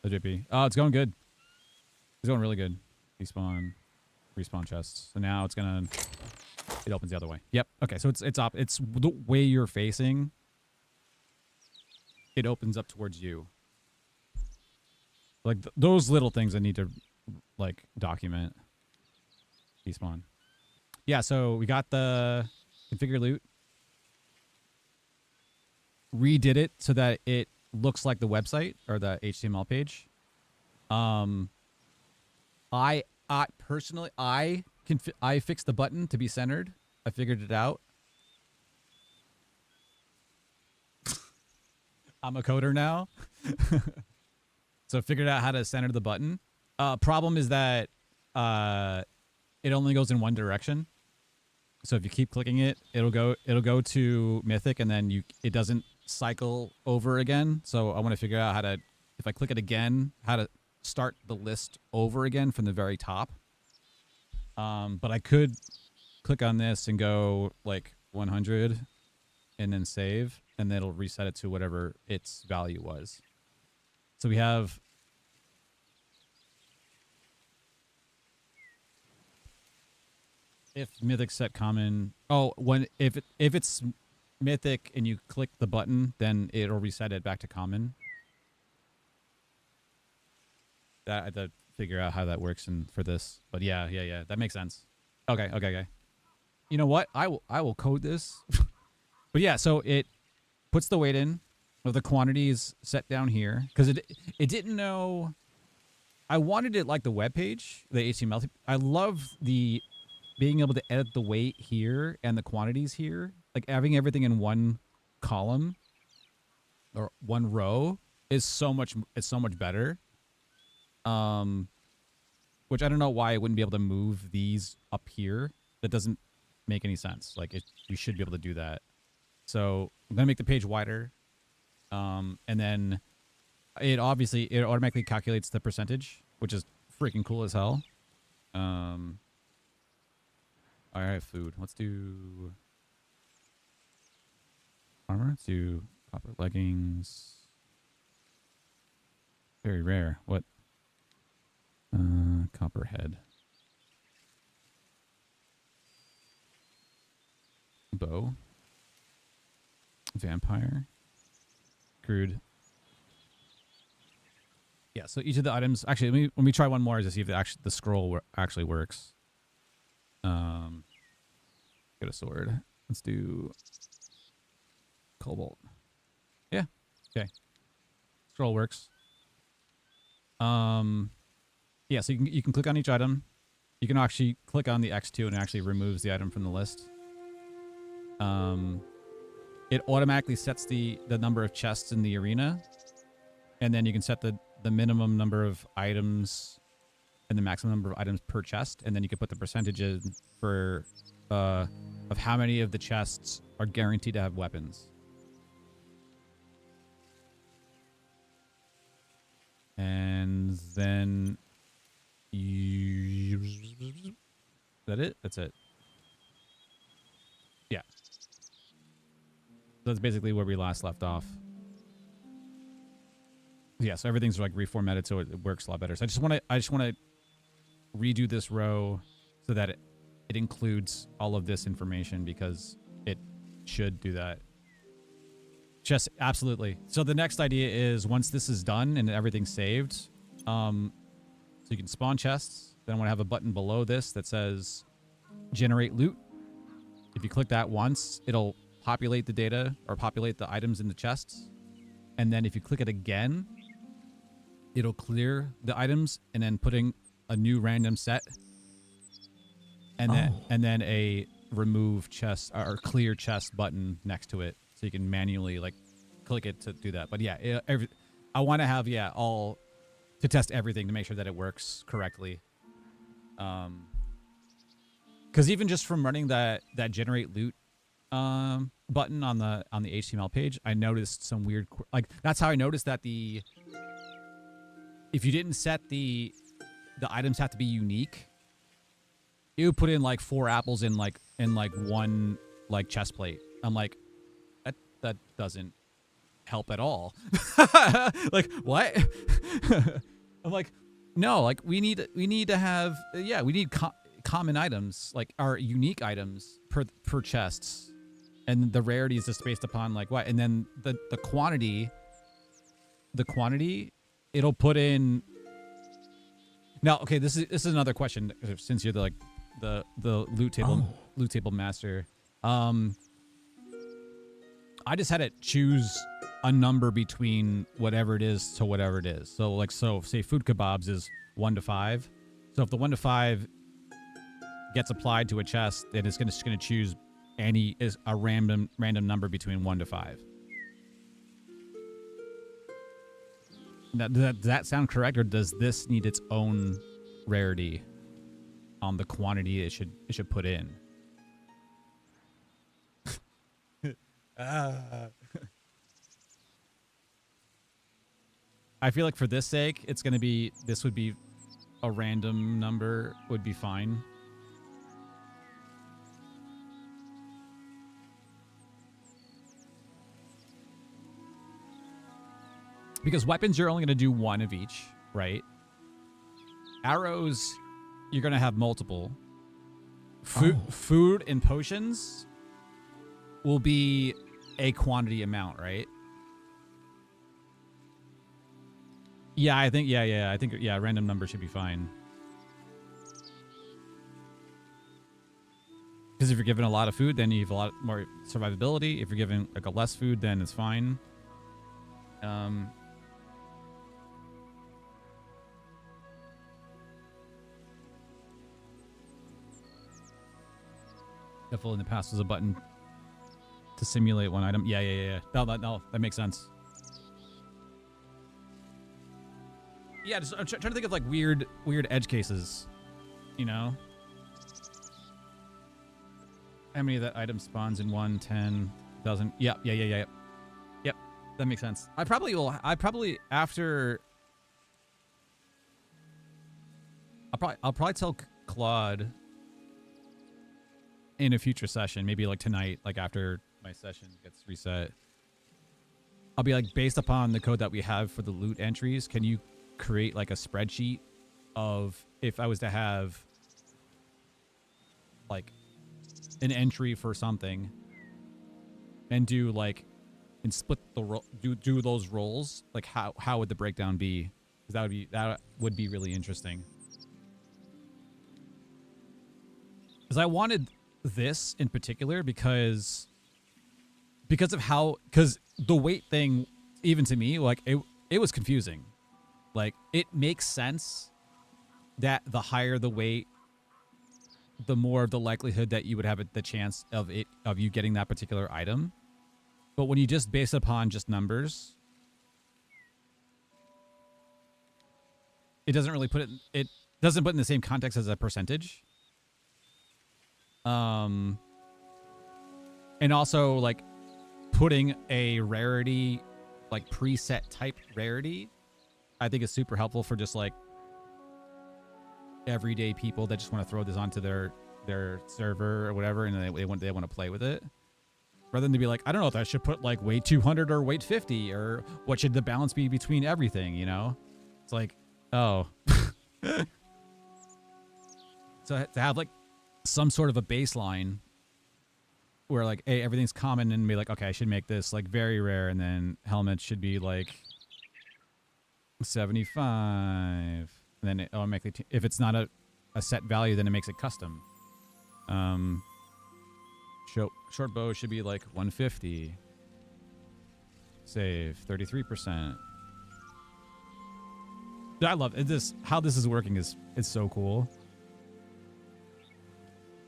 The JP. Oh, it's going good. It's going really good. Respawn chests. So now it opens the other way. Yep. Okay. So it's the way you're facing. It opens up towards you. Like those little things I need to like document. Despawn. Yeah. So we got the configure loot. Redid it so that it looks like the website or the HTML page. I personally I fixed the button to be centered. I figured it out. I'm a coder now. So I figured out how to center the button. Problem is that it only goes in one direction. So if you keep clicking it, it'll go to Mythic and then it doesn't cycle over again. So I want to figure out how to, if I click it again, how to start the list over again from the very top. But I could click on this and go like 100 and then save, and then it'll reset it to whatever its value was. So we have if Mythic set common. Oh, if it's Mythic and you click the button, then it'll reset it back to common. That I had to figure out how that works for this, but yeah, that makes sense. Okay. You know what? I will code this. But yeah, so it puts the weight in of the quantities set down here because it didn't know. I wanted it like the web page, the HTML. I love the being able to edit the weight here and the quantities here, like having everything in one column or one row is so much. It's so much better. Which I don't know why I wouldn't be able to move these up here. That doesn't make any sense. Like we should be able to do that. So I'm gonna make the page wider, and then it automatically calculates the percentage, which is freaking cool as hell. All right, food. Let's do armor. Let's do copper leggings. Very rare. What? Copperhead. Bow. Vampire. Crude. Yeah, so each of the items... Actually, let me try one more to see if the scroll actually works. Get a sword. Let's do... Cobalt. Yeah. Okay. Scroll works. Yeah, so you can click on each item. You can actually click on the X2 and it actually removes the item from the list. It automatically sets the number of chests in the arena. And then you can set the minimum number of items and the maximum number of items per chest. And then you can put the percentage in for of how many of the chests are guaranteed to have weapons. And then is that it? That's it. Yeah. That's basically where we last left off. Yeah, so everything's like reformatted so it works a lot better. So I just want to redo this row so that it includes all of this information because it should do that. Just absolutely. So the next idea is once this is done and everything's saved, so you can spawn chests. Then I want to have a button below this that says generate loot. If you click that once, it'll populate the data or populate the items in the chests. And then if you click it again, it'll clear the items and then putting a new random set. And then a remove chest or clear chest button next to it. So you can manually like click it to do that. But yeah, I want to have, all to test everything to make sure that it works correctly. Because even just from running that generate loot button on the HTML page, I noticed some weird, like that's how I noticed that if you didn't set the items have to be unique, it would put in like 4 apples in one like chest plate. I'm like, that doesn't help at all. Like what? I'm like, no, like we need to have we need common items, like our unique items per chests, and the rarity is just based upon like what, and then the quantity it'll put in. Now, okay, this is another question since you're the loot table master. I just had it choose a number between whatever it is to whatever it is. So say food kebabs is 1 to 5. So if the 1 to 5 gets applied to a chest, then it's just gonna choose a random number between 1 to 5. Now, does that sound correct, or does this need its own rarity on the quantity it should put in? I feel like for this sake, this would be a random number would be fine. Because weapons, you're only going to do 1 of each, right? Arrows, you're going to have multiple. Food and potions will be a quantity amount, right? Yeah, I think, I think random number should be fine. Because if you're given a lot of food, then you have a lot more survivability. If you're given like a less food, then it's fine. Careful in the past was a button to simulate one item. Yeah. No, that makes sense. Yeah, I'm trying to think of like weird edge cases, you know? How many of that item spawns in 1, 10, doesn't? Yeah. Yep, that makes sense. I'll probably tell Claude in a future session, maybe like tonight, like after my session gets reset. I'll be like, based upon the code that we have for the loot entries, can you create like a spreadsheet of if I was to have like an entry for something and do like and split the do those roles, like how would the breakdown be? Because that would be really interesting. Because I wanted this in particular because the weight thing, even to me, like it was confusing. Like, it makes sense that the higher the weight, the more the likelihood that you would have the chance of you getting that particular item. But when you just base it upon just numbers, it doesn't really put it doesn't put in the same context as a percentage. And also like putting a rarity, like preset type rarity, I think is super helpful for just like everyday people that just want to throw this onto their server or whatever, and they want to play with it, rather than to be like, I don't know if I should put like weight 200 or weight 50 or what should the balance be between everything, you know? It's like, oh. So to have like some sort of a baseline where like, hey, everything's common, and be like, okay, I should make this like very rare, and then helmets should be like 75, and then it automatically if it's not a set value, then it makes it custom. Short bow should be like 150. Save 33%. I love it. This how this is working is so cool.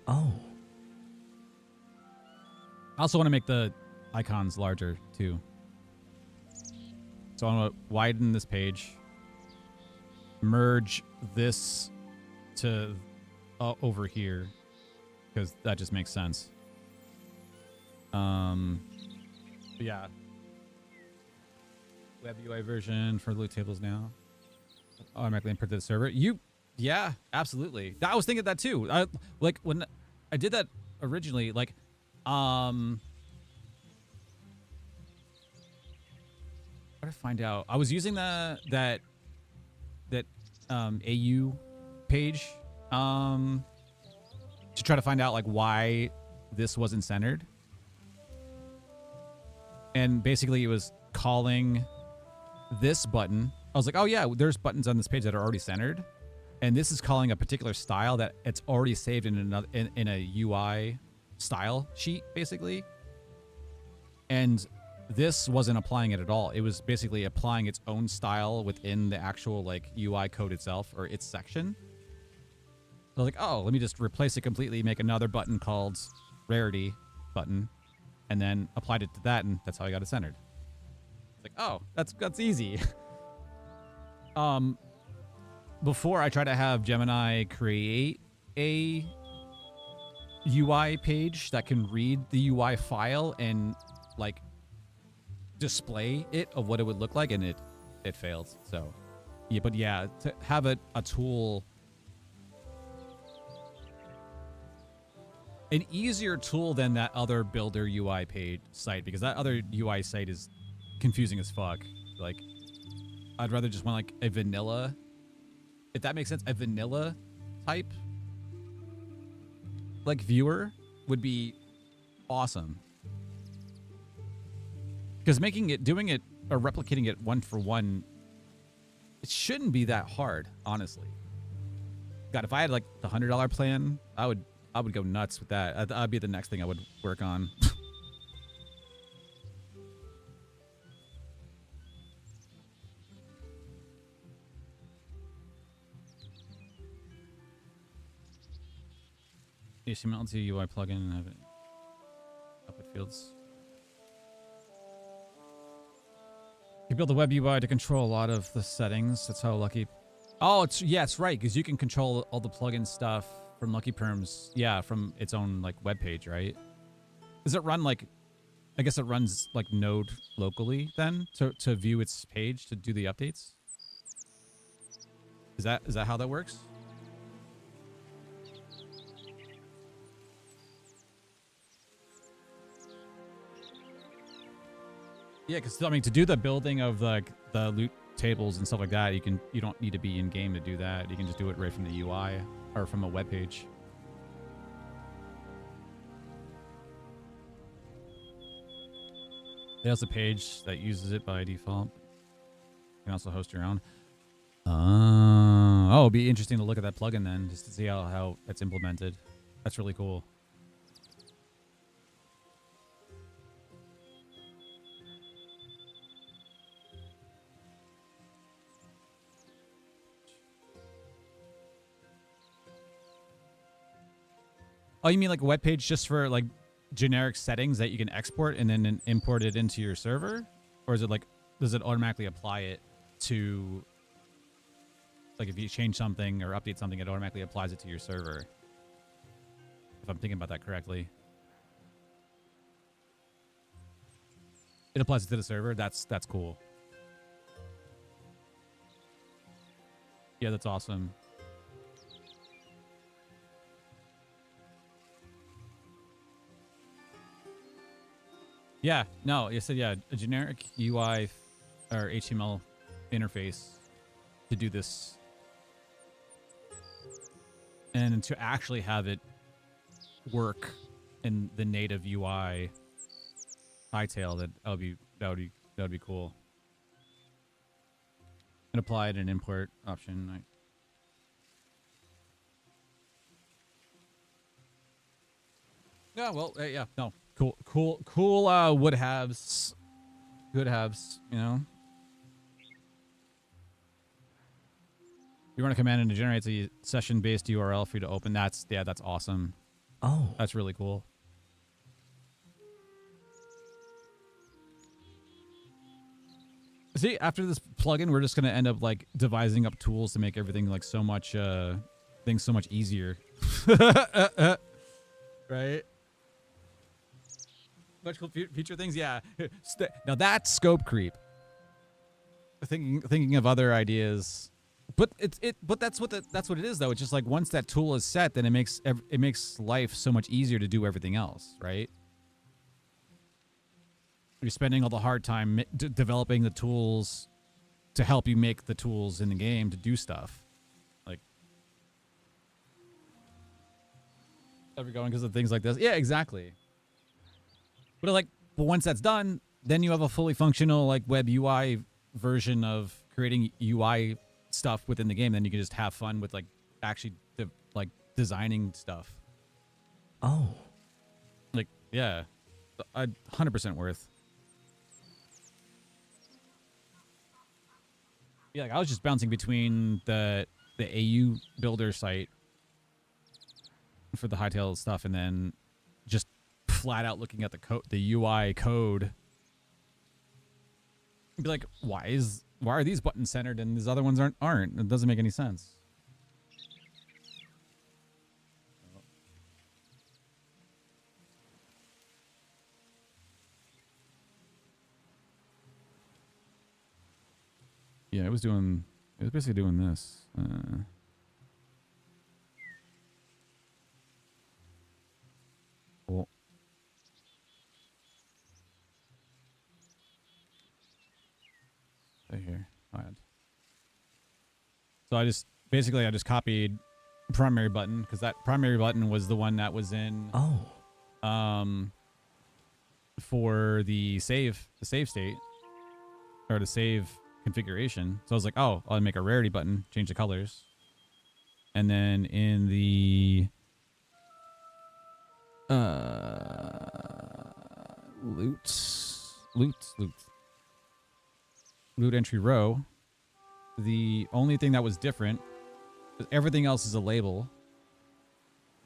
Oh. I also want to make the icons larger too. So I want to widen this page, merge this to over here, because that just makes sense. Yeah. Web UI version for loot tables now. Automatically import to the server. Yeah, absolutely. I was thinking that too. Like when I did that originally, like, how did I find out? I was using that AU page to try to find out like why this wasn't centered. And basically it was calling this button. I was like, oh yeah, there's buttons on this page that are already centered. And this is calling a particular style that it's already saved in another in a UI style sheet, basically. And this wasn't applying it at all. It was basically applying its own style within the actual like UI code itself, or its section. So I was like, oh, let me just replace it completely, make another button called rarity button, and then applied it to that, and that's how I got it centered. It's like, oh, that's easy. Before I try to have Gemini create a UI page that can read the UI file and like display it of what it would look like, and it failed. So yeah, but yeah, to have a tool, an easier tool than that other builder UI page site, because that other UI site is confusing as fuck. Like, I'd rather just want like a vanilla, if that makes sense, a vanilla type like viewer would be awesome. Because doing it or replicating it one for one, it shouldn't be that hard, honestly. God, if I had like the $100 plan, I would I would go nuts with that. That'd be the next thing I would work on. HTML to UI plugin and have it output fields. You build the web UI to control a lot of the settings. That's how Lucky. Oh, it's right, because you can control all the plugin stuff from Lucky Perms. Yeah, from its own like web page, right? Does it run like? I guess it runs like Node locally then to view its page to do the updates. Is that how that works? Yeah, because I mean, to do the building of like the loot tables and stuff like that, you don't need to be in game to do that. You can just do it right from the UI or from a web page. There's a page that uses it by default. You can also host your own. Oh, it'd be interesting to look at that plugin then, just to see how it's implemented. That's really cool. Oh, you mean like a web page just for like generic settings that you can export and then import it into your server? Or is it like, does it automatically apply it to, like if you change something or update something, it automatically applies it to your server? If I'm thinking about that correctly. It applies it to the server? That's cool. Yeah, that's awesome. Yeah, no, you said, yeah, a generic UI or HTML interface to do this. And to actually have it work in the native UI Hytale, that would be cool. And apply it an import option. Right. Yeah, well, yeah, no. Cool would haves, good haves, you know. You run a command and it generates a session-based URL for you to open. That's awesome. Oh, that's really cool. See, after this plugin, we're just gonna end up like devising up tools to make everything like so much things so much easier. Right? Much cool future things, yeah. Now that's scope creep. Thinking of other ideas, but that's what it is though. It's just like once that tool is set, then it makes life so much easier to do everything else, right? You're spending all the hard time developing the tools to help you make the tools in the game to do stuff. Like, ever going because of things like this? Yeah, exactly. But once that's done, then you have a fully functional like web UI version of creating UI stuff within the game. Then you can just have fun with like actually designing stuff. Oh, like yeah, 100% worth. Yeah, like I was just bouncing between the AU builder site for the Hytale stuff, and then just flat out looking at the UI code. Be like, why are these buttons centered and these other ones aren't? It doesn't make any sense. Yeah, it was basically doing this. Cool. Right here. All right. So I just copied primary button because that primary button was the one that was in for the save state or the save configuration. So I was like, oh, I'll make a rarity button, change the colors. And then in the Loot entry row. The only thing that was different, everything else is a label.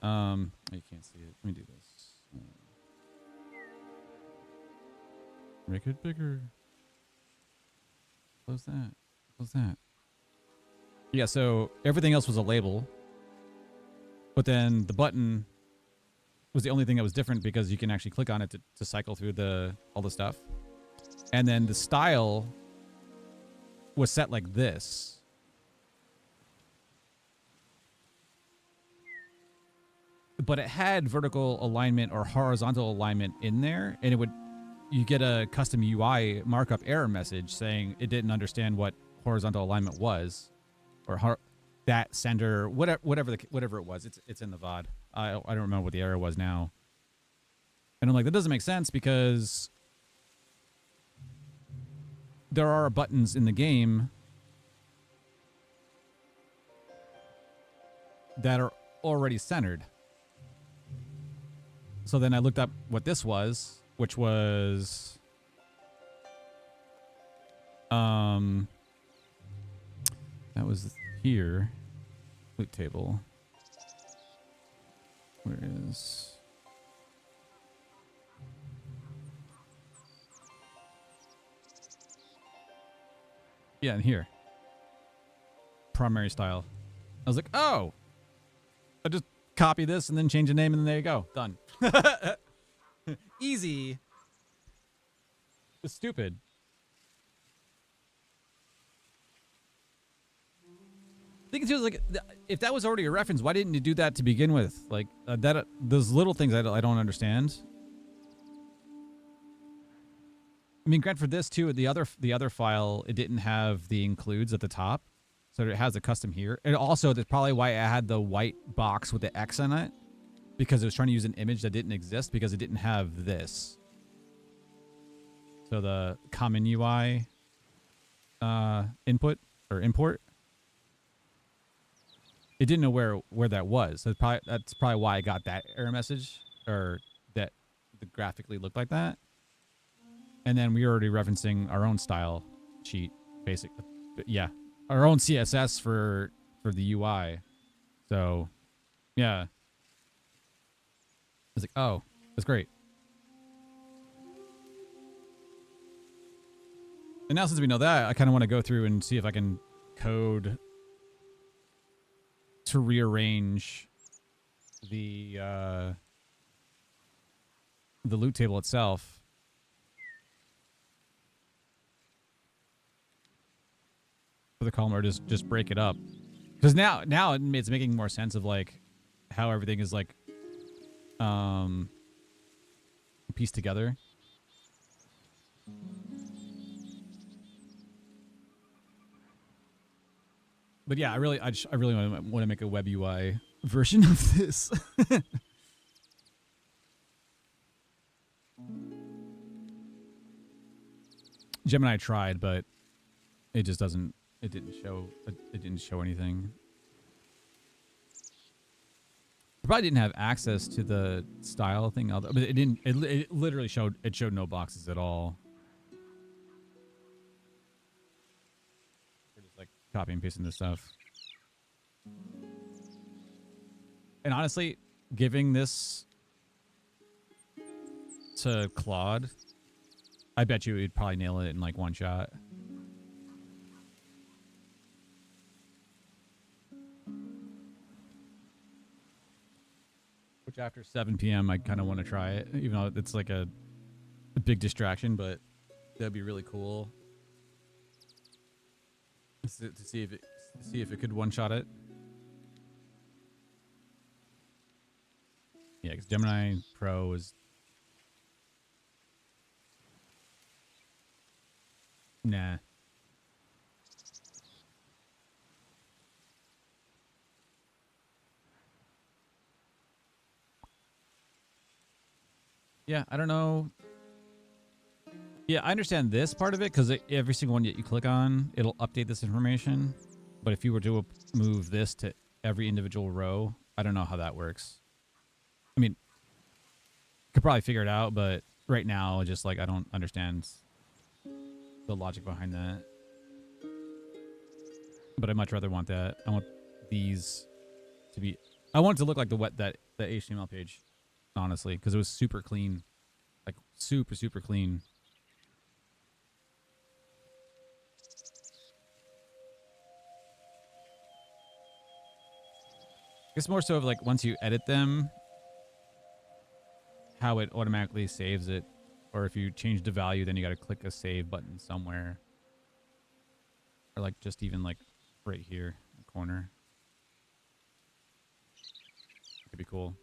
You can't see it. Let me do this. Make it bigger. Close that. Close that. Yeah, so everything else was a label. But then the button was the only thing that was different because you can actually click on it to cycle through all the stuff. And then the style was set like this. But it had vertical alignment or horizontal alignment in there, and you get a custom UI markup error message saying it didn't understand what horizontal alignment was, or that center, whatever it was. It's in the VOD. I don't remember what the error was now. And I'm like, that doesn't make sense because there are buttons in the game that are already centered. So then I looked up what this was, which was that was here. Loot table. Where is... Yeah, in here. Primary style. I was like, oh! I just copy this and then change the name and then there you go. Done. Easy. It's stupid. Thinking too is like, if that was already a reference, why didn't you do that to begin with? Like those little things I don't understand. I mean, granted for this too, the other file, it didn't have the includes at the top, so it has a custom here. And also, that's probably why I had the white box with the X in it, because it was trying to use an image that didn't exist because it didn't have this. So the common UI input or import, it didn't know where that was. So that's probably why I got that error message, or that the graphically looked like that. And then we were already referencing our own style sheet, basically. Yeah, our own CSS for the UI. So, yeah. I was like, oh, that's great. And now since we know that, I kind of want to go through and see if I can code to rearrange the loot table itself. For the column, or just break it up. Because now it's making more sense of like how everything is like pieced together. But yeah, I really want to make a web UI version of this. Gemini tried, but it just doesn't. It didn't show anything. I probably didn't have access to the style thing, but it didn't. It literally showed. It showed no boxes at all. We're just like copy and pasting this stuff. And honestly, giving this to Claude, I bet you he'd probably nail it in like one shot. Which after 7 p.m. I kind of want to try it, even though it's like a big distraction, but that'd be really cool to see if it could one-shot it. Yeah, because Gemini Pro is... Nah. Yeah, I don't know. Yeah, I understand this part of it because every single one that you click on, it'll update this information. But if you were to move this to every individual row, I don't know how that works. I mean, Could probably figure it out, but right now, just like I don't understand the logic behind that. But I'd much rather want that. I want these to be. I want it to look like that HTML page, honestly, because it was super clean, like super clean. It's more so of like once you edit them, how it automatically saves it, or if you change the value, then you got to click a save button somewhere, or like just even like right here in the corner. Could be cool.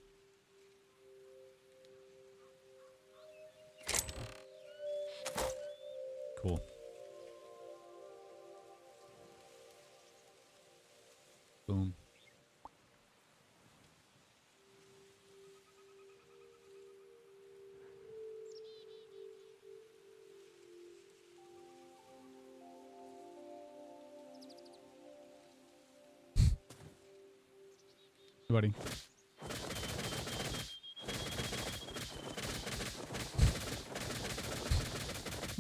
Cool. Boom. Buddy.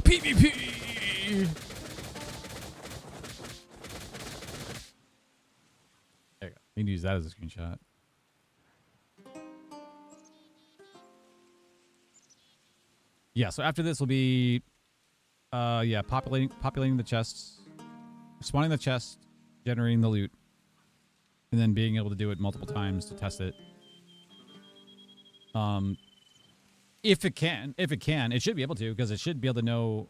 PvP. There you go. You can use that as a screenshot. Yeah, so after this will be populating the chests, spawning the chest, generating the loot, and then being able to do it multiple times to test it. If it can, it should be able to, because it should be able to know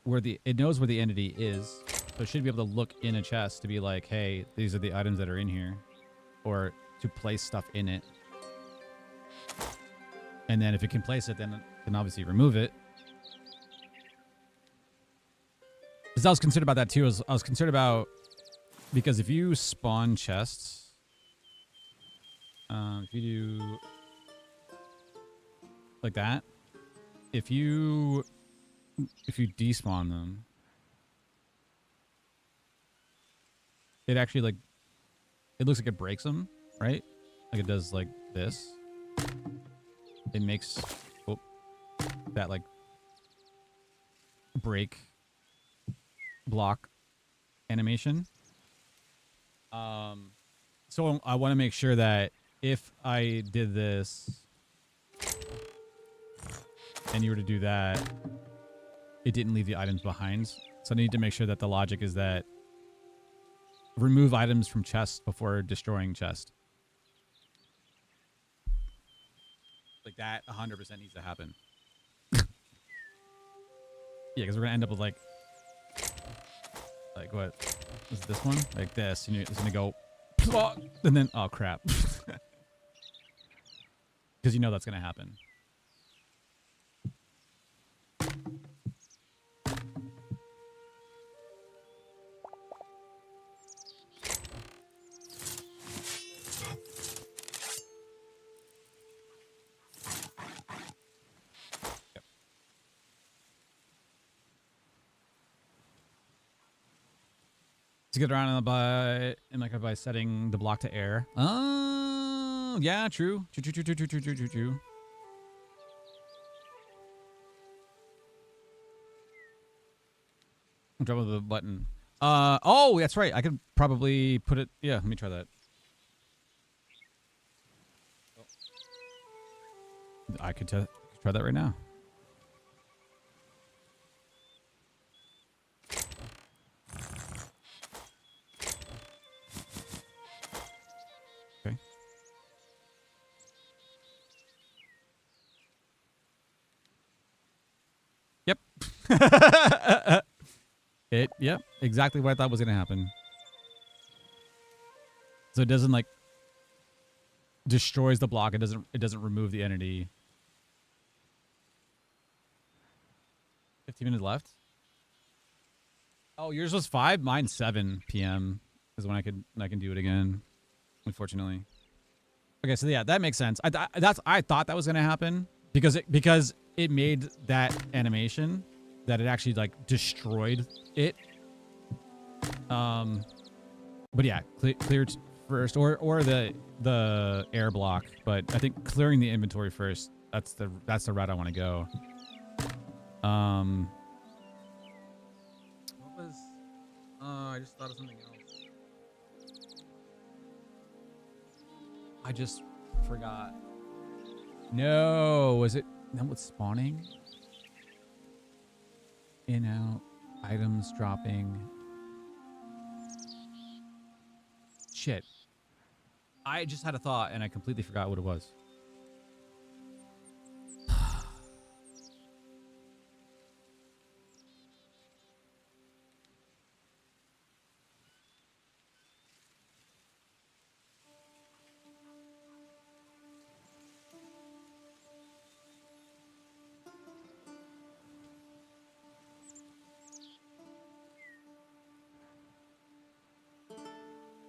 it knows where the entity is. So it should be able to look in a chest to be like, hey, these are the items that are in here, or to place stuff in it. And then if it can place it, then obviously remove it. Because I was concerned about that too. I was concerned about, because if you spawn chests, if you do like that, if you despawn them, it actually like, it looks like it breaks them, right? Like it does like this. It makes that like break block animation. So I want to make sure that if I did this and you were to do that, it didn't leave the items behind. So I need to make sure that the logic is that remove items from chest before destroying chest. Like that 100% needs to happen. Yeah, because we're gonna end up with like what is this one? Like this, and it's gonna go, and then oh crap, because you know that's gonna happen. To get around by setting the block to air. Oh, yeah, true. True. I'm dropping the button. Oh, that's right. I could probably put it. Yeah, let me try that. I could try that right now. Yep, exactly what I thought was gonna happen. So it doesn't like destroys the block. It doesn't remove the entity. 15 minutes left. Oh, yours was 5. Mine's 7 p.m. is when I can do it again. Unfortunately. Okay, so yeah, that makes sense. I thought that was gonna happen because it made that animation that it actually like destroyed it. But yeah, cleared first or the air block, but I think clearing the inventory first That's the route I want to go. What was? I just thought of something else. I just forgot. No, was it? That was spawning. In, out, items dropping. Shit. I just had a thought and I completely forgot what it was.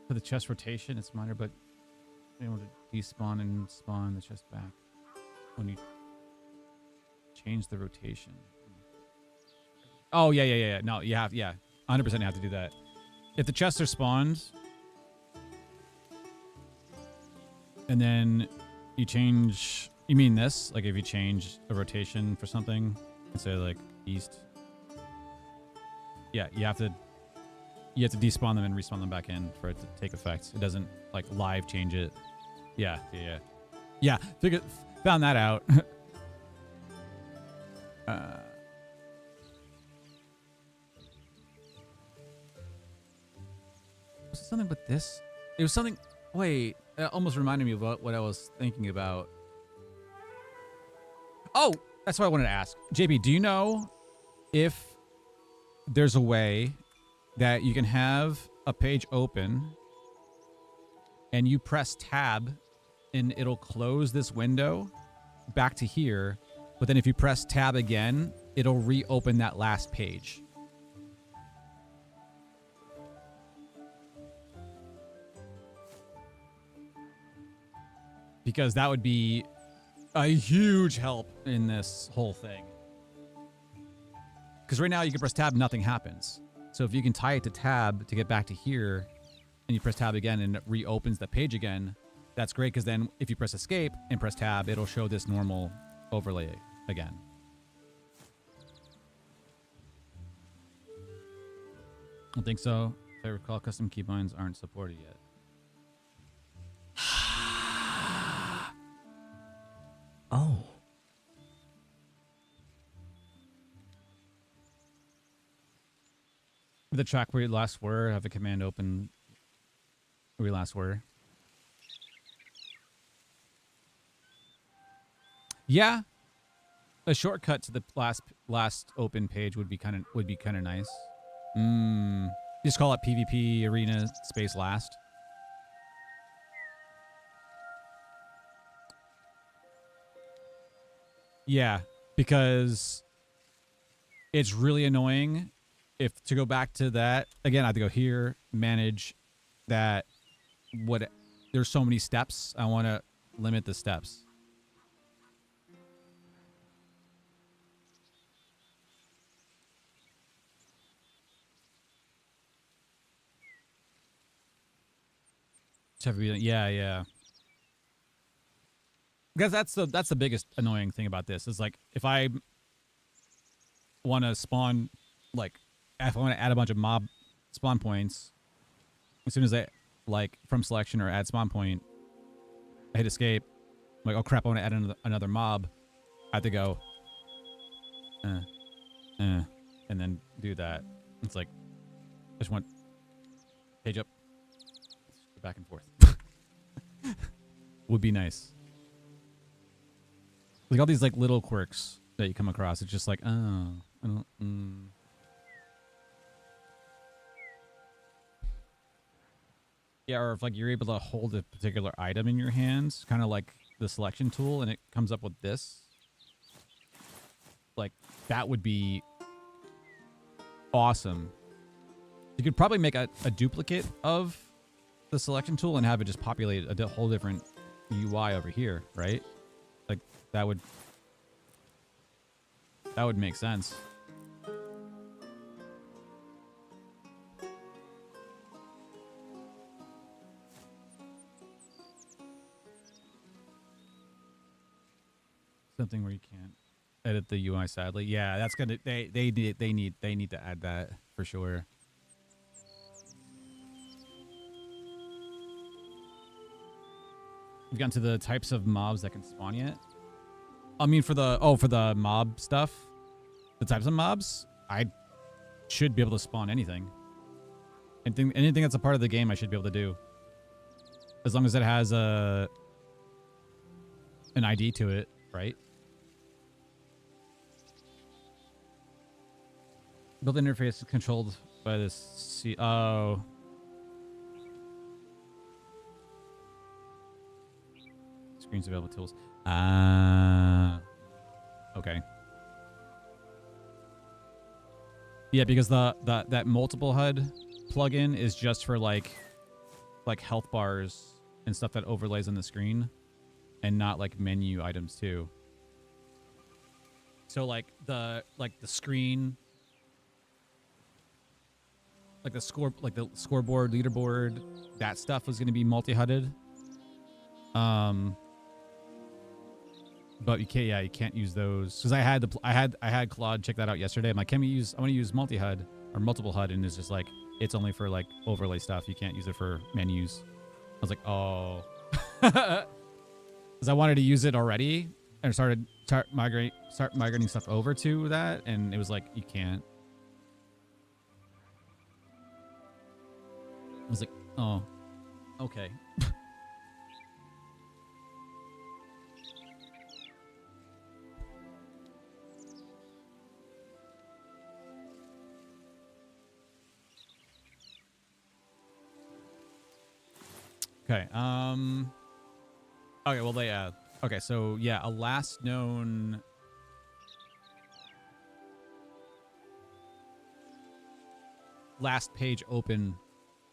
For the chest rotation, it's minor, but being able to despawn and spawn the chest back when you change the rotation. Oh, yeah. No, you have, 100% you have to do that. If the chests are spawned, and then you change, you mean this? Like if you change a rotation for something, instead of like east. Yeah, you have to despawn them and respawn them back in for it to take effect. It doesn't like live change it. Yeah. Found that out. Was it something with this? It was something. Wait, it almost reminded me of what I was thinking about. Oh, that's what I wanted to ask. JB, do you know if there's a way that you can have a page open and you press tab and it'll close this window back to here, but then if you press tab again, it'll reopen that last page? Because that would be a huge help in this whole thing. Because right now you can press tab, nothing happens. So if you can tie it to tab to get back to here, and you press tab again and it reopens the page again, that's great, because then if you press escape and press tab, it'll show this normal overlay again. I don't think so. If I recall, custom keybinds aren't supported yet. Oh. The track where you last were, have a command open where you last were. Yeah, a shortcut to the last open page would be kind of nice. Just call it PvP arena space last. Yeah, because it's really annoying. If to go back to that again, I have to go here, manage that. There's so many steps. I want to limit the steps. Yeah. Because that's the biggest annoying thing about this is like if I want to spawn, like if I want to add a bunch of mob spawn points, as soon as I like from selection or add spawn point, I hit escape. I'm like, oh crap, I want to add another mob. I have to go and then do that. It's like I just want page up, go back and forth. Would be nice. Like all these like little quirks that you come across, it's just like, oh, I don't. Yeah, or if like you're able to hold a particular item in your hands, kind of like the selection tool, and it comes up with this. Like that would be awesome. You could probably make a duplicate of the selection tool and have it just populate a whole different UI over here, right? Like that would make sense. something where you can't edit the UI. Sadly, yeah, that's gonna they need to add that for sure. We've gotten to the types of mobs that can spawn yet. I mean, for the mob stuff, the types of mobs, I should be able to spawn anything. Anything that's a part of the game, I should be able to do, as long as it has an ID to it, right? Build interface is controlled by this. Oh. Screens available tools. Okay. Yeah, because that multiple HUD plugin is just for like health bars and stuff that overlays on the screen, and not like menu items too. So like the screen, like the scoreboard, leaderboard, that stuff was going to be multi-HUDed. But you can't use those, because I had Claude check that out yesterday. I'm like, I want to use multi-HUD or multiple HUD, and it's just like, it's only for like overlay stuff. You can't use it for menus. I was like, oh, because I wanted to use it already and start migrating stuff over to that, and it was like, you can't. I was like, oh, okay. Okay. Okay. Well, they. Okay. So yeah, a last known. Last page open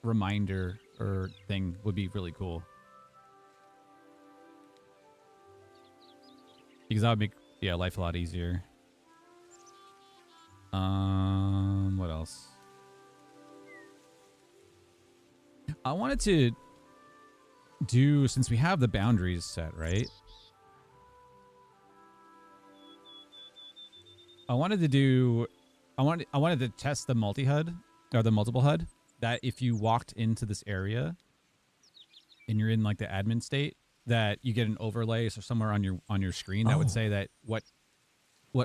reminder or thing would be really cool, because that would make life a lot easier. What else? I wanted to do, since we have the boundaries set, right? I wanted to test the multi-HUD or the multiple HUD, that if you walked into this area and you're in like the admin state, that you get an overlay or somewhere on your screen that would say that what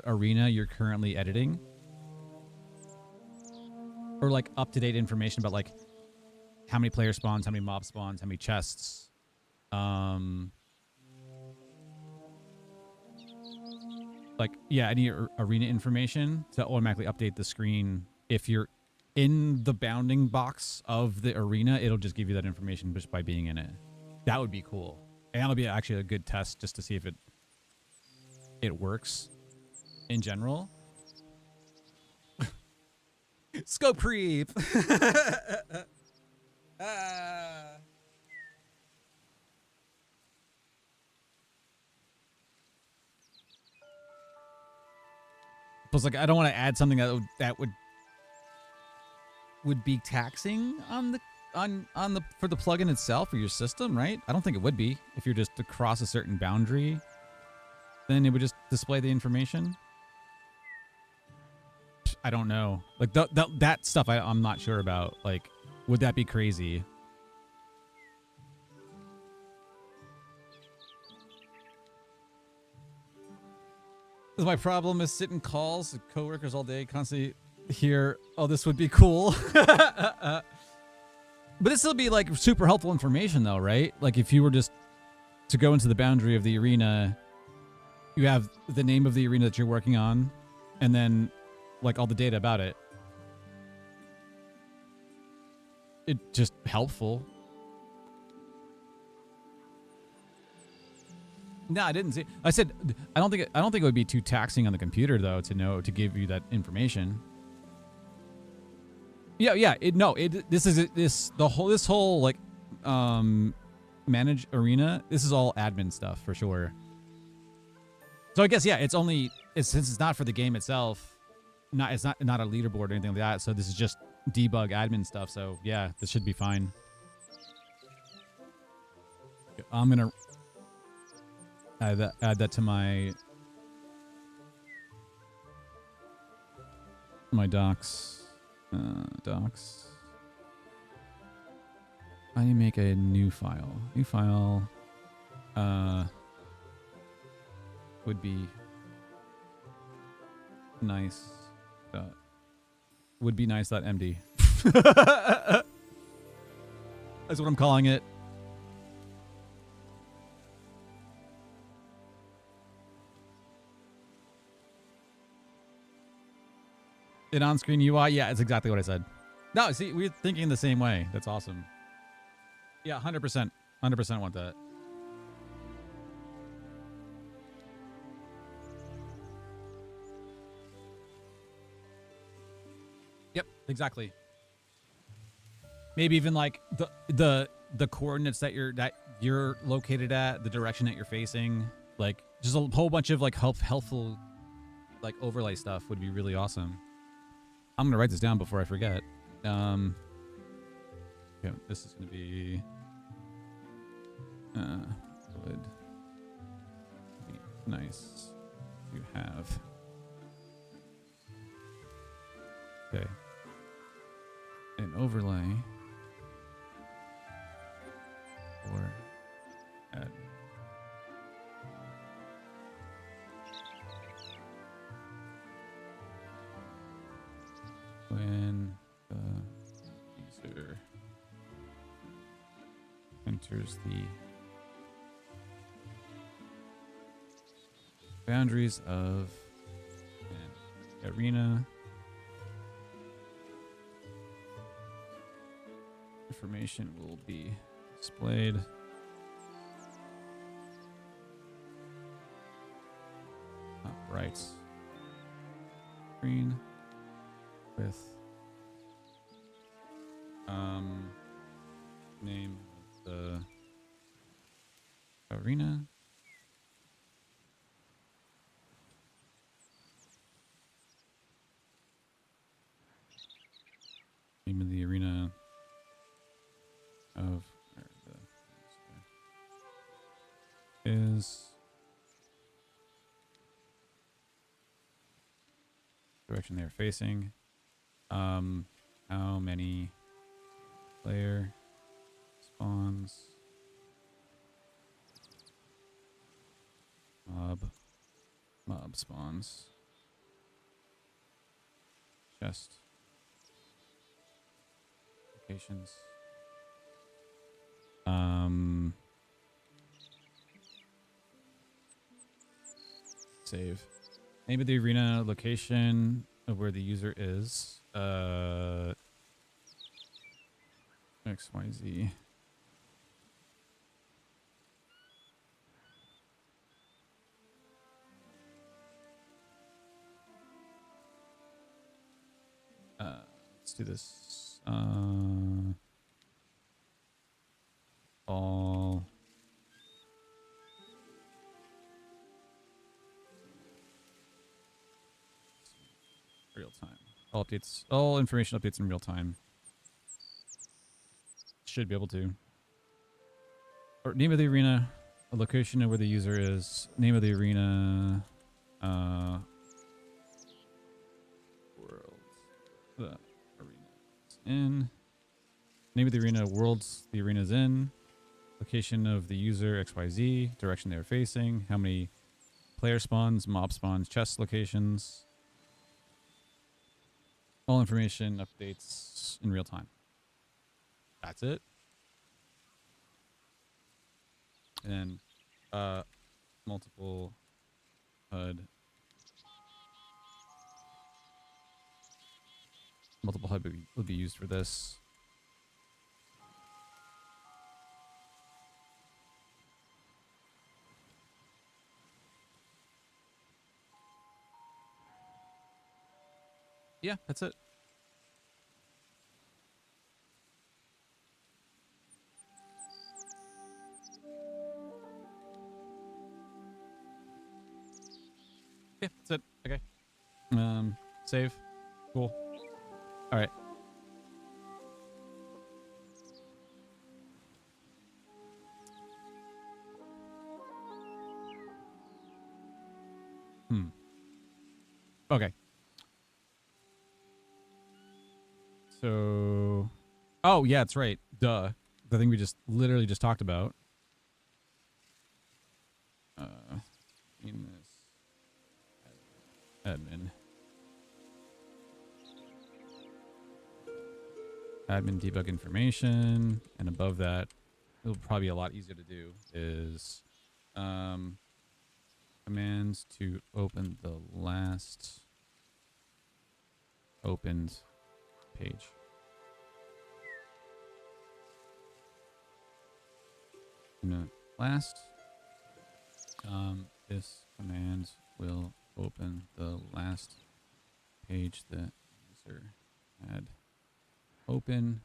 arena you're currently editing, or like up-to-date information about like how many player spawns, how many mob spawns, how many chests. Any arena information to automatically update the screen. If you're in the bounding box of the arena, it'll just give you that information just by being in it. That would be cool. And that'll be actually a good test just to see if it works in general. Scope creep. Plus, like, I don't want to add something that would be taxing on the for the plugin itself or your system, right? I don't think it would be. If you're just across a certain boundary, then it would just display the information. I don't know. Like that stuff I'm not sure about. Like, would that be crazy? My problem is sitting calls with coworkers all day, constantly hear, oh, this would be cool. But this will be like super helpful information though, right? Like if you were just to go into the boundary of the arena, you have the name of the arena that you're working on, and then like all the data about it. It's just helpful. No, I didn't see. I said I don't think it would be too taxing on the computer though to give you that information. Yeah. This whole like manage arena. This is all admin stuff for sure. So I guess since it's not for the game itself, it's not a leaderboard or anything like that. So this is just debug admin stuff. So yeah, this should be fine. I'm gonna add that to my my docs. Docs. How do you make a new file? New file would be nice. Would be nice.md. That's what I'm calling it. An on-screen UI? Yeah, it's exactly what I said. No, see, we're thinking the same way. That's awesome. Yeah, 100%. 100% want that. Yep, exactly. Maybe even like the coordinates that you're located at, the direction that you're facing, like just a whole bunch of like helpful like overlay stuff would be really awesome. I'm gonna write this down before I forget. Okay, this is gonna be would be nice to have. Okay, an overlay or add. When the user enters the boundaries of an arena, information will be displayed. Top right screen with name of the arena. Name of the arena of is direction they're facing. How many player spawns? Mob spawns. Chest. Locations. Save. Name of the arena, location of where the user is. XYZ. Let's do this. All real time. All updates. All information updates in real time. Should be able to. Or name of the arena, a location of where the user is. Name of the arena. World. The arena is in. Name of the arena. Worlds the arena is in. Location of the user. XYZ. Direction they're facing. How many player spawns, mob spawns, chest locations. All information updates in real time. That's it. And then multiple HUD. Multiple HUD would be used for this. Yeah, that's it. Yeah, that's it. Okay. Save. Cool. All right. Okay. So, oh yeah, that's right. Duh. The thing we just literally just talked about. In this admin debug information, and above that, it'll probably be a lot easier to do is commands to open the last opened page. Last, this command will open the last page the user had open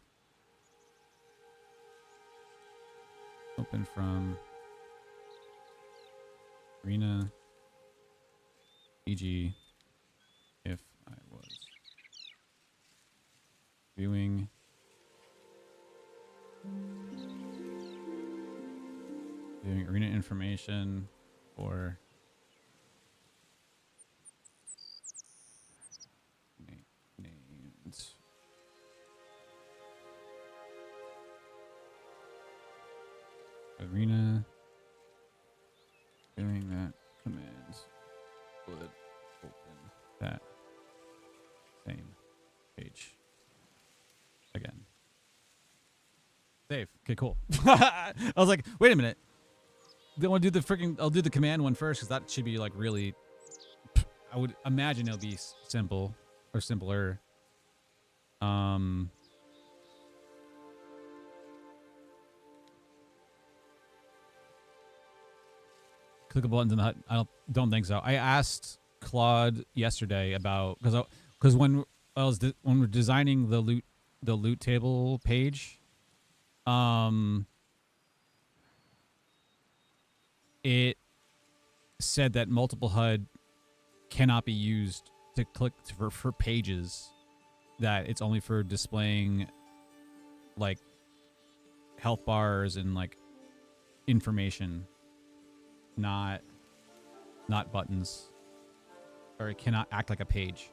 from arena, e.g. if I was viewing arena information or names. Arena doing that command would open that same page again. Save. Okay, cool. I was like, wait a minute. They want to do the freaking. I'll do the command one first because that should be like really. I would imagine it'll be simple or simpler. Clickable buttons in the hut. I don't think so. I asked Claude yesterday about because when we're designing the loot table page, it said that multiple HUD cannot be used to click for pages. That it's only for displaying like health bars and like information. Not buttons, or it cannot act like a page.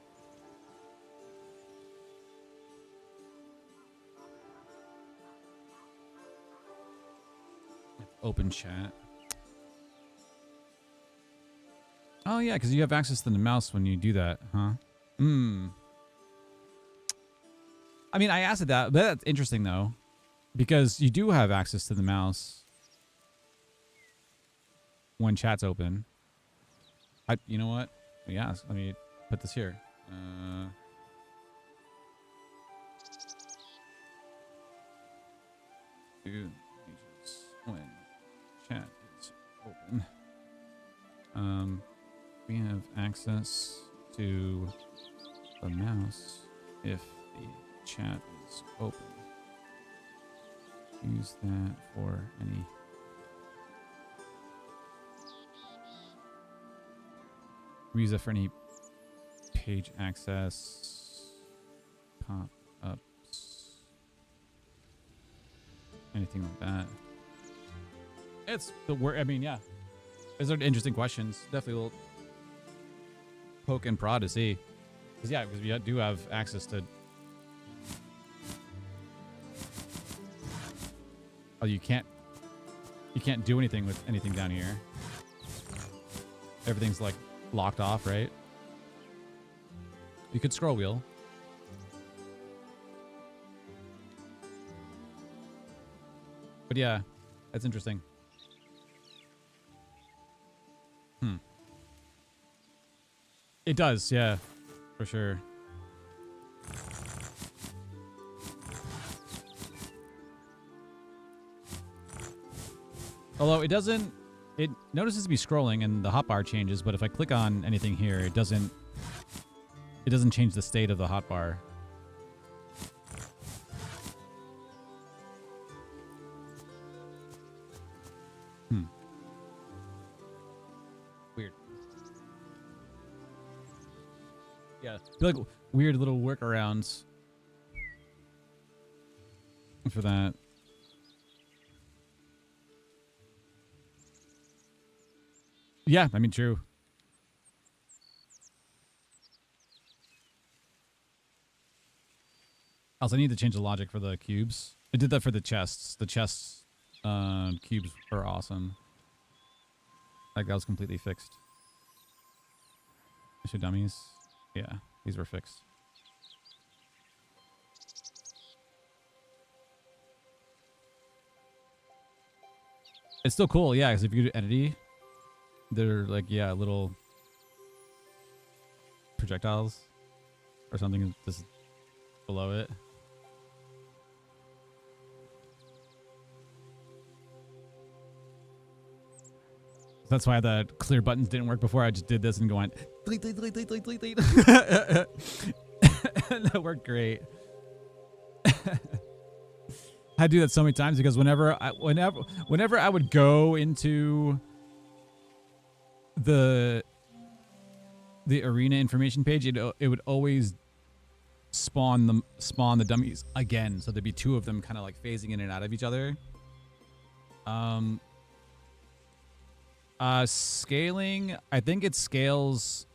Open chat. Oh yeah, because you have access to the mouse when you do that, huh? I mean, I asked it that, but that's interesting though, because you do have access to the mouse when chat's open. You know what? Yeah, let me put this here. Do pages when chat is open. We have access to the mouse if the chat is open. Use that for any. Use it for any page access, pop-ups, anything like that. It's the word. I mean, yeah, those are interesting questions. Definitely will poke and prod to see, because yeah, because we do have access to. Oh, you can't do anything with anything down here. Everything's like locked off, right? You could scroll wheel. But yeah, that's interesting. It does, yeah, for sure. Although it doesn't, it notices me scrolling and the hotbar changes, but if I click on anything here, it doesn't change the state of the hotbar. Weird. Yeah, like weird little workarounds for that. Yeah, I mean, true. Also, I need to change the logic for the cubes. I did that for the chests. The chests cubes are awesome. Like, that was completely fixed. Issue dummies. Yeah, these were fixed. It's still cool, yeah, because if you do entity, they're like, yeah, little projectiles or something just below it. That's why the clear buttons didn't work before. I just did this and going delete, delete, delete, delete, delete, delete. That worked great. I do that so many times because whenever I would go into the arena information page, it would always spawn the dummies again. So there'd be two of them kind of like phasing in and out of each other. Scaling, I think it scales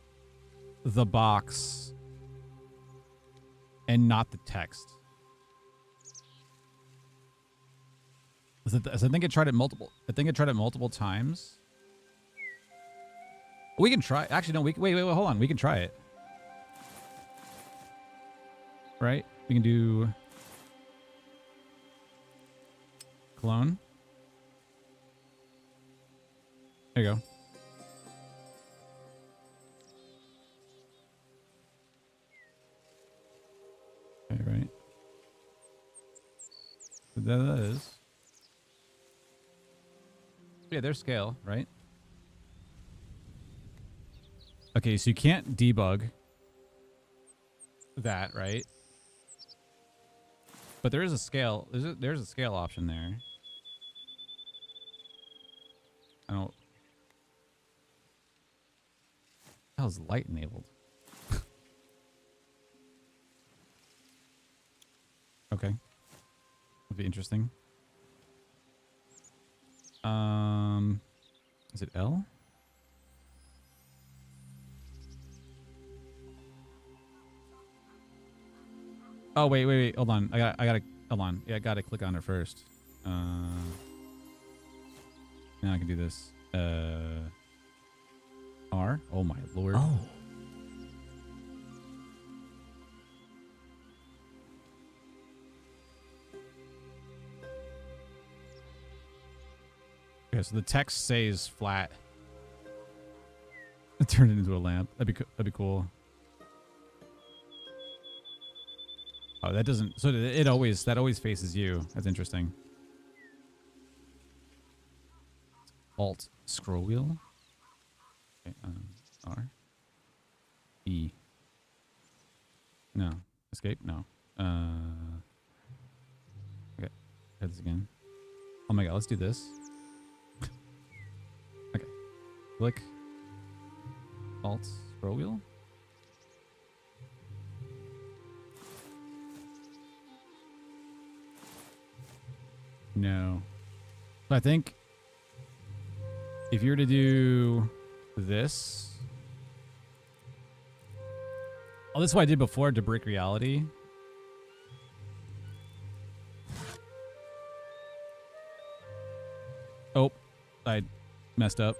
the box and not the text. So I think it tried it multiple. I think it tried it multiple times. We can try. Actually, no. Wait. Hold on. We can try it. Right? We can do clone. There you go. Okay, right. So that is. Yeah, there's scale, right? Okay, so you can't debug that, right? But there is a scale. There's a scale option there. I don't. How's light enabled? Okay, would be interesting. Is it L? Oh wait, hold on. I gotta hold on. Yeah, I gotta click on it first. Now I can do this. R. Oh my lord. Oh. Okay, so the text stays flat. Turn it into a lamp. That'd be cool. Oh, that doesn't. So that always faces you. That's interesting. Alt scroll wheel. Okay, R. E. No. Escape. No. Okay. Try this again. Oh my god. Let's do this. Okay. Click. Alt scroll wheel. No. So I think if you were to do this. Oh, this is what I did before to break reality. Oh, I messed up.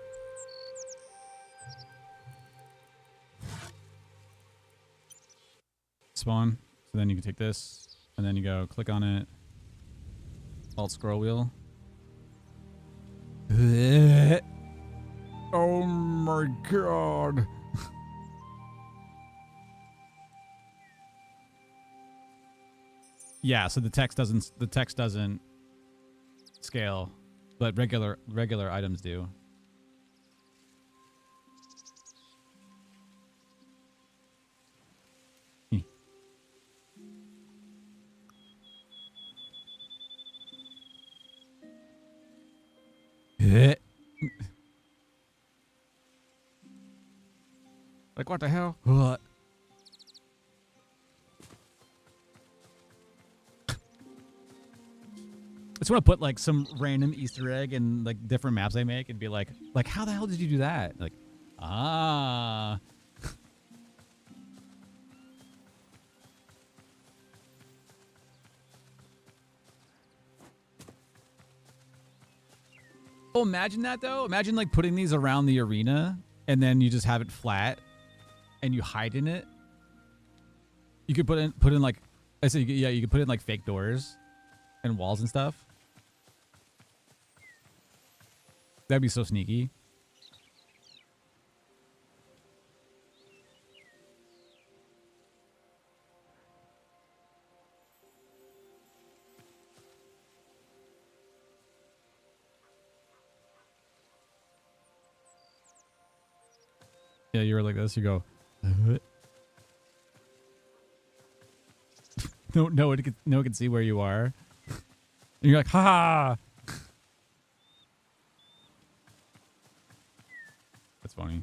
Spawn. So then you can take this and then you go click on it. Alt scroll wheel. Oh my god. Yeah, so the text doesn't scale, but regular items do. Like, what the hell? What? I just want to put like some random Easter egg in like different maps I make and be like how the hell did you do that? Like, ah. Oh, imagine that though. Imagine like putting these around the arena and then you just have it flat and you hide in it. You could put in like, I said, yeah, you could put in like fake doors and walls and stuff. That'd be so sneaky. Yeah, you were like this. You go. No one can see where you are. And you're like, ha! That's funny.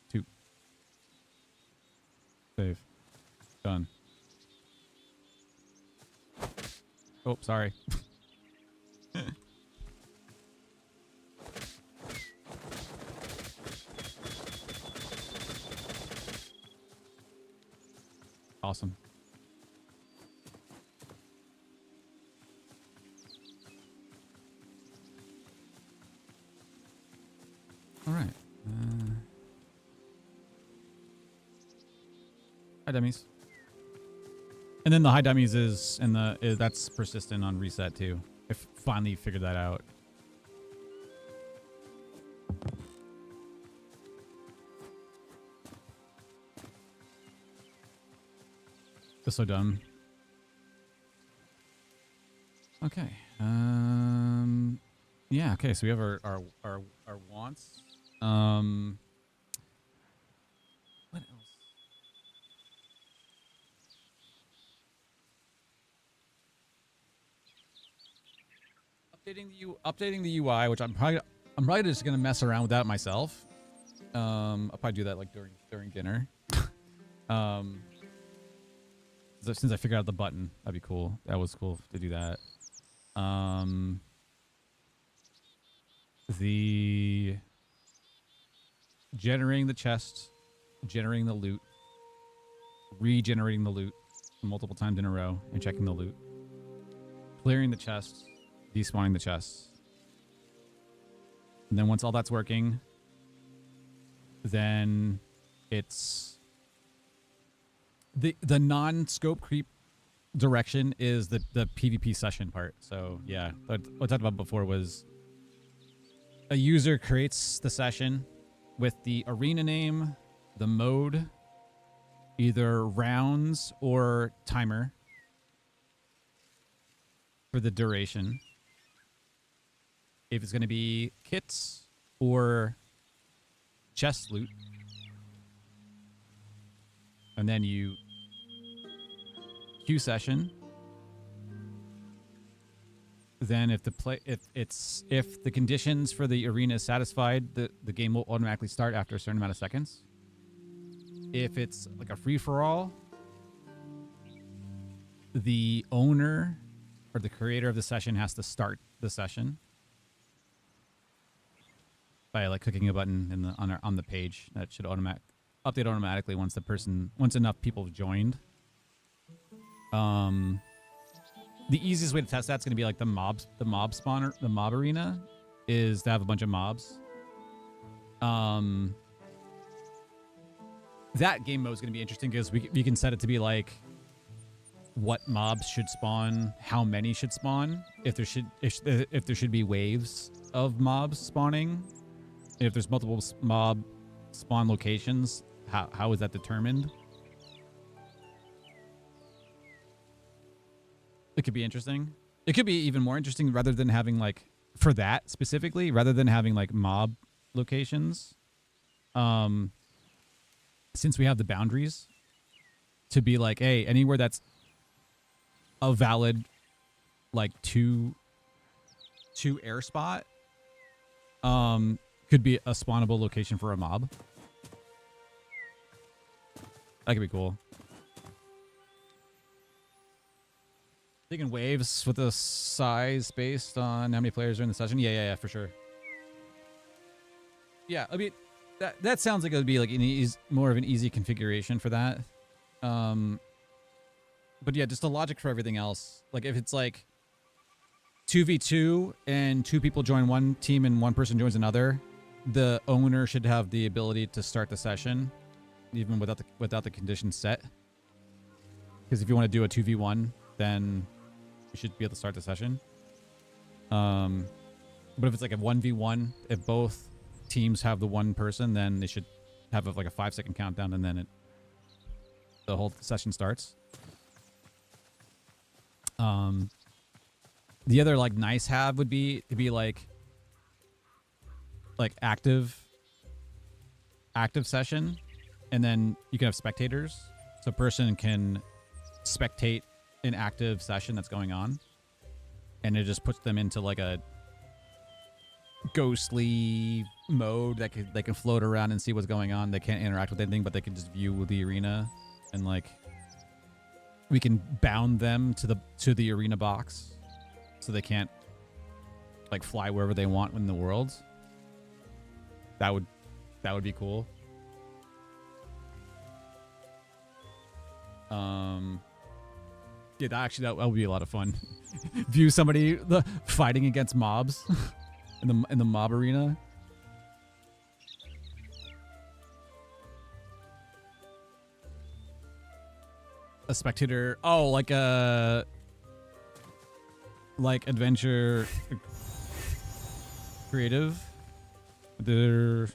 Two. Save. Done. Oh, sorry. Awesome. All right. High dummies. And then the high dummies is that's persistent on reset too. I finally figured that out. That's so dumb. Okay. Yeah. Okay. So we have our wants. What else? Updating the UI, which I'm probably just gonna mess around with that myself. I'll probably do that like during dinner. Since I figured out the button, that'd be cool. That was cool to do that. The generating the chest, generating the loot, regenerating the loot multiple times in a row, and checking the loot, clearing the chest, despawning the chests. And then once all that's working, then it's the non-scope creep direction is the PvP session part. So yeah, what I talked about before was a user creates the session with the arena name, the mode, either rounds or timer for the duration. If it's going to be kits or chest loot. And then you queue session. Then if the conditions for the arena is satisfied, the game will automatically start after a certain amount of seconds. If it's like a free-for-all, the owner or the creator of the session has to start the session by like clicking a button in on the page. That should update automatically once enough people have joined. The easiest way to test that's going to be like the mob spawner, the mob arena, is to have a bunch of mobs. That game mode is going to be interesting because we can set it to be like what mobs should spawn, how many should spawn, if there should be waves of mobs spawning, if there's multiple mob spawn locations, how is that determined? It could be interesting. It could be even more interesting rather than having like, for that specifically, rather than having like mob locations. Since we have the boundaries to be like, hey, anywhere that's a valid like two air spot could be a spawnable location for a mob. That could be cool. Taking waves with the size based on how many players are in the session. Yeah, for sure. Yeah, I mean, that sounds like it would be like more of an easy configuration for that. But yeah, just the logic for everything else. Like if it's like 2v2 and 2 people join one team and 1 person joins another, the owner should have the ability to start the session even without the conditions set. Because if you want to do a 2v1, then you should be able to start the session. But if it's like a 1v1, if both teams have the 1 person, then they should have like a 5-second countdown, and then the whole session starts. The other like nice have would be to be like active session, and then you can have spectators, so a person can spectate an active session that's going on, and it just puts them into like a ghostly mode that they can float around and see what's going on. They can't interact with anything, but they can just view the arena, and like we can bound them to the arena box so they can't like fly wherever they want in the world. That would be cool. Yeah, that would be a lot of fun. View somebody fighting against mobs in the mob arena. A spectator. Oh, like adventure creative. They're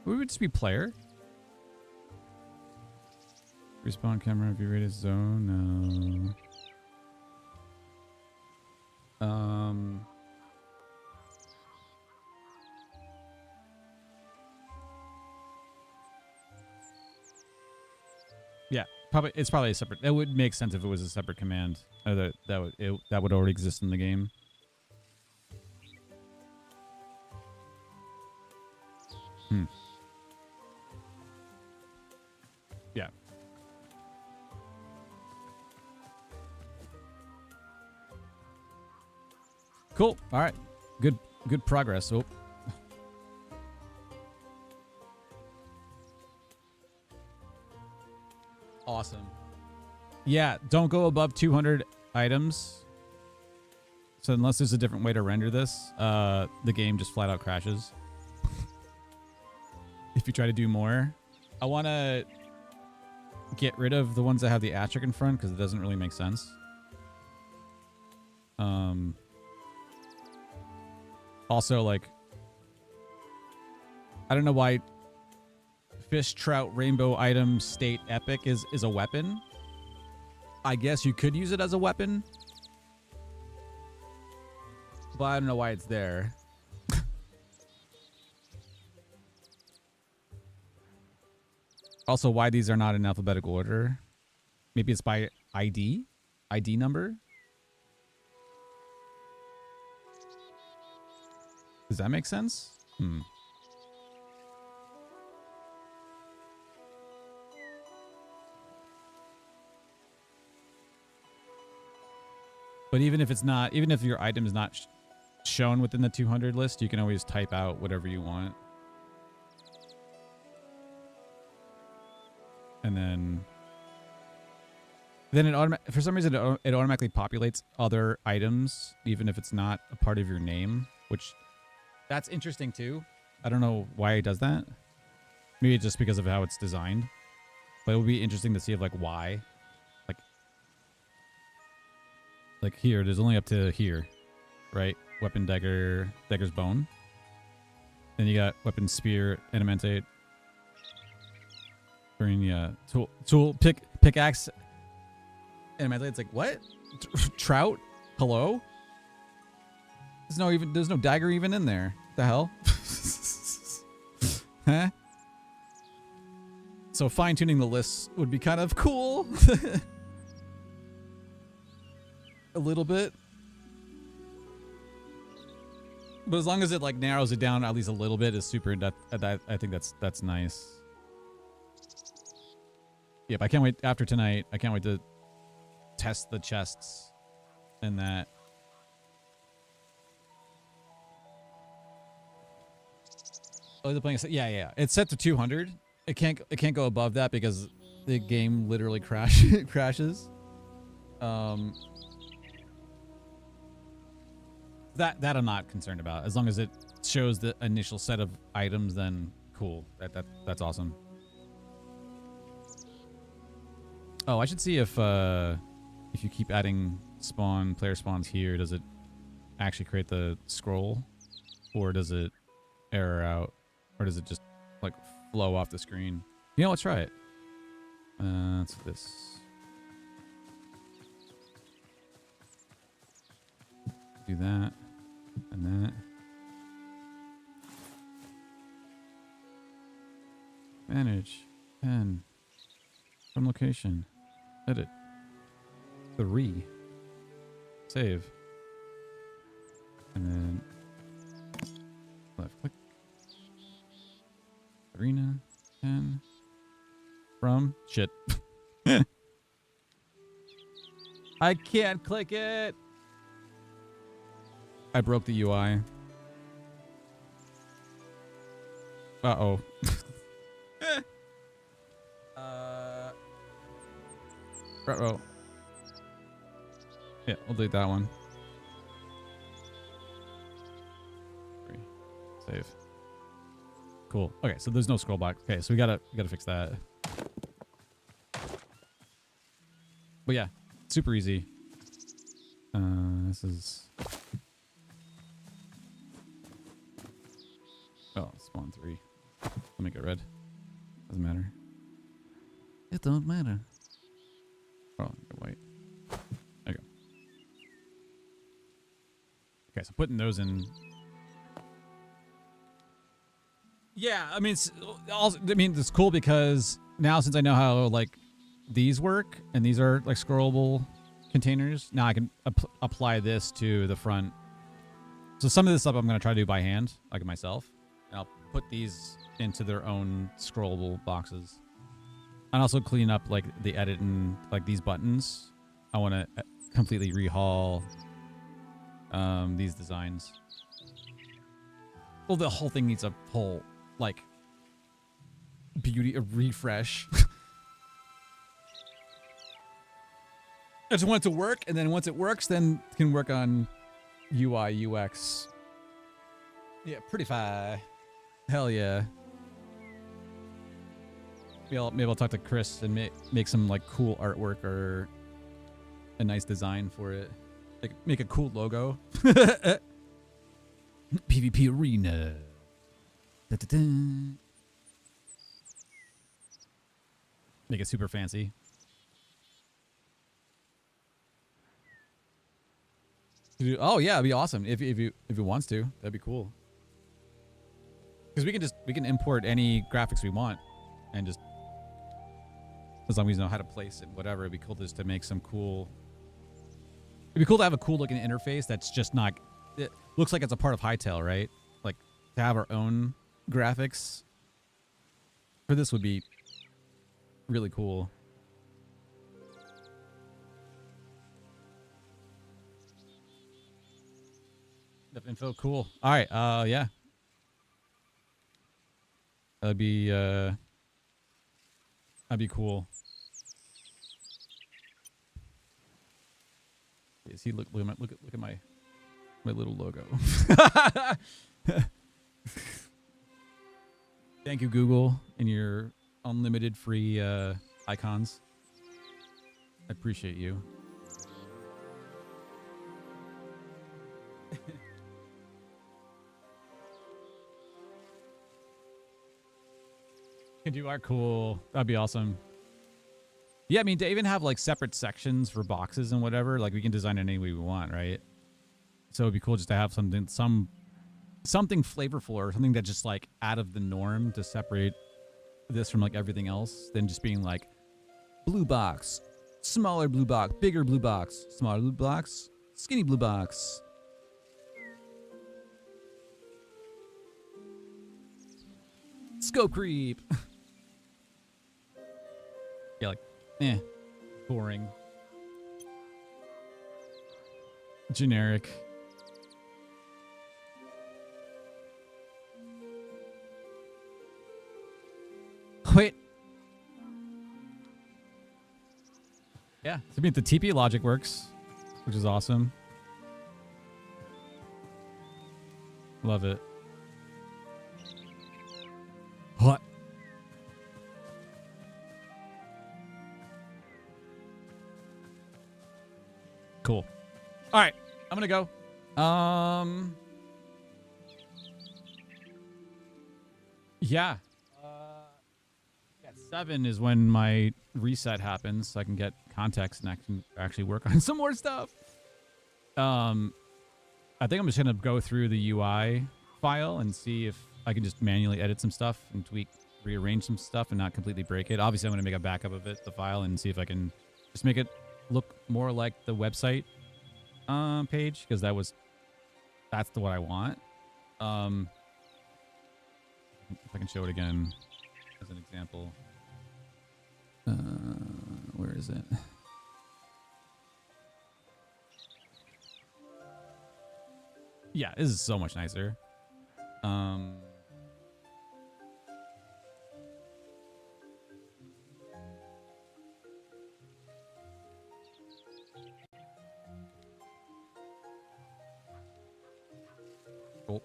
we would just be player. Respawn camera view rated zone. No. Yeah, it's probably a separate. It would make sense if it was a separate command. That would already exist in the game. Yeah. Cool. All right. Good progress. Oh. Awesome. Yeah, don't go above 200 items. So unless there's a different way to render this, the game just flat out crashes. If you try to do more. I want to get rid of the ones that have the asterisk in front because it doesn't really make sense. Also, like, I don't know why fish, trout, rainbow item, state, epic is a weapon. I guess you could use it as a weapon, but I don't know why it's there. Also, why these are not in alphabetical order. Maybe it's by ID number. Does that make sense? But even if it's not, even if your item is not shown within the 200 list, you can always type out whatever you want. And then it for some reason it automatically populates other items, even if it's not a part of your name, which that's interesting too. I don't know why it does that. Maybe just because of how it's designed. But it would be interesting to see if like why. Like here, there's only up to here, right? Weapon, dagger, dagger's bone. Then you got weapon, spear, animate. Yeah, tool, pickaxe, animate. It's like what? Trout? Hello? There's no dagger even in there. The hell? Huh? So fine-tuning the lists would be kind of cool. A little bit. But as long as it like narrows it down at least a little bit is super. I think that's nice. Yep, I can't wait after tonight. I can't wait to test the chests and that. Oh, they're playing. Yeah. It's set to 200. It can't go above that because the game literally crashes. That I'm not concerned about. As long as it shows the initial set of items, then cool. That's awesome. Oh, I should see if you keep adding player spawns here, does it actually create the scroll, or does it error out, or does it just like flow off the screen? You know, let's try it. It's this. Do that and that. Manage 10 from location. Edit 3. Save. And then left click. Arena 10 from shit. I can't click it. I broke the UI. Uh-oh. Uh-oh. Yeah, we'll delete that one. Save. Cool. Okay, so there's no scroll box. Okay, so we gotta fix that. But yeah, super easy. This is. Oh, spawn 3. Let me get red. Doesn't matter. It don't matter. Oh, get white. There you go. Okay, so putting those in. Yeah, I mean, it's cool because now since I know how like these work and these are like scrollable containers, now I can apply this to the front. So some of this stuff I'm going to try to do by hand, like myself. And I'll put these into their own scrollable boxes. And also clean up like the edit and like these buttons. I want to completely rehaul these designs. Well, the whole thing needs a whole like a refresh. I just want it to work, and then once it works, then it can work on UI, UX. Yeah, pretty fine. Hell yeah. Maybe I'll talk to Chris and make some like cool artwork or a nice design for it. Like make a cool logo. PvP arena. Da, da, da. Make it super fancy. Oh yeah, it'd be awesome if it wants to. That'd be cool. Because we can import any graphics we want, and just as long as we know how to place it, whatever. It'd be cool just to make some cool. It'd be cool to have a cool looking interface that's just not. It looks like it's a part of Hytale, right? Like to have our own graphics for this would be really cool. Info, cool. All right, yeah. That'd be cool. Yeah, see, look at my little logo. Thank you, Google, and your unlimited free icons. I appreciate you. Can do art, cool. That'd be awesome. Yeah, I mean, to even have like separate sections for boxes and whatever, like we can design it any way we want, right? So it'd be cool just to have something flavorful or something that's just like out of the norm to separate this from like everything else than just being like blue box, smaller blue box, bigger blue box, smaller blue box, skinny blue box. Scope creep. Yeah, like, boring. Generic. Wait. Yeah, I mean the TP logic works, which is awesome. Love it. What? Cool. All right, I'm gonna go. Yeah. At 7 is when my reset happens, so I can get context and I can actually work on some more stuff. I think I'm just gonna go through the UI file and see if I can just manually edit some stuff and tweak, rearrange some stuff and not completely break it. Obviously, I'm gonna make a backup of it, the file, and see if I can just make it look more like the website page, because that's what I want. If I can show it again as an example. Where is it? Yeah, this is so much nicer. Cool.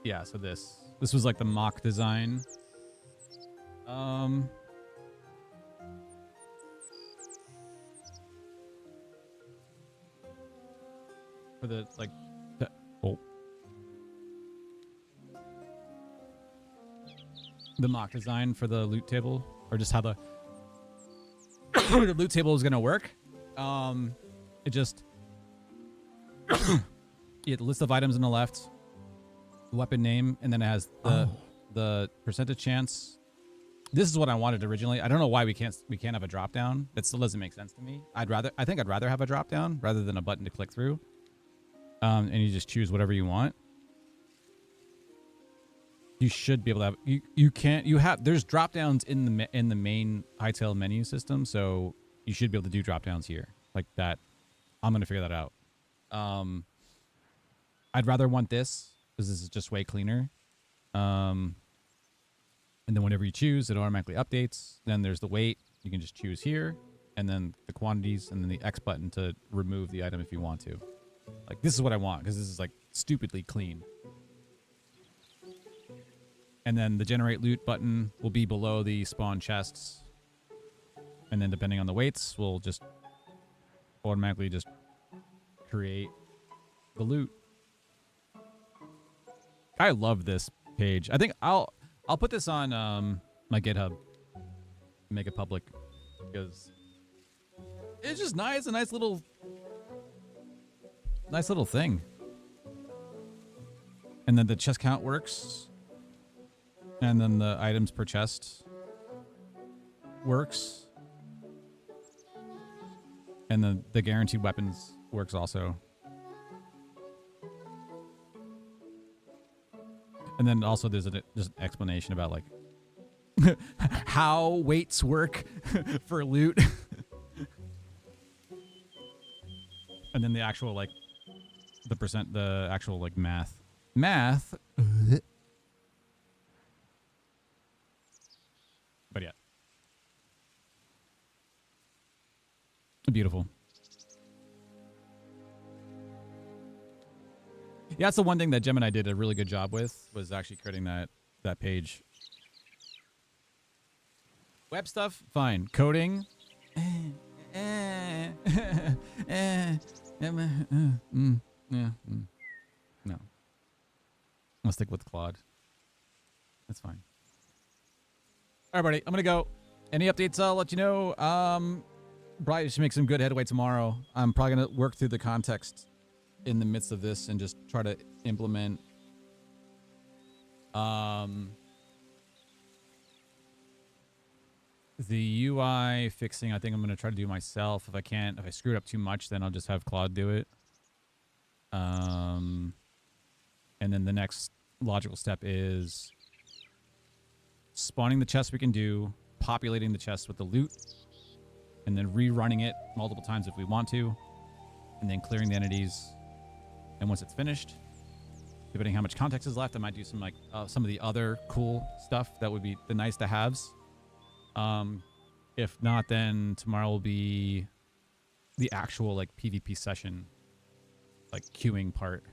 Yeah, so this was like the mock design. For the like the mock design for the loot table, or just how the the loot table is gonna work. It just the list of items on the left, weapon name, and then it has the percentage chance. This is what I wanted originally. I don't know why we can't have a drop down. That still doesn't make sense to me. I think I'd rather have a drop down rather than a button to click through. And you just choose whatever you want. You should be able to have there's drop downs in the main Hytale menu system, so you should be able to do drop downs here like that. I'm gonna figure that out. I'd rather want this because this is just way cleaner. And then whenever you choose, it automatically updates. Then there's the weight. You can just choose here, and then the quantities, and then the X button to remove the item if you want to. Like, this is what I want because this is like stupidly clean. And then the generate loot button will be below the spawn chests. And then depending on the weights, we'll just automatically just create the loot. I love this page. I think I'll put this on my GitHub, make it public, because it's just nice, a nice little thing. And then the chest count works. And then the items per chest works. And then the guaranteed weapons works also. And then also there's just an explanation about like how weights work for loot. And then the actual like the actual like math. But yeah. Beautiful. Yeah, that's the one thing that Gemini did a really good job with, was actually creating that page. Web stuff, fine. Coding. No. I'll stick with Claude. That's fine. All right, buddy. I'm gonna go. Any updates? I'll let you know. Probably should make some good headway tomorrow. I'm probably gonna work through the context in the midst of this and just try to implement the UI fixing. I think I'm going to try to do myself. If I screw it up too much, then I'll just have Claude do it. And then the next logical step is spawning the chest we can do, populating the chest with the loot, and then rerunning it multiple times if we want to, and then clearing the entities. And once it's finished, depending how much context is left, I might do some like some of the other cool stuff that would be the nice to haves. If not, then tomorrow will be the actual like PvP session, like queuing part,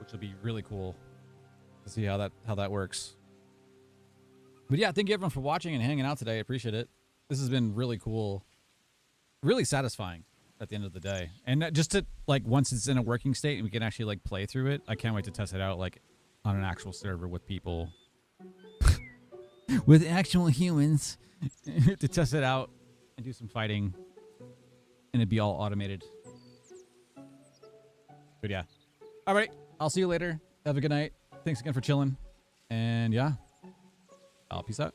which will be really cool to see how that works. But yeah, thank you everyone for watching and hanging out today. I appreciate it. This has been really cool, really satisfying at the end of the day. And just to like, once it's in a working state and we can actually like play through it, I can't wait to test it out like on an actual server with people, with actual humans, to test it out and do some fighting, and it'd be all automated. But yeah. All right. I'll see you later. Have a good night. Thanks again for chilling. And yeah, I'll peace out.